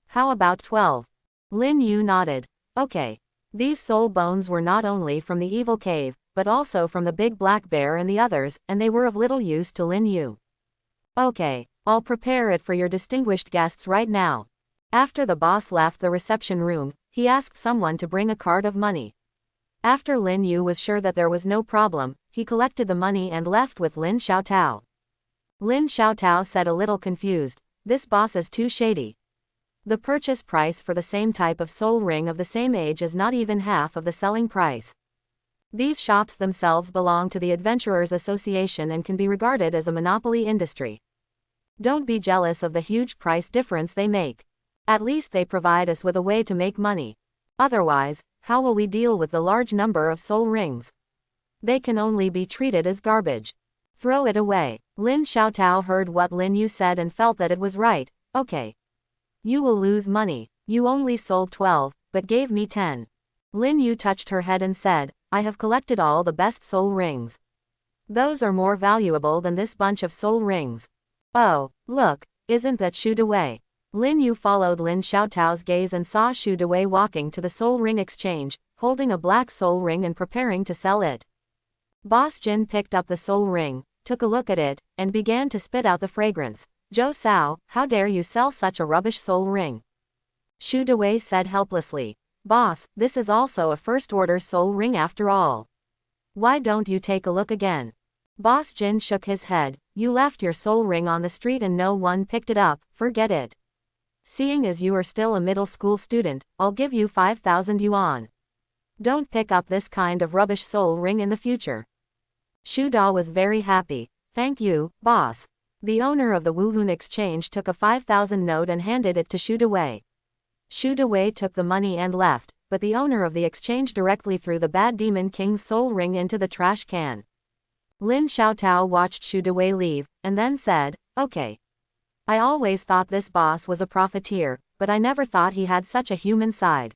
How about 12? Lin Yu nodded. Okay. These soul bones were not only from the evil cave, but also from the big black bear and the others, and they were of little use to Lin Yu. Okay. I'll prepare it for your distinguished guests right now. After the boss left the reception room, he asked someone to bring a card of money. After Lin Yu was sure that there was no problem, he collected the money and left with Lin Xiaotao. Lin Xiaotao said, a little confused. This boss is too shady. The purchase price for the same type of soul ring of the same age is not even half of the selling price. These shops themselves belong to the Adventurers Association and can be regarded as a monopoly industry. Don't be jealous of the huge price difference they make. At least they provide us with a way to make money. Otherwise, how will we deal with the large number of soul rings? They can only be treated as garbage. Throw it away. Lin Xiaotao heard what Lin Yu said and felt that it was right. Okay. You will lose money. You only sold 12, but gave me 10. Lin Yu touched her head and said, I have collected all the best soul rings. Those are more valuable than this bunch of soul rings. Oh, look, isn't that Xu Dewei? Lin Yu followed Lin Xiaotao's gaze and saw Xu Dewei walking to the soul ring exchange, holding a black soul ring and preparing to sell it. Boss Jin picked up the soul ring, took a look at it, and began to spit out the fragrance. Zhou Sao, how dare you sell such a rubbish soul ring? Xu Dewei said helplessly. Boss, this is also a first-order soul ring after all. Why don't you take a look again? Boss Jin shook his head. You left your soul ring on the street and no one picked it up, forget it. Seeing as you are still a middle school student, I'll give you 5,000 yuan. Don't pick up this kind of rubbish soul ring in the future. Xu Da was very happy. Thank you, boss. The owner of the wuhun exchange took a 5,000 note and handed it to Xu Dewei. Xu Dewei took the money and left, but the owner of the exchange directly threw the bad demon king's soul ring into the trash can. Lin Xiaotao watched Xu Dewei leave, and then said, okay. I always thought this boss was a profiteer, but I never thought he had such a human side.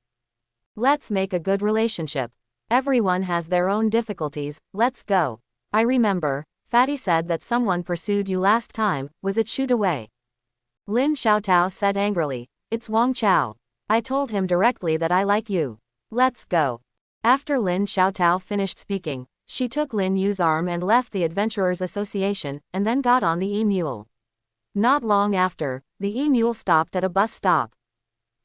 Let's make a good relationship. Everyone has their own difficulties, let's go. I remember, Fatty said that someone pursued you last time, was it Xu Dewei? Lin Xiaotao said angrily, it's Wang Chao. I told him directly that I like you. Let's go. After Lin Xiaotao finished speaking, she took Lin Yu's arm and left the Adventurers Association, and then got on the e-mule. Not long after, the e-mule stopped at a bus stop.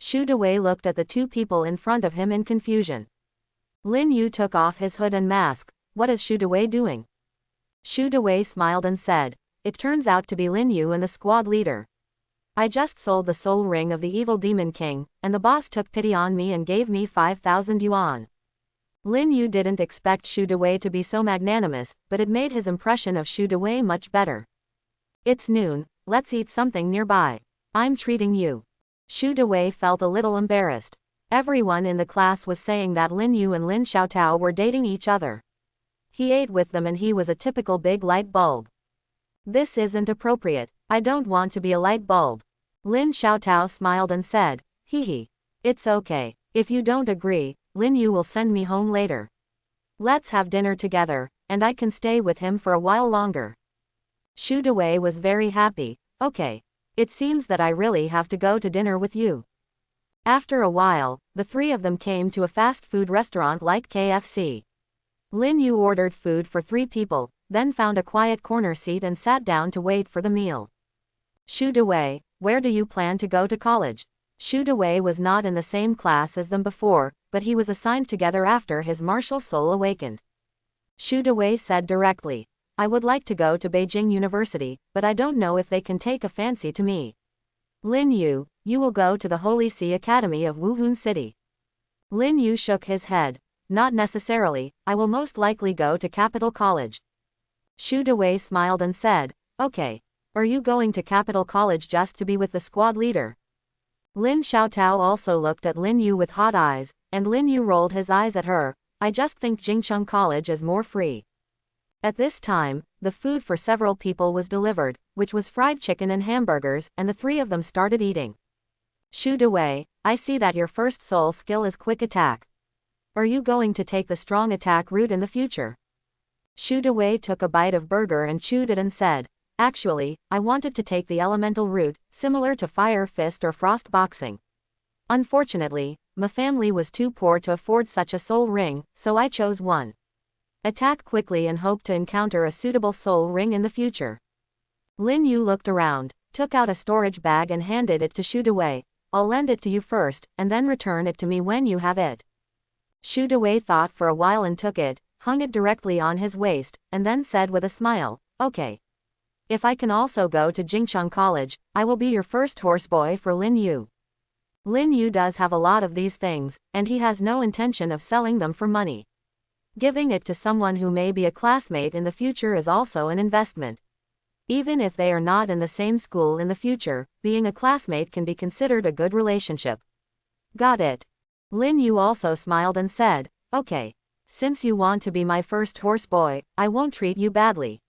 Xu Dewei looked at the two people in front of him in confusion. Lin Yu took off his hood and mask. What is Xu Dewei doing? Xu Dewei smiled and said, it turns out to be Lin Yu and the squad leader. I just sold the soul ring of the evil demon king, and the boss took pity on me and gave me 5,000 yuan. Lin Yu didn't expect Xu Dewei to be so magnanimous, but it made his impression of Xu Dewei much better. It's noon, let's eat something nearby. I'm treating you. Xu Dewei felt a little embarrassed. Everyone in the class was saying that Lin Yu and Lin Xiaotao were dating each other. He ate with them and he was a typical big light bulb. This isn't appropriate, I don't want to be a light bulb. Lin Xiaotao smiled and said, hee hee. It's okay, if you don't agree, Lin Yu will send me home later. Let's have dinner together, and I can stay with him for a while longer. Xu Dewei was very happy. Okay. It seems that I really have to go to dinner with you. After a while, the three of them came to a fast food restaurant like KFC. Lin Yu ordered food for 3 people, then found a quiet corner seat and sat down to wait for the meal. Xu Dewei, where do you plan to go to college? Xu Dewei was not in the same class as them before, but he was assigned together after his martial soul awakened. Xu Dewei said directly, I would like to go to Beijing University, but I don't know if they can take a fancy to me. Lin Yu, you will go to the Holy See Academy of Wuhun City. Lin Yu shook his head. Not necessarily, I will most likely go to Capital College. Xu Dewei smiled and said, okay. Are you going to Capital College just to be with the squad leader? Lin Xiaotao also looked at Lin Yu with hot eyes, and Lin Yu rolled his eyes at her. I just think Jingcheng College is more free. At this time, the food for several people was delivered, which was fried chicken and hamburgers, and the 3 of them started eating. Xu Dewei, I see that your first soul skill is quick attack. Are you going to take the strong attack route in the future? Xu Dewei took a bite of burger and chewed it and said, actually, I wanted to take the elemental route, similar to fire fist or frost boxing. Unfortunately, my family was too poor to afford such a soul ring, so I chose one. Attack quickly and hope to encounter a suitable soul ring in the future. Lin Yu looked around, took out a storage bag and handed it to Xu Dewei. I'll lend it to you first, and then return it to me when you have it. Xu Dewei thought for a while and took it, hung it directly on his waist, and then said with a smile, okay. If I can also go to Jingcheng College, I will be your first horseboy for Lin Yu. Lin Yu does have a lot of these things, and he has no intention of selling them for money. Giving it to someone who may be a classmate in the future is also an investment. Even if they are not in the same school in the future, being a classmate can be considered a good relationship. Got it. Lin Yu also smiled and said, okay. Since you want to be my first horseboy, I won't treat you badly.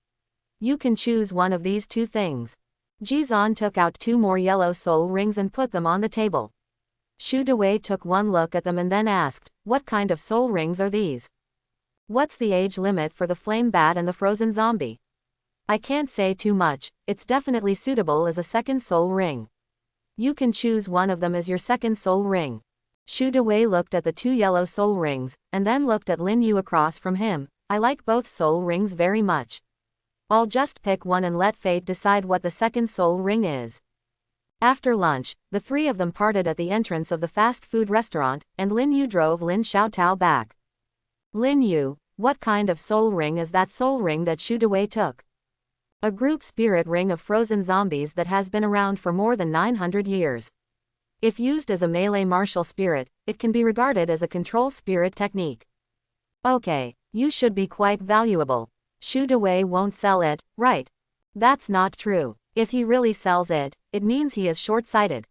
You can choose one of these two things. Jizan took out 2 more yellow soul rings and put them on the table. Xu Dewei took one look at them and then asked, what kind of soul rings are these? What's the age limit for the flame bat and the frozen zombie? I can't say too much, it's definitely suitable as a second soul ring. You can choose one of them as your second soul ring. Xu Dewei looked at the 2 yellow soul rings, and then looked at Lin Yu across from him. I like both soul rings very much. I'll just pick one and let fate decide what the second soul ring is. After lunch, the 3 of them parted at the entrance of the fast food restaurant, and Lin Yu drove Lin Xiaotao back. Lin Yu, what kind of soul ring is that soul ring that Xu Dewei took? A group spirit ring of frozen zombies that has been around for more than 900 years. If used as a melee martial spirit, it can be regarded as a control spirit technique. Okay, you should be quite valuable. Xu Dewei won't sell it, right? That's not true. If he really sells it, it means he is short-sighted.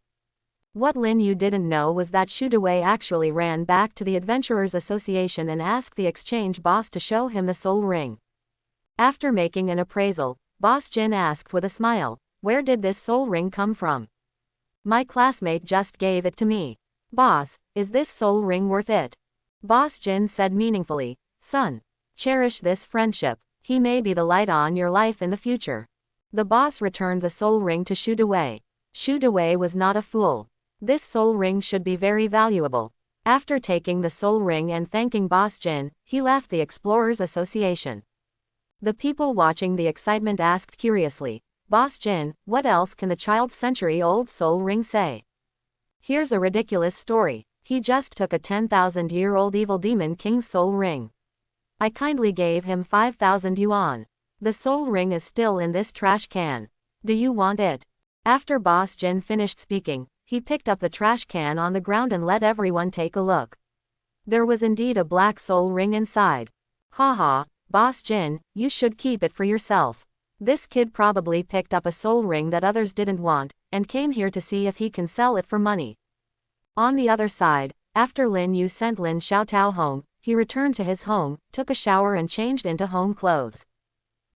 What Lin Yu didn't know was that Xu Dewei actually ran back to the Adventurers Association and asked the exchange boss to show him the soul ring. After making an appraisal, Boss Jin asked with a smile, where did this soul ring come from? My classmate just gave it to me. Boss, is this soul ring worth it? Boss Jin said meaningfully, son, cherish this friendship. He may be the light on your life in the future. The boss returned the soul ring to Xu Dewei. Xu Dewei was not a fool. This soul ring should be very valuable. After taking the soul ring and thanking Boss Jin, he left the Explorers Association. The people watching the excitement asked curiously, Boss Jin, what else can the child's century-old soul ring say? Here's a ridiculous story. He just took a 10,000-year-old evil demon king's soul ring. I kindly gave him 5,000 yuan. The soul ring is still in this trash can. Do you want it? After Boss Jin finished speaking, he picked up the trash can on the ground and let everyone take a look. There was indeed a black soul ring inside. Haha, Boss Jin, you should keep it for yourself. This kid probably picked up a soul ring that others didn't want, and came here to see if he can sell it for money. On the other side, after Lin Yu sent Lin Xiaotao home, he returned to his home, took a shower and changed into home clothes.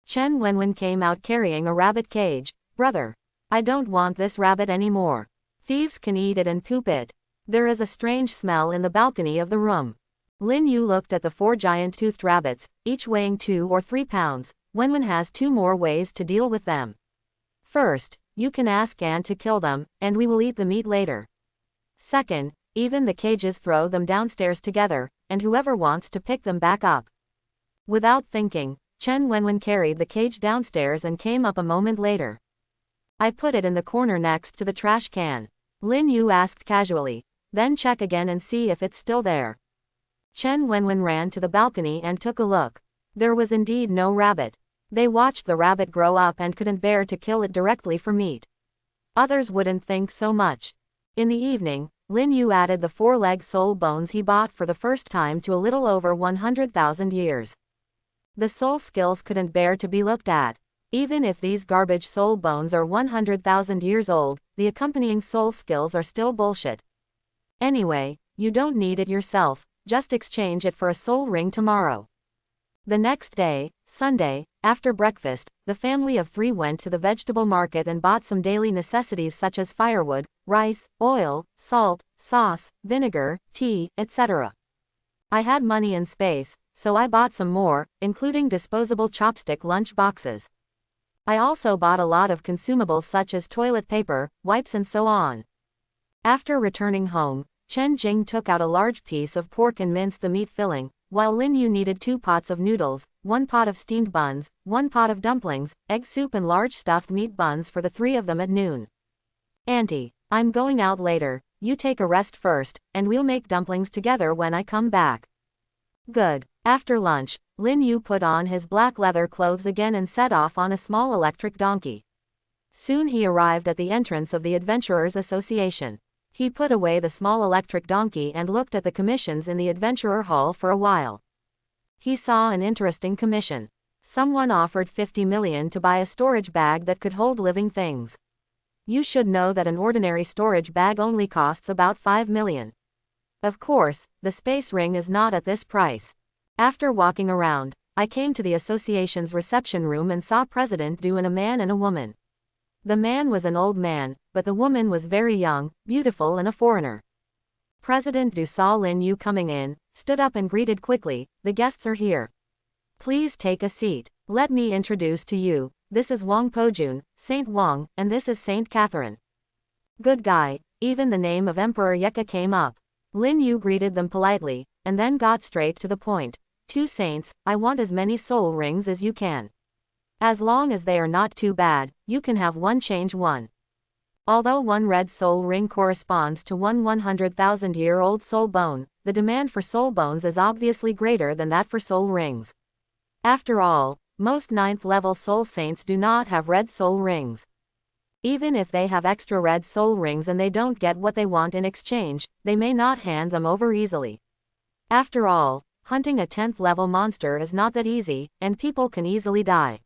Chen Wenwen came out carrying a rabbit cage. Brother, I don't want this rabbit anymore. Thieves can eat it and poop it. There is a strange smell in the balcony of the room. Lin Yu looked at the 4 giant-toothed rabbits, each weighing 2 or 3 pounds. Wenwen has 2 more ways to deal with them. First, you can ask Anne to kill them, and we will eat the meat later. Second, even the cages throw them downstairs together, and whoever wants to pick them back up. Without thinking, Chen Wenwen carried the cage downstairs and came up a moment later. I put it in the corner next to the trash can. Lin Yu asked casually, then check again and see if it's still there. Chen Wenwen ran to the balcony and took a look. There was indeed no rabbit. They watched the rabbit grow up and couldn't bear to kill it directly for meat. Others wouldn't think so much. In the evening, Lin Yu added the 4-leg soul bones he bought for the first time to a little over 100,000 years. The soul skills couldn't bear to be looked at. Even if these garbage soul bones are 100,000 years old, the accompanying soul skills are still bullshit. Anyway, you don't need it yourself, just exchange it for a soul ring tomorrow. The next day, Sunday, after breakfast, the family of 3 went to the vegetable market and bought some daily necessities such as firewood, rice, oil, salt, sauce, vinegar, tea, etc. I had money and space, so I bought some more, including disposable chopstick lunch boxes. I also bought a lot of consumables such as toilet paper, wipes and so on. After returning home, Chen Jing took out a large piece of pork and minced the meat filling, while Lin Yu needed 2 pots of noodles, 1 pot of steamed buns, 1 pot of dumplings, egg soup and large stuffed meat buns for the 3 of them at noon. Auntie, I'm going out later, you take a rest first, and we'll make dumplings together when I come back. Good. After lunch, Lin Yu put on his black leather clothes again and set off on a small electric donkey. Soon he arrived at the entrance of the Adventurers Association. He put away the small electric donkey and looked at the commissions in the Adventurer Hall for a while. He saw an interesting commission. Someone offered 50 million to buy a storage bag that could hold living things. You should know that an ordinary storage bag only costs about 5 million. Of course, the space ring is not at this price. After walking around, I came to the association's reception room and saw President Du and a man and a woman. The man was an old man, but the woman was very young, beautiful and a foreigner. President Du saw Lin Yu coming in, stood up and greeted quickly, "The guests are here. Please take a seat. Let me introduce to you, this is Wang Pojun, Saint Wang, and this is Saint Catherine." Good guy, even the name of Emperor Yeka came up. Lin Yu greeted them politely, and then got straight to the point. "Two saints, I want as many soul rings as you can. As long as they are not too bad, you can have one change one." Although one red soul ring corresponds to one 100,000-year-old soul bone, the demand for soul bones is obviously greater than that for soul rings. After all, most 9th-level soul saints do not have red soul rings. Even if they have extra red soul rings and they don't get what they want in exchange, they may not hand them over easily. After all, hunting a 10th-level monster is not that easy, and people can easily die.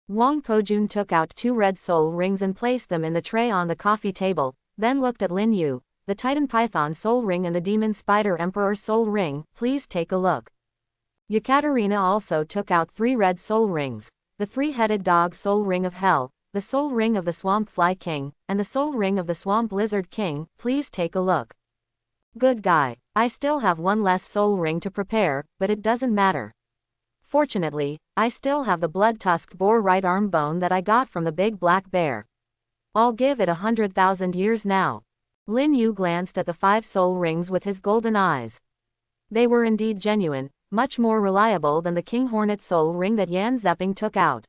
Wang Pojun took out 2 red soul rings and placed them in the tray on the coffee table, then looked at Lin Yu. "The Titan Python soul ring and the Demon Spider Emperor soul ring, please take a look." Yekaterina also took out 3 red soul rings, the 3-headed dog soul ring of hell, the soul ring of the Swamp Fly King, and the soul ring of the Swamp Lizard King, please take a look. Good guy, I still have one less soul ring to prepare, but it doesn't matter. Fortunately, I still have the blood-tusked boar right arm bone that I got from the big black bear. I'll give it 100,000 years now. Lin Yu glanced at the 5 soul rings with his golden eyes. They were indeed genuine, much more reliable than the King Hornet soul ring that Yan Zepping took out.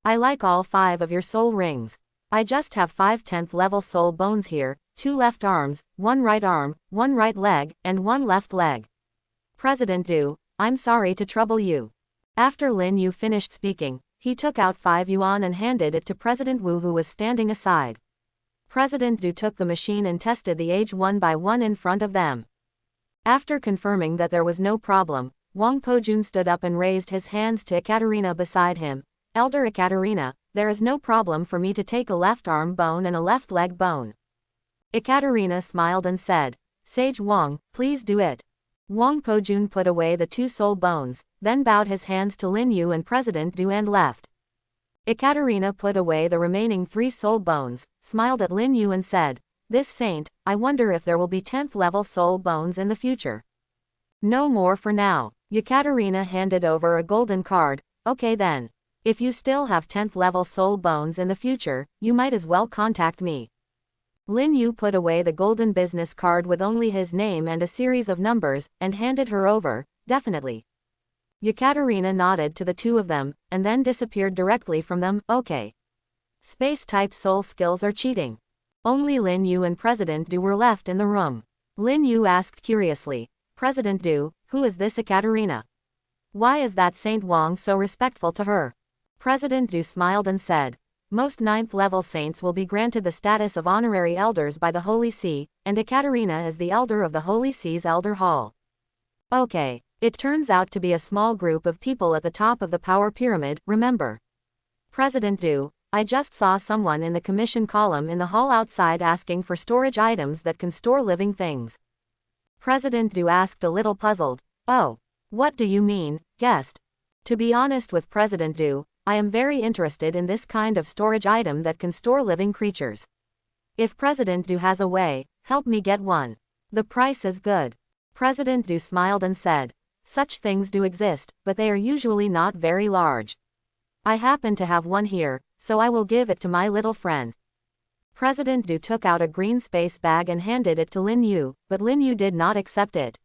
"I like all 5 of your soul rings. I just have 5 10th-level soul bones here, 2 left arms, 1 right arm, 1 right leg, and 1 left leg. President Du, I'm sorry to trouble you." After Lin Yu finished speaking, he took out 5 yuan and handed it to President Wu, who was standing aside. President Du took the machine and tested the age one by one in front of them. After confirming that there was no problem, Wang Pojun stood up and raised his hands to Ekaterina beside him. "Elder Ekaterina, there is no problem for me to take a left arm bone and a left leg bone." Ekaterina smiled and said, "Sage Wang, please do it." Wang Pojun put away the 2 soul bones, then bowed his hands to Lin Yu and President Du and left. Ekaterina put away the remaining 3 soul bones, smiled at Lin Yu and said, "This saint, I wonder if there will be 10th-level soul bones in the future." "No more for now." Ekaterina handed over a golden card. "Okay then. If you still have 10th-level soul bones in the future, you might as well contact me." Lin Yu put away the golden business card with only his name and a series of numbers, and handed her over. "Definitely." Yekaterina nodded to the 2 of them, and then disappeared directly from them. "Okay. Space-type soul skills are cheating." Only Lin Yu and President Du were left in the room. Lin Yu asked curiously, "President Du, who is this Ekaterina? Why is that Saint Wang so respectful to her?" President Du smiled and said, "Most 9th-level saints will be granted the status of honorary elders by the Holy See, and Ekaterina is the elder of the Holy See's Elder Hall." "Okay. It turns out to be a small group of people at the top of the power pyramid, remember?" President Du, I just saw someone in the commission column in the hall outside asking for storage items that can store living things. President Du asked, a little puzzled. "Oh. What do you mean, guest?" To be honest with President Du, I am very interested in this kind of storage item that can store living creatures. If President Du has a way, help me get one. The price is good. President Du smiled and said, "Such things do exist, but they are usually not very large. I happen to have one here, so I will give it to my little friend." President Du took out a green space bag and handed it to Lin Yu, but Lin Yu did not accept it.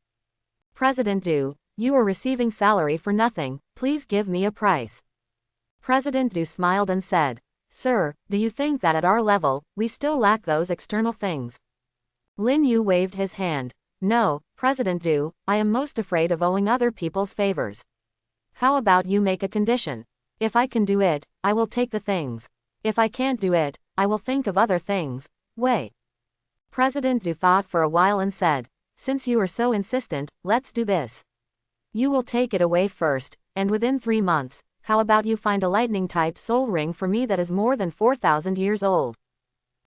"President Du, you are receiving salary for nothing, please give me a price." President Du smiled and said, "Sir, do you think that at our level, we still lack those external things?" Lin Yu waved his hand. "No, President Du, I am most afraid of owing other people's favors. How about you make a condition? If I can do it, I will take the things. If I can't do it, I will think of other things." Wait. President Du thought for a while and said, "Since you are so insistent, let's do this. You will take it away first, and within 3 months, how about you find a lightning-type soul ring for me that is more than 4,000 years old?"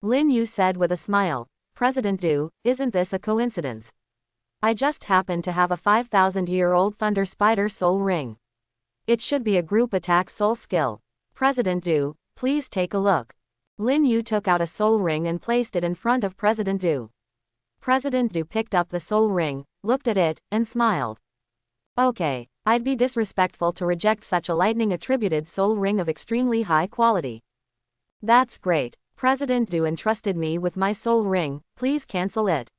Lin Yu said with a smile, "President Du, isn't this a coincidence? I just happen to have a 5,000-year-old Thunder Spider soul ring. It should be a group attack soul skill. President Du, please take a look." Lin Yu took out a soul ring and placed it in front of President Du. President Du picked up the soul ring, looked at it, and smiled. "Okay, I'd be disrespectful to reject such a lightning-attributed soul ring of extremely high quality." "That's great. President Du entrusted me with my soul ring, please cancel it."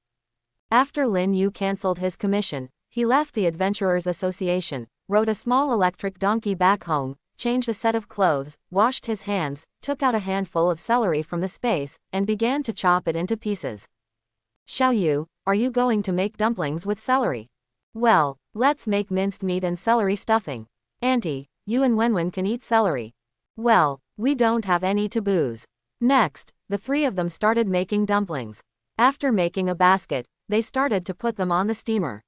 After Lin Yu cancelled his commission, he left the Adventurers Association, rode a small electric donkey back home, changed a set of clothes, washed his hands, took out a handful of celery from the space, and began to chop it into pieces. "Xiao Yu, are you going to make dumplings with celery?" "Well, let's make minced meat and celery stuffing. Auntie, you and Wenwen can eat celery." "Well, we don't have any taboos." Next, the three of them started making dumplings. After making a basket, they started to put them on the steamer.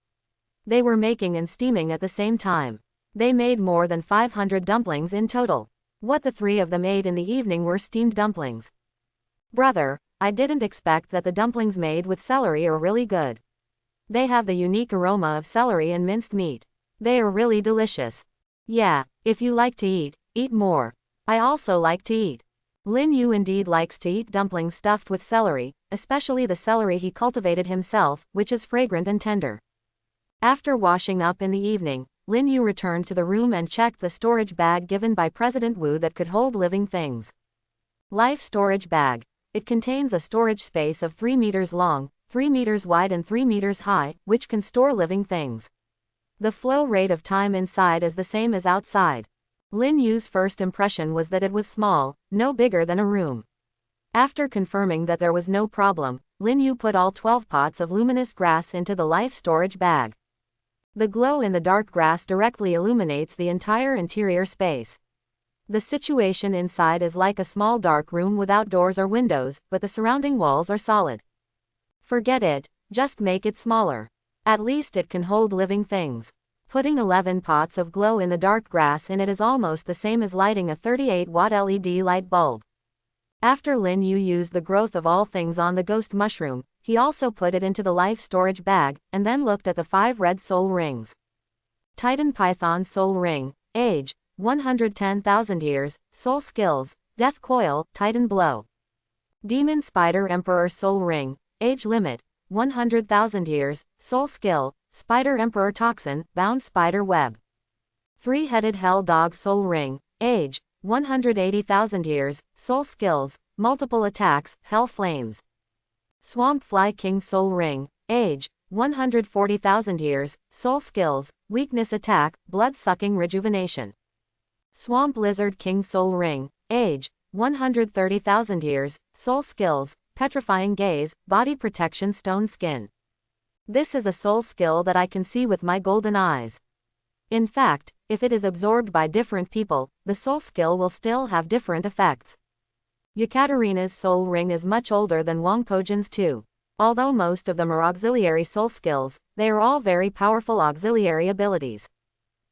They were making and steaming at the same time. They made more than 500 dumplings in total. What the three of them ate in the evening were steamed dumplings. "Brother, I didn't expect that the dumplings made with celery are really good. They have the unique aroma of celery and minced meat. They are really delicious." "Yeah, if you like to eat, eat more. I also like to eat." Lin Yu indeed likes to eat dumplings stuffed with celery, especially the celery he cultivated himself, which is fragrant and tender. After washing up in the evening, Lin Yu returned to the room and checked the storage bag given by President Wu that could hold living things. Life storage bag. It contains a storage space of 3 meters long, 3 meters wide and 3 meters high, which can store living things. The flow rate of time inside is the same as outside. Lin Yu's first impression was that it was small, no bigger than a room. After confirming that there was no problem, Lin Yu put all 12 pots of luminous grass into the life storage bag. The glow-in-the-dark grass directly illuminates the entire interior space. The situation inside is like a small dark room without doors or windows, but the surrounding walls are solid. Forget it, just make it smaller. At least it can hold living things. Putting 11 pots of glow-in-the-dark grass in it is almost the same as lighting a 38-watt LED light bulb. After Lin Yu used the growth of all things on the ghost mushroom, he also put it into the life storage bag, and then looked at the 5 red soul rings. Titan Python Soul Ring, age, 110,000 years, soul skills, Death Coil, Titan Blow. Demon Spider Emperor Soul Ring, age limit, 100,000 years, soul skill, Spider Emperor Toxin, Bound Spider Web. 3-headed Hell Dog Soul Ring, age, 180,000 years, soul skills, multiple attacks, Hell Flames. Swamp Fly King Soul Ring, age, 140,000 years, soul skills, weakness attack, blood-sucking rejuvenation. Swamp Lizard King Soul Ring, age, 130,000 years, soul skills, petrifying gaze, body protection stone skin. This is a soul skill that I can see with my golden eyes. In fact, if it is absorbed by different people, the soul skill will still have different effects. Yekaterina's soul ring is much older than Wang Pojin's too. Although most of them are auxiliary soul skills, they are all very powerful auxiliary abilities.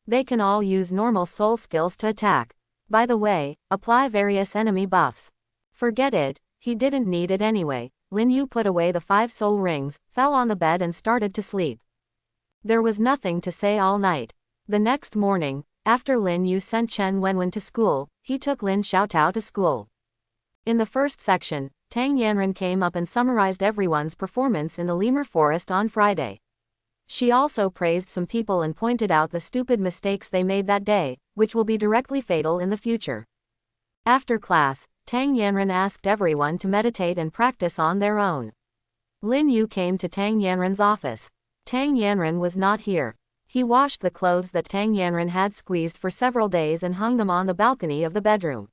They can all use normal soul skills to attack. By the way, apply various enemy buffs. Forget it, he didn't need it anyway. Lin Yu put away the 5 soul rings, fell on the bed and started to sleep. There was nothing to say all night. The next morning, after Lin Yu sent Chen Wenwen to school, he took Lin Xiaotao to school. In the first section, Tang Yanren came up and summarized everyone's performance in the lemur forest on Friday. She also praised some people and pointed out the stupid mistakes they made that day, which will be directly fatal in the future. After class, Tang Yanren asked everyone to meditate and practice on their own. Lin Yu came to Tang Yanren's office. Tang Yanren was not here. He washed the clothes that Tang Yanren had squeezed for several days and hung them on the balcony of the bedroom.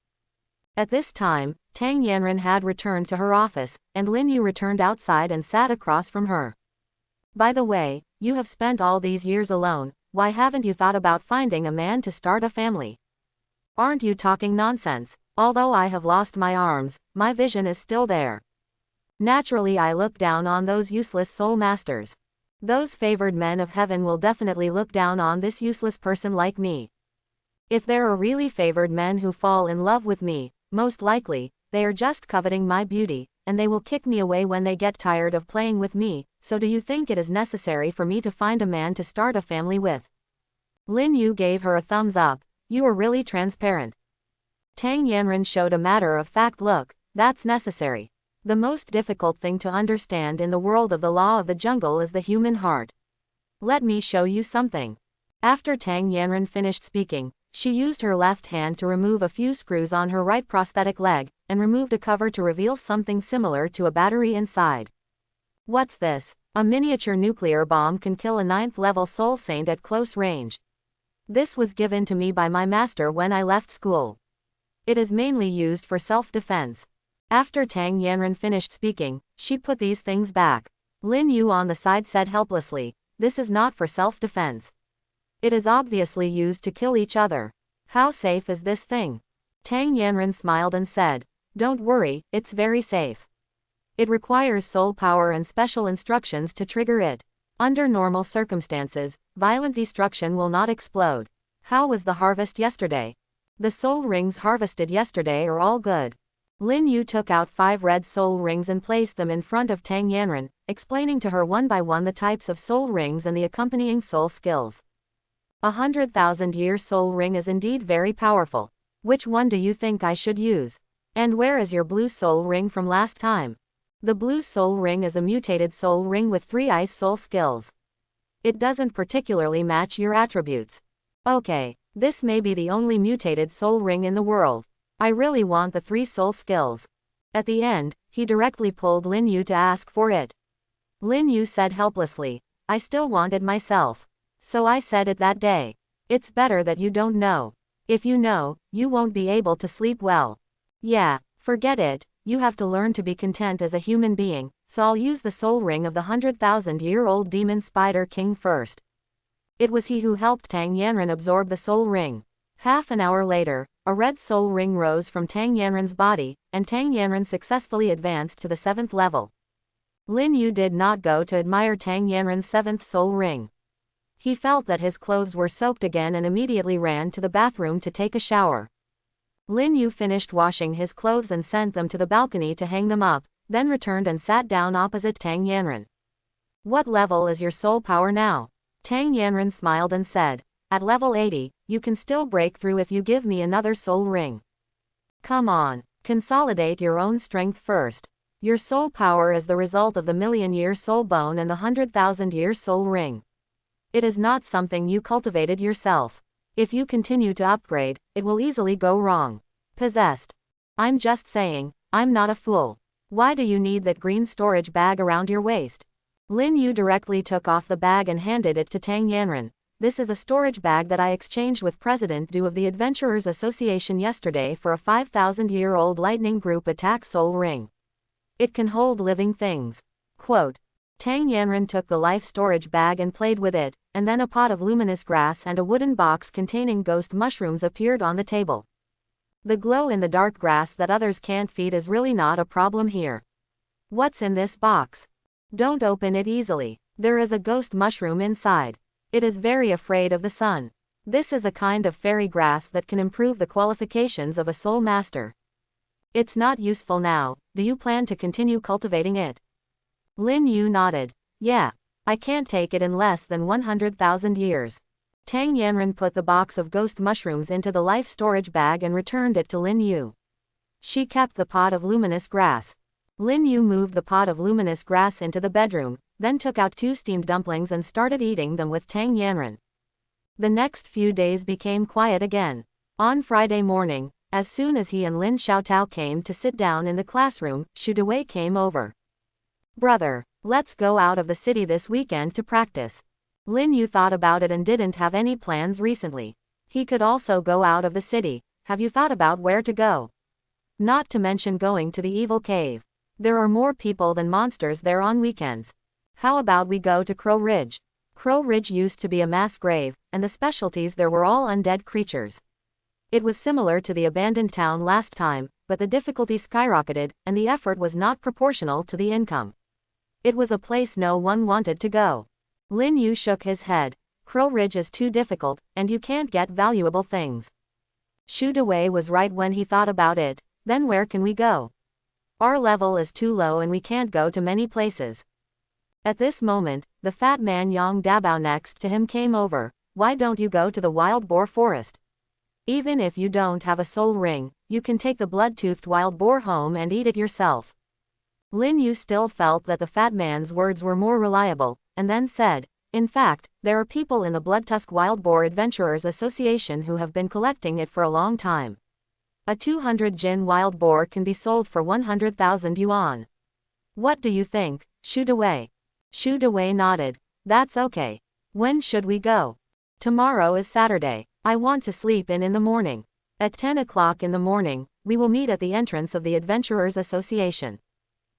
At this time, Tang Yanren had returned to her office, and Lin Yu returned outside and sat across from her. By the way, you have spent all these years alone, why haven't you thought about finding a man to start a family? Aren't you talking nonsense? Although I have lost my arms, my vision is still there. Naturally I look down on those useless soul masters. Those favored men of heaven will definitely look down on this useless person like me. If there are really favored men who fall in love with me, most likely, they are just coveting my beauty, and they will kick me away when they get tired of playing with me. So do you think it is necessary for me to find a man to start a family with? Lin Yu gave her a thumbs up. You are really transparent. Tang Yanren showed a matter-of-fact look. That's necessary. The most difficult thing to understand in the world of the law of the jungle is the human heart. Let me show you something. After Tang Yanren finished speaking, she used her left hand to remove a few screws on her right prosthetic leg, and removed a cover to reveal something similar to a battery inside. What's this? A miniature nuclear bomb can kill a 9th-level soul saint at close range. This was given to me by my master when I left school. It is mainly used for self-defense. After Tang Yanren finished speaking, she put these things back. Lin Yu on the side said helplessly, this is not for self-defense. It is obviously used to kill each other. How safe is this thing? Tang Yanren smiled and said, don't worry, it's very safe. It requires soul power and special instructions to trigger it. Under normal circumstances, violent destruction will not explode. How was the harvest yesterday? The soul rings harvested yesterday are all good. Lin Yu took out 5 red soul rings and placed them in front of Tang Yanren, explaining to her one by one the types of soul rings and the accompanying soul skills. 100,000-year soul ring is indeed very powerful. Which one do you think I should use? And where is your blue soul ring from last time? The blue soul ring is a mutated soul ring with 3 ice soul skills. It doesn't particularly match your attributes. Okay, this may be the only mutated soul ring in the world. I really want the 3 soul skills. At the end, he directly pulled Lin Yu to ask for it. Lin Yu said helplessly, I still want it myself. So I said it that day. It's better that you don't know. If you know, you won't be able to sleep well. Yeah, forget it, you have to learn to be content as a human being, so I'll use the soul ring of the 100,000-year-old demon spider king first. It was he who helped Tang Yanren absorb the soul ring. Half an hour later, a red soul ring rose from Tang Yanren's body, and Tang Yanren successfully advanced to the 7th level. Lin Yu did not go to admire Tang Yanren's 7th soul ring. He felt that his clothes were soaked again and immediately ran to the bathroom to take a shower. Lin Yu finished washing his clothes and sent them to the balcony to hang them up, then returned and sat down opposite Tang Yanren. What level is your soul power now? Tang Yanren smiled and said, at level 80, you can still break through if you give me another soul ring. Come on, consolidate your own strength first. Your soul power is the result of the 1,000,000-year soul bone and the 100,000-year soul ring. It is not something you cultivated yourself. If you continue to upgrade, it will easily go wrong. Possessed. I'm just saying, I'm not a fool. Why do you need that green storage bag around your waist? Lin Yu directly took off the bag and handed it to Tang Yanren. This is a storage bag that I exchanged with President Du of the Adventurers Association yesterday for a 5,000-year-old lightning group attack soul ring. It can hold living things. Quote. Tang Yanren took the life storage bag and played with it, and then a pot of luminous grass and a wooden box containing ghost mushrooms appeared on the table. The glow-in-the-dark grass that others can't feed is really not a problem here. What's in this box? Don't open it easily. There is a ghost mushroom inside. It is very afraid of the sun. This is a kind of fairy grass that can improve the qualifications of a soul master. It's not useful now. Do you plan to continue cultivating it? Lin Yu nodded. Yeah. I can't take it in less than 100,000 years. Tang Yanren put the box of ghost mushrooms into the life storage bag and returned it to Lin Yu. She kept the pot of luminous grass. Lin Yu moved the pot of luminous grass into the bedroom, then took out 2 steamed dumplings and started eating them with Tang Yanren. The next few days became quiet again. On Friday morning, as soon as he and Lin Xiaotao came to sit down in the classroom, Xu Dewei came over. Brother, let's go out of the city this weekend to practice. Lin Yu thought about it and didn't have any plans recently. He could also go out of the city. Have you thought about where to go? Not to mention going to the evil cave. There are more people than monsters there on weekends. How about we go to Crow Ridge? Crow Ridge used to be a mass grave, and the specialties there were all undead creatures. It was similar to the abandoned town last time, but the difficulty skyrocketed, and the effort was not proportional to the income. It was a place no one wanted to go. Lin Yu shook his head. Crow Ridge is too difficult, and you can't get valuable things. Shu Dewei was right when he thought about it. Then where can we go? Our level is too low and we can't go to many places. At this moment, the fat man Yang Dabao next to him came over. Why don't you go to the wild boar forest? Even if you don't have a soul ring, you can take the blood-toothed wild boar home and eat it yourself. Lin Yu still felt that the fat man's words were more reliable, and then said, in fact, there are people in the Bloodtusk Wild Boar Adventurers Association who have been collecting it for a long time. A 200 jin wild boar can be sold for 100,000 yuan. What do you think, Shu Dewei? Shu Dewei nodded. That's okay. When should we go? Tomorrow is Saturday. I want to sleep in the morning. At 10 o'clock in the morning, we will meet at the entrance of the Adventurers Association.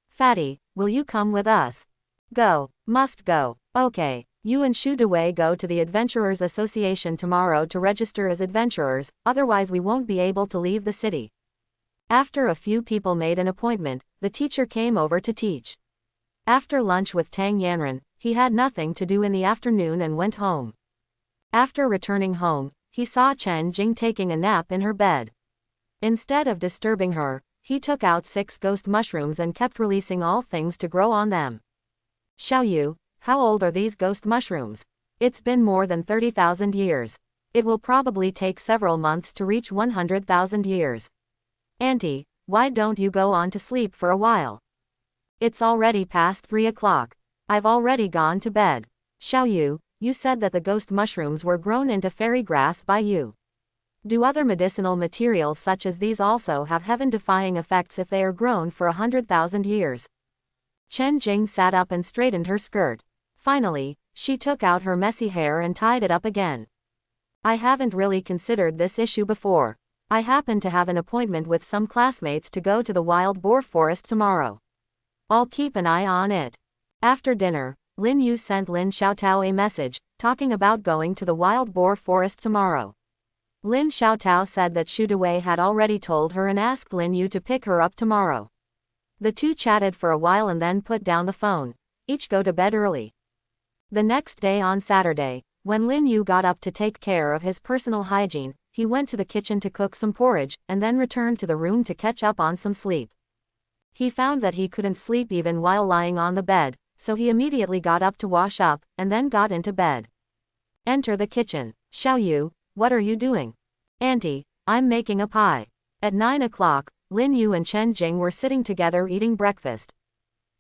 Fatty, will you come with us? Go. Must go. Okay. You and Shu Dewei go to the Adventurers Association tomorrow to register as adventurers, otherwise we won't be able to leave the city. After a few people made an appointment, the teacher came over to teach. After lunch with Tang Yanran, he had nothing to do in the afternoon and went home. After returning home, he saw Chen Jing taking a nap in her bed. Instead of disturbing her, he took out 6 ghost mushrooms and kept releasing all things to grow on them. Xiao Yu, how old are these ghost mushrooms? It's been more than 30,000 years. It will probably take several months to reach 100,000 years. Auntie, why don't you go on to sleep for a while? It's already past 3 o'clock. I've already gone to bed. Xiao Yu, you said that the ghost mushrooms were grown into fairy grass by you. Do other medicinal materials such as these also have heaven-defying effects if they are grown for 100,000 years? Chen Jing sat up and straightened her skirt. Finally, she took out her messy hair and tied it up again. I haven't really considered this issue before. I happen to have an appointment with some classmates to go to the wild boar forest tomorrow. I'll keep an eye on it. After dinner, Lin Yu sent Lin Xiaotao a message, talking about going to the wild boar forest tomorrow. Lin Xiaotao said that Shu Dewei had already told her and asked Lin Yu to pick her up tomorrow. The two chatted for a while and then put down the phone. Each go to bed early. The next day on Saturday, when Lin Yu got up to take care of his personal hygiene, he went to the kitchen to cook some porridge, and then returned to the room to catch up on some sleep. He found that he couldn't sleep even while lying on the bed, so he immediately got up to wash up, and then got into bed. Enter the kitchen. Xiao Yu, what are you doing? Auntie, I'm making a pie. At 9 o'clock, Lin Yu and Chen Jing were sitting together eating breakfast.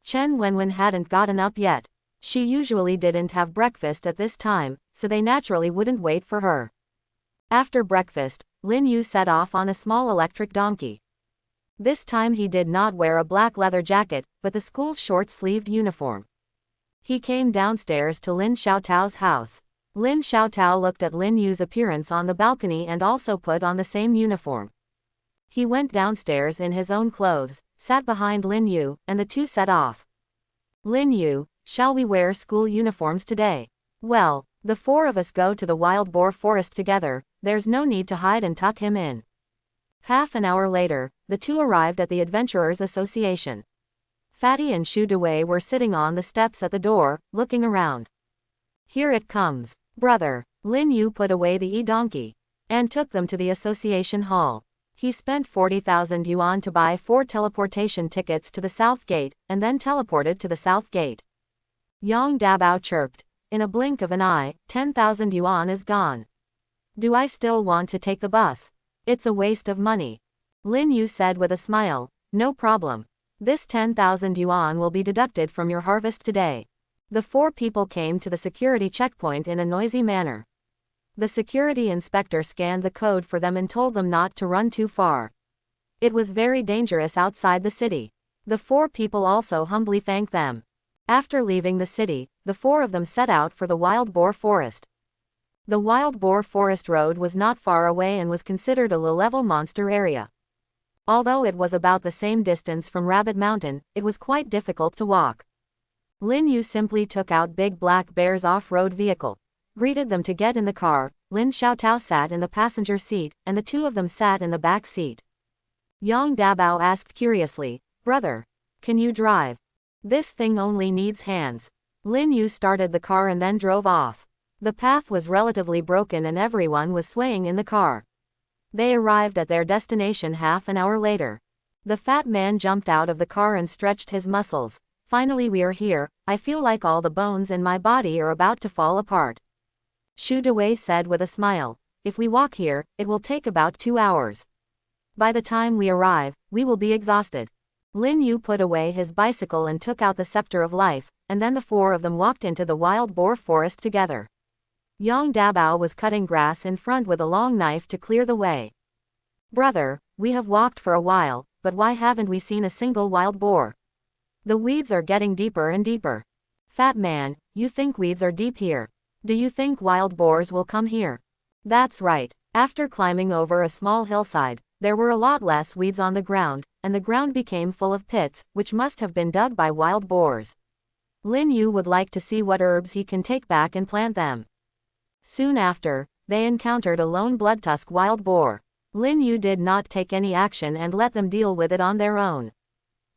Chen Wenwen hadn't gotten up yet. She usually didn't have breakfast at this time, so they naturally wouldn't wait for her. After breakfast, Lin Yu set off on a small electric donkey. This time he did not wear a black leather jacket, but the school's short-sleeved uniform. He came downstairs to Lin Xiaotao's house. Lin Xiaotao looked at Lin Yu's appearance on the balcony and also put on the same uniform. He went downstairs in his own clothes, sat behind Lin Yu, and the two set off. Lin Yu, shall we wear school uniforms today? Well, the 4 of us go to the wild boar forest together, there's no need to hide and tuck him in. Half an hour later, the two arrived at the Adventurers Association. Fatty and Shu Dewei were sitting on the steps at the door, looking around. Here it comes, brother. Lin Yu put away the e-donkey and took them to the association hall. He spent 40,000 yuan to buy 4 teleportation tickets to the South Gate, and then teleported to the South Gate. Yang Dabao chirped. In a blink of an eye, 10,000 yuan is gone. Do I still want to take the bus? It's a waste of money. Lin Yu said with a smile. No problem. This 10,000 yuan will be deducted from your harvest today. The 4 people came to the security checkpoint in a noisy manner. The security inspector scanned the code for them and told them not to run too far. It was very dangerous outside the city. The 4 people also humbly thanked them. After leaving the city, the 4 of them set out for the wild boar forest. The wild boar forest road was not far away and was considered a low-level monster area. Although it was about the same distance from Rabbit Mountain, it was quite difficult to walk. Lin Yu simply took out Big Black Bear's off-road vehicle, greeted them to get in the car. Lin Xiaotao sat in the passenger seat, and the two of them sat in the back seat. Yang Dabao asked curiously, "Brother, can you drive? This thing only needs hands." Lin Yu started the car and then drove off. The path was relatively broken and everyone was swaying in the car. They arrived at their destination half an hour later. The fat man jumped out of the car and stretched his muscles. "Finally we are here, I feel like all the bones in my body are about to fall apart." Xu Dewei said with a smile, "If we walk here, it will take about 2 hours. By the time we arrive, we will be exhausted." Lin Yu put away his bicycle and took out the scepter of life, and then the four of them walked into the wild boar forest together. Yang Dabao was cutting grass in front with a long knife to clear the way. "Brother, we have walked for a while, but why haven't we seen a single wild boar? The weeds are getting deeper and deeper." "Fat man, you think weeds are deep here? Do you think wild boars will come here?" "That's right." After climbing over a small hillside, there were a lot less weeds on the ground, and the ground became full of pits, which must have been dug by wild boars. Lin Yu would like to see what herbs he can take back and plant them. Soon after, they encountered a lone bloodtusk wild boar. Lin Yu did not take any action and let them deal with it on their own.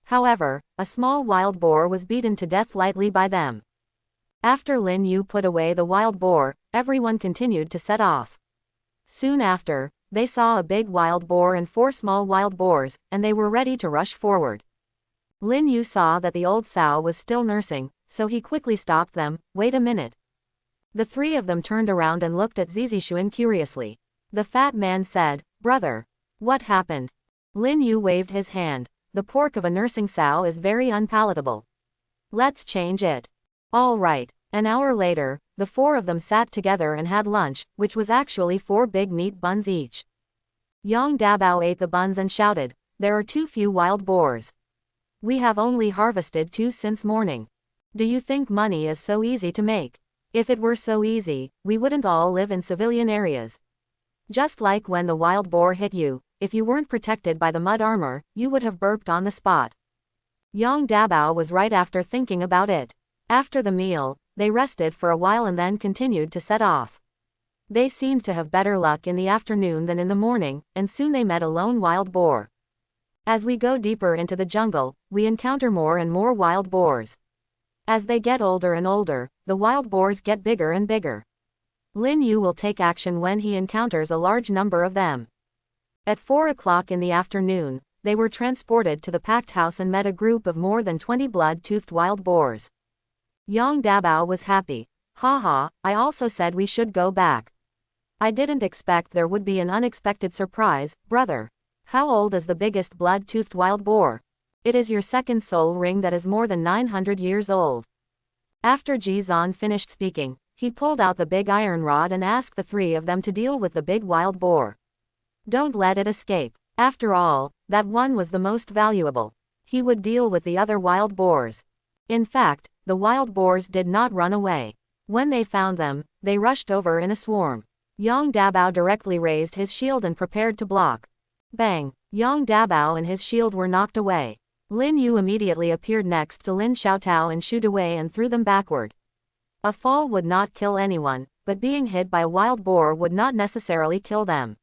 However, a small wild boar was beaten to death lightly by them. After Lin Yu put away the wild boar, everyone continued to set off. Soon after, they saw a big wild boar and 4 small wild boars, and they were ready to rush forward. Lin Yu saw that the old sow was still nursing, so he quickly stopped them. "Wait a minute." The 3 of them turned around and looked at Zizixuan curiously. The fat man said, "Brother, what happened?" Lin Yu waved his hand. "The pork of a nursing sow is very unpalatable. Let's change it." "All right." An hour later, the 4 of them sat together and had lunch, which was actually 4 big meat buns each. Yang Dabao ate the buns and shouted, "There are too few wild boars. We have only harvested 2 since morning. Do you think money is so easy to make? If it were so easy, we wouldn't all live in civilian areas. Just like when the wild boar hit you, if you weren't protected by the mud armor, you would have burped on the spot." Yang Dabao was right after thinking about it. After the meal, they rested for a while and then continued to set off. They seemed to have better luck in the afternoon than in the morning, and soon they met a lone wild boar. As we go deeper into the jungle, we encounter more and more wild boars. As they get older and older, the wild boars get bigger and bigger. Lin Yu will take action when he encounters a large number of them. At 4 o'clock in the afternoon, they were transported to the packed house and met a group of more than 20 blood-toothed wild boars. Yang Dabao was happy. "Haha, I also said we should go back. I didn't expect there would be an unexpected surprise, brother. How old is the biggest blood-toothed wild boar?" "It is your second soul ring that is more than 900 years old." After Ji Zan finished speaking, he pulled out the big iron rod and asked the 3 of them to deal with the big wild boar. "Don't let it escape. After all, that one was the most valuable. He would deal with the other wild boars." In fact, the wild boars did not run away. When they found them, they rushed over in a swarm. Yang Dabao directly raised his shield and prepared to block. Bang! Yang Dabao and his shield were knocked away. Lin Yu immediately appeared next to Lin Xiaotao and Xu Dewei and threw them backward. A fall would not kill anyone, but being hit by a wild boar would not necessarily kill them.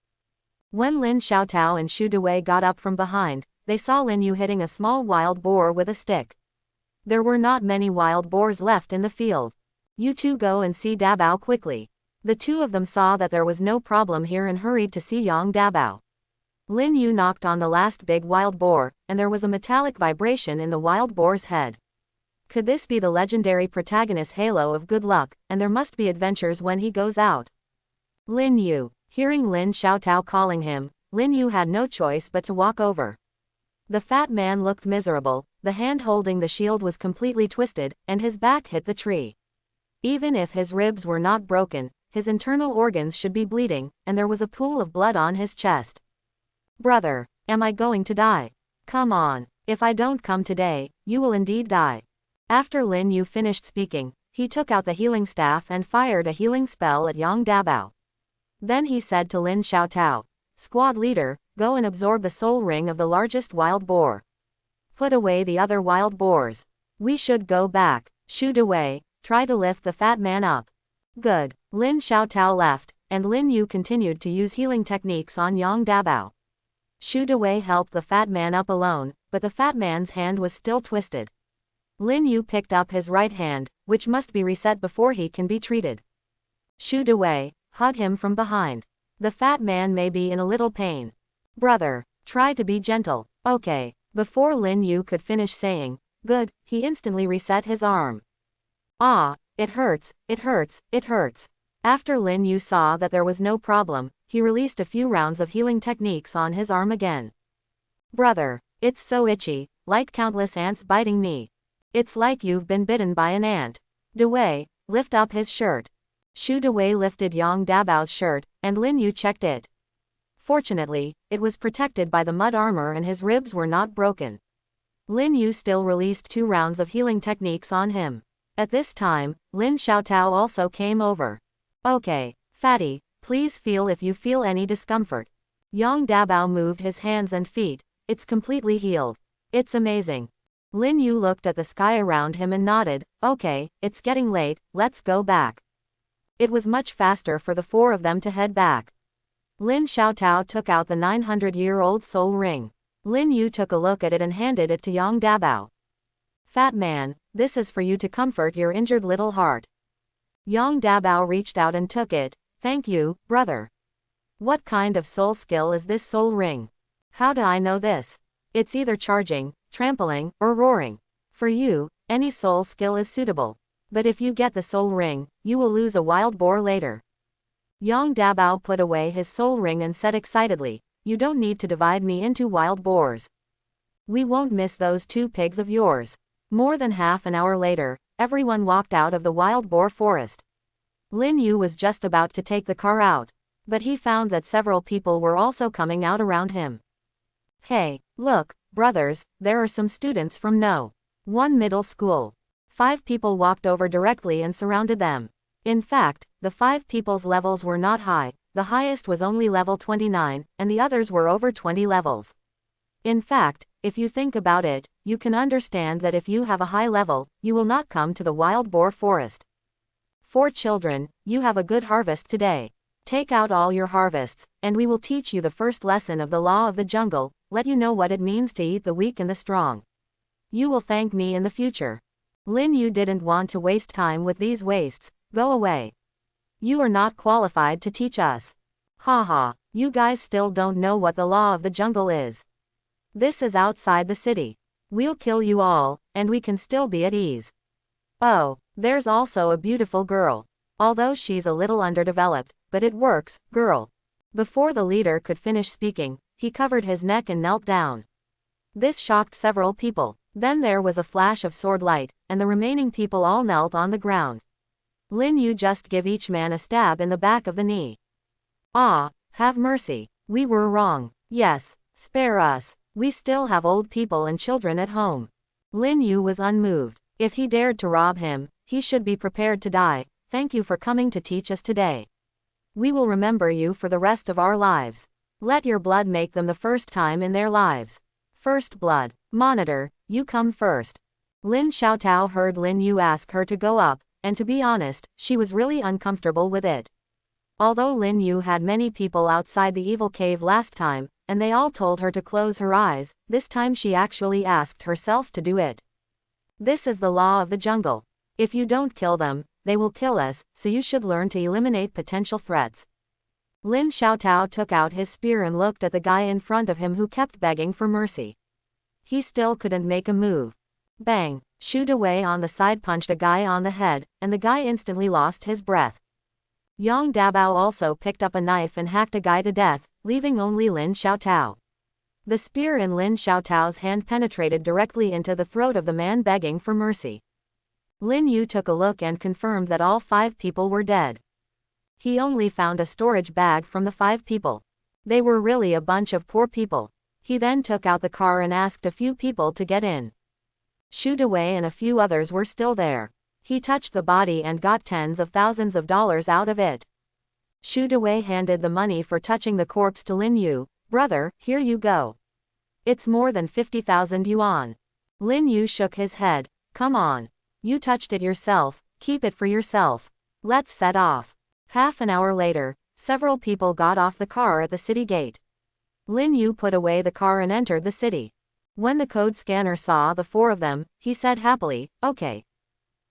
When Lin Xiaotao and Xu Dewei got up from behind, they saw Lin Yu hitting a small wild boar with a stick. There were not many wild boars left in the field. "You two go and see Dabao quickly." The 2 of them saw that there was no problem here and hurried to see Yang Dabao. Lin Yu knocked on the last big wild boar, and there was a metallic vibration in the wild boar's head. Could this be the legendary protagonist's halo of good luck, and there must be adventures when he goes out? Lin Yu. Hearing Lin Xiaotao calling him, Lin Yu had no choice but to walk over. The fat man looked miserable, the hand holding the shield was completely twisted, and his back hit the tree. Even if his ribs were not broken, his internal organs should be bleeding, and there was a pool of blood on his chest. "Brother, am I going to die? Come on, if I don't come today, you will indeed die." After Lin Yu finished speaking, he took out the healing staff and fired a healing spell at Yang Dabao. Then he said to Lin Xiaotao, "Squad leader, go and absorb the soul ring of the largest wild boar. Put away the other wild boars. We should go back." Shoot away, try to lift the fat man up. Good. Lin Xiaotao left, and Lin Yu continued to use healing techniques on Yang Dabao. Shoot away helped the fat man up alone, but the fat man's hand was still twisted. Lin Yu picked up his right hand, which must be reset before he can be treated. Shoot away, hug him from behind. The fat man may be in a little pain. Brother, try to be gentle. Okay. Before Lin Yu could finish saying, good, he instantly reset his arm. Ah, it hurts, it hurts, it hurts. After Lin Yu saw that there was no problem, he released a few rounds of healing techniques on his arm again. Brother, it's so itchy, like countless ants biting me. It's like you've been bitten by an ant. Dewey, lift up his shirt. Shu Dewey lifted Yang Dabao's shirt, and Lin Yu checked it. Fortunately, it was protected by the mud armor and his ribs were not broken. Lin Yu still released 2 rounds of healing techniques on him. At this time, Lin Xiaotao also came over. Okay, fatty, please feel if you feel any discomfort. Yang Dabao moved his hands and feet. It's completely healed. It's amazing. Lin Yu looked at the sky around him and nodded. Okay, it's getting late, let's go back. It was much faster for the 4 of them to head back. Lin Xiaotao took out the 900-year-old soul ring. Lin Yu took a look at it and handed it to Yang Dabao. Fat man, this is for you to comfort your injured little heart. Yang Dabao reached out and took it. Thank you, brother. What kind of soul skill is this soul ring? How do I know this? It's either charging, trampling, or roaring. For you, any soul skill is suitable. But if you get the soul ring, you will lose a wild boar later. Yang Dabao put away his soul ring and said excitedly, you don't need to divide me into wild boars. We won't miss those 2 pigs of yours. More than half an hour later, everyone walked out of the wild boar forest. Lin Yu was just about to take the car out, but he found that several people were also coming out around him. Hey, look, brothers, there are some students from No. 1 middle school. 5 people walked over directly and surrounded them. In fact, the 5 people's levels were not high, the highest was only level 29, and the others were over 20 levels. In fact, if you think about it, you can understand that if you have a high level, you will not come to the wild boar forest. 4 children, you have a good harvest today. Take out all your harvests, and we will teach you the first lesson of the law of the jungle, let you know what it means to eat the weak and the strong. You will thank me in the future. Lin Yu didn't want to waste time with these wastes. Go away. You are not qualified to teach us. Haha, you guys still don't know what the law of the jungle is. This is outside the city. We'll kill you all, and we can still be at ease. Oh, there's also a beautiful girl. Although she's a little underdeveloped, but it works, girl. Before the leader could finish speaking, he covered his neck and knelt down. This shocked several people. Then there was a flash of sword light, and the remaining people all knelt on the ground. Lin Yu just give each man a stab in the back of the knee. Ah, have mercy. We were wrong. Yes, spare us. We still have old people and children at home. Lin Yu was unmoved. If he dared to rob him, he should be prepared to die. Thank you for coming to teach us today. We will remember you for the rest of our lives. Let your blood make them the first time in their lives. First blood. Monitor, you come first. Lin Xiaotao heard Lin Yu ask her to go up, and to be honest, she was really uncomfortable with it. Although Lin Yu had many people outside the evil cave last time, and they all told her to close her eyes, this time she actually asked herself to do it. This is the law of the jungle. If you don't kill them, they will kill us, so you should learn to eliminate potential threats. Lin Xiaotao took out his spear and looked at the guy in front of him who kept begging for mercy. He still couldn't make a move. Bang! Shoot away on the side punched a guy on the head, and the guy instantly lost his breath. Yang Dabao also picked up a knife and hacked a guy to death, leaving only Lin Xiaotao. The spear in Lin Xiaotao's hand penetrated directly into the throat of the man begging for mercy. Lin Yu took a look and confirmed that all 5 people were dead. He only found a storage bag from the 5 people. They were really a bunch of poor people. He then took out the car and asked a few people to get in. Shoot away and a few others were still there. He touched the body and got tens of thousands of dollars out of it. Shoot away handed the money for touching the corpse to Lin Yu. Brother, here you go. It's more than 50,000 yuan. Lin Yu shook his head. Come on. You touched it yourself, keep it for yourself. Let's set off. Half an hour later, several people got off the car at the city gate. Lin Yu put away the car and entered the city. When the code scanner saw the four of them, he said happily, "Okay.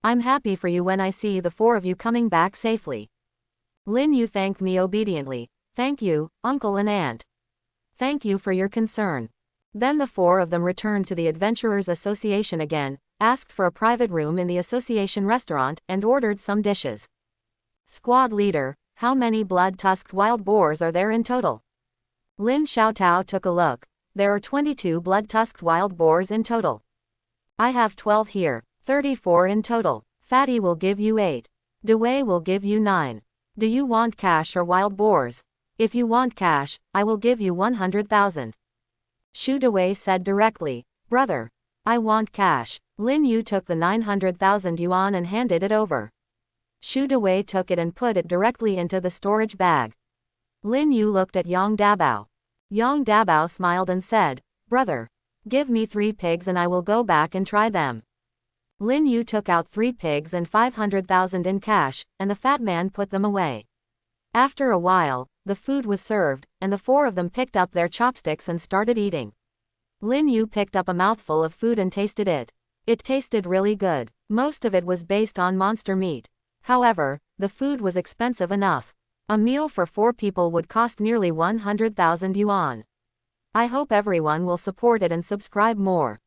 I'm happy for you when I see the four of you coming back safely." Lin Yu thanked me obediently. "Thank you, uncle and aunt. Thank you for your concern." Then the four of them returned to the Adventurers Association again, asked for a private room in the association restaurant, and ordered some dishes. Squad leader, how many blood-tusked wild boars are there in total? Lin Xiaotao took a look. There are 22 blood-tusked wild boars in total. I have 12 here, 34 in total. Fatty will give you 8. Dewey will give you 9. Do you want cash or wild boars? If you want cash, I will give you 100,000. Xu Dewey said directly, "Brother, I want cash." Lin Yu took the 900,000 yuan and handed it over. Xu Dewey took it and put it directly into the storage bag. Lin Yu looked at Yang Dabao. Yang Dabao smiled and said, "Brother, give me 3 pigs and I will go back and try them." Lin Yu took out 3 pigs and 500,000 in cash, and the fat man put them away. After a while, the food was served, and the four of them picked up their chopsticks and started eating. Lin Yu picked up a mouthful of food and tasted it. It tasted really good. Most of it was based on monster meat. However, the food was expensive enough. A meal for 4 people would cost nearly 100,000 yuan. I hope everyone will support it and subscribe more.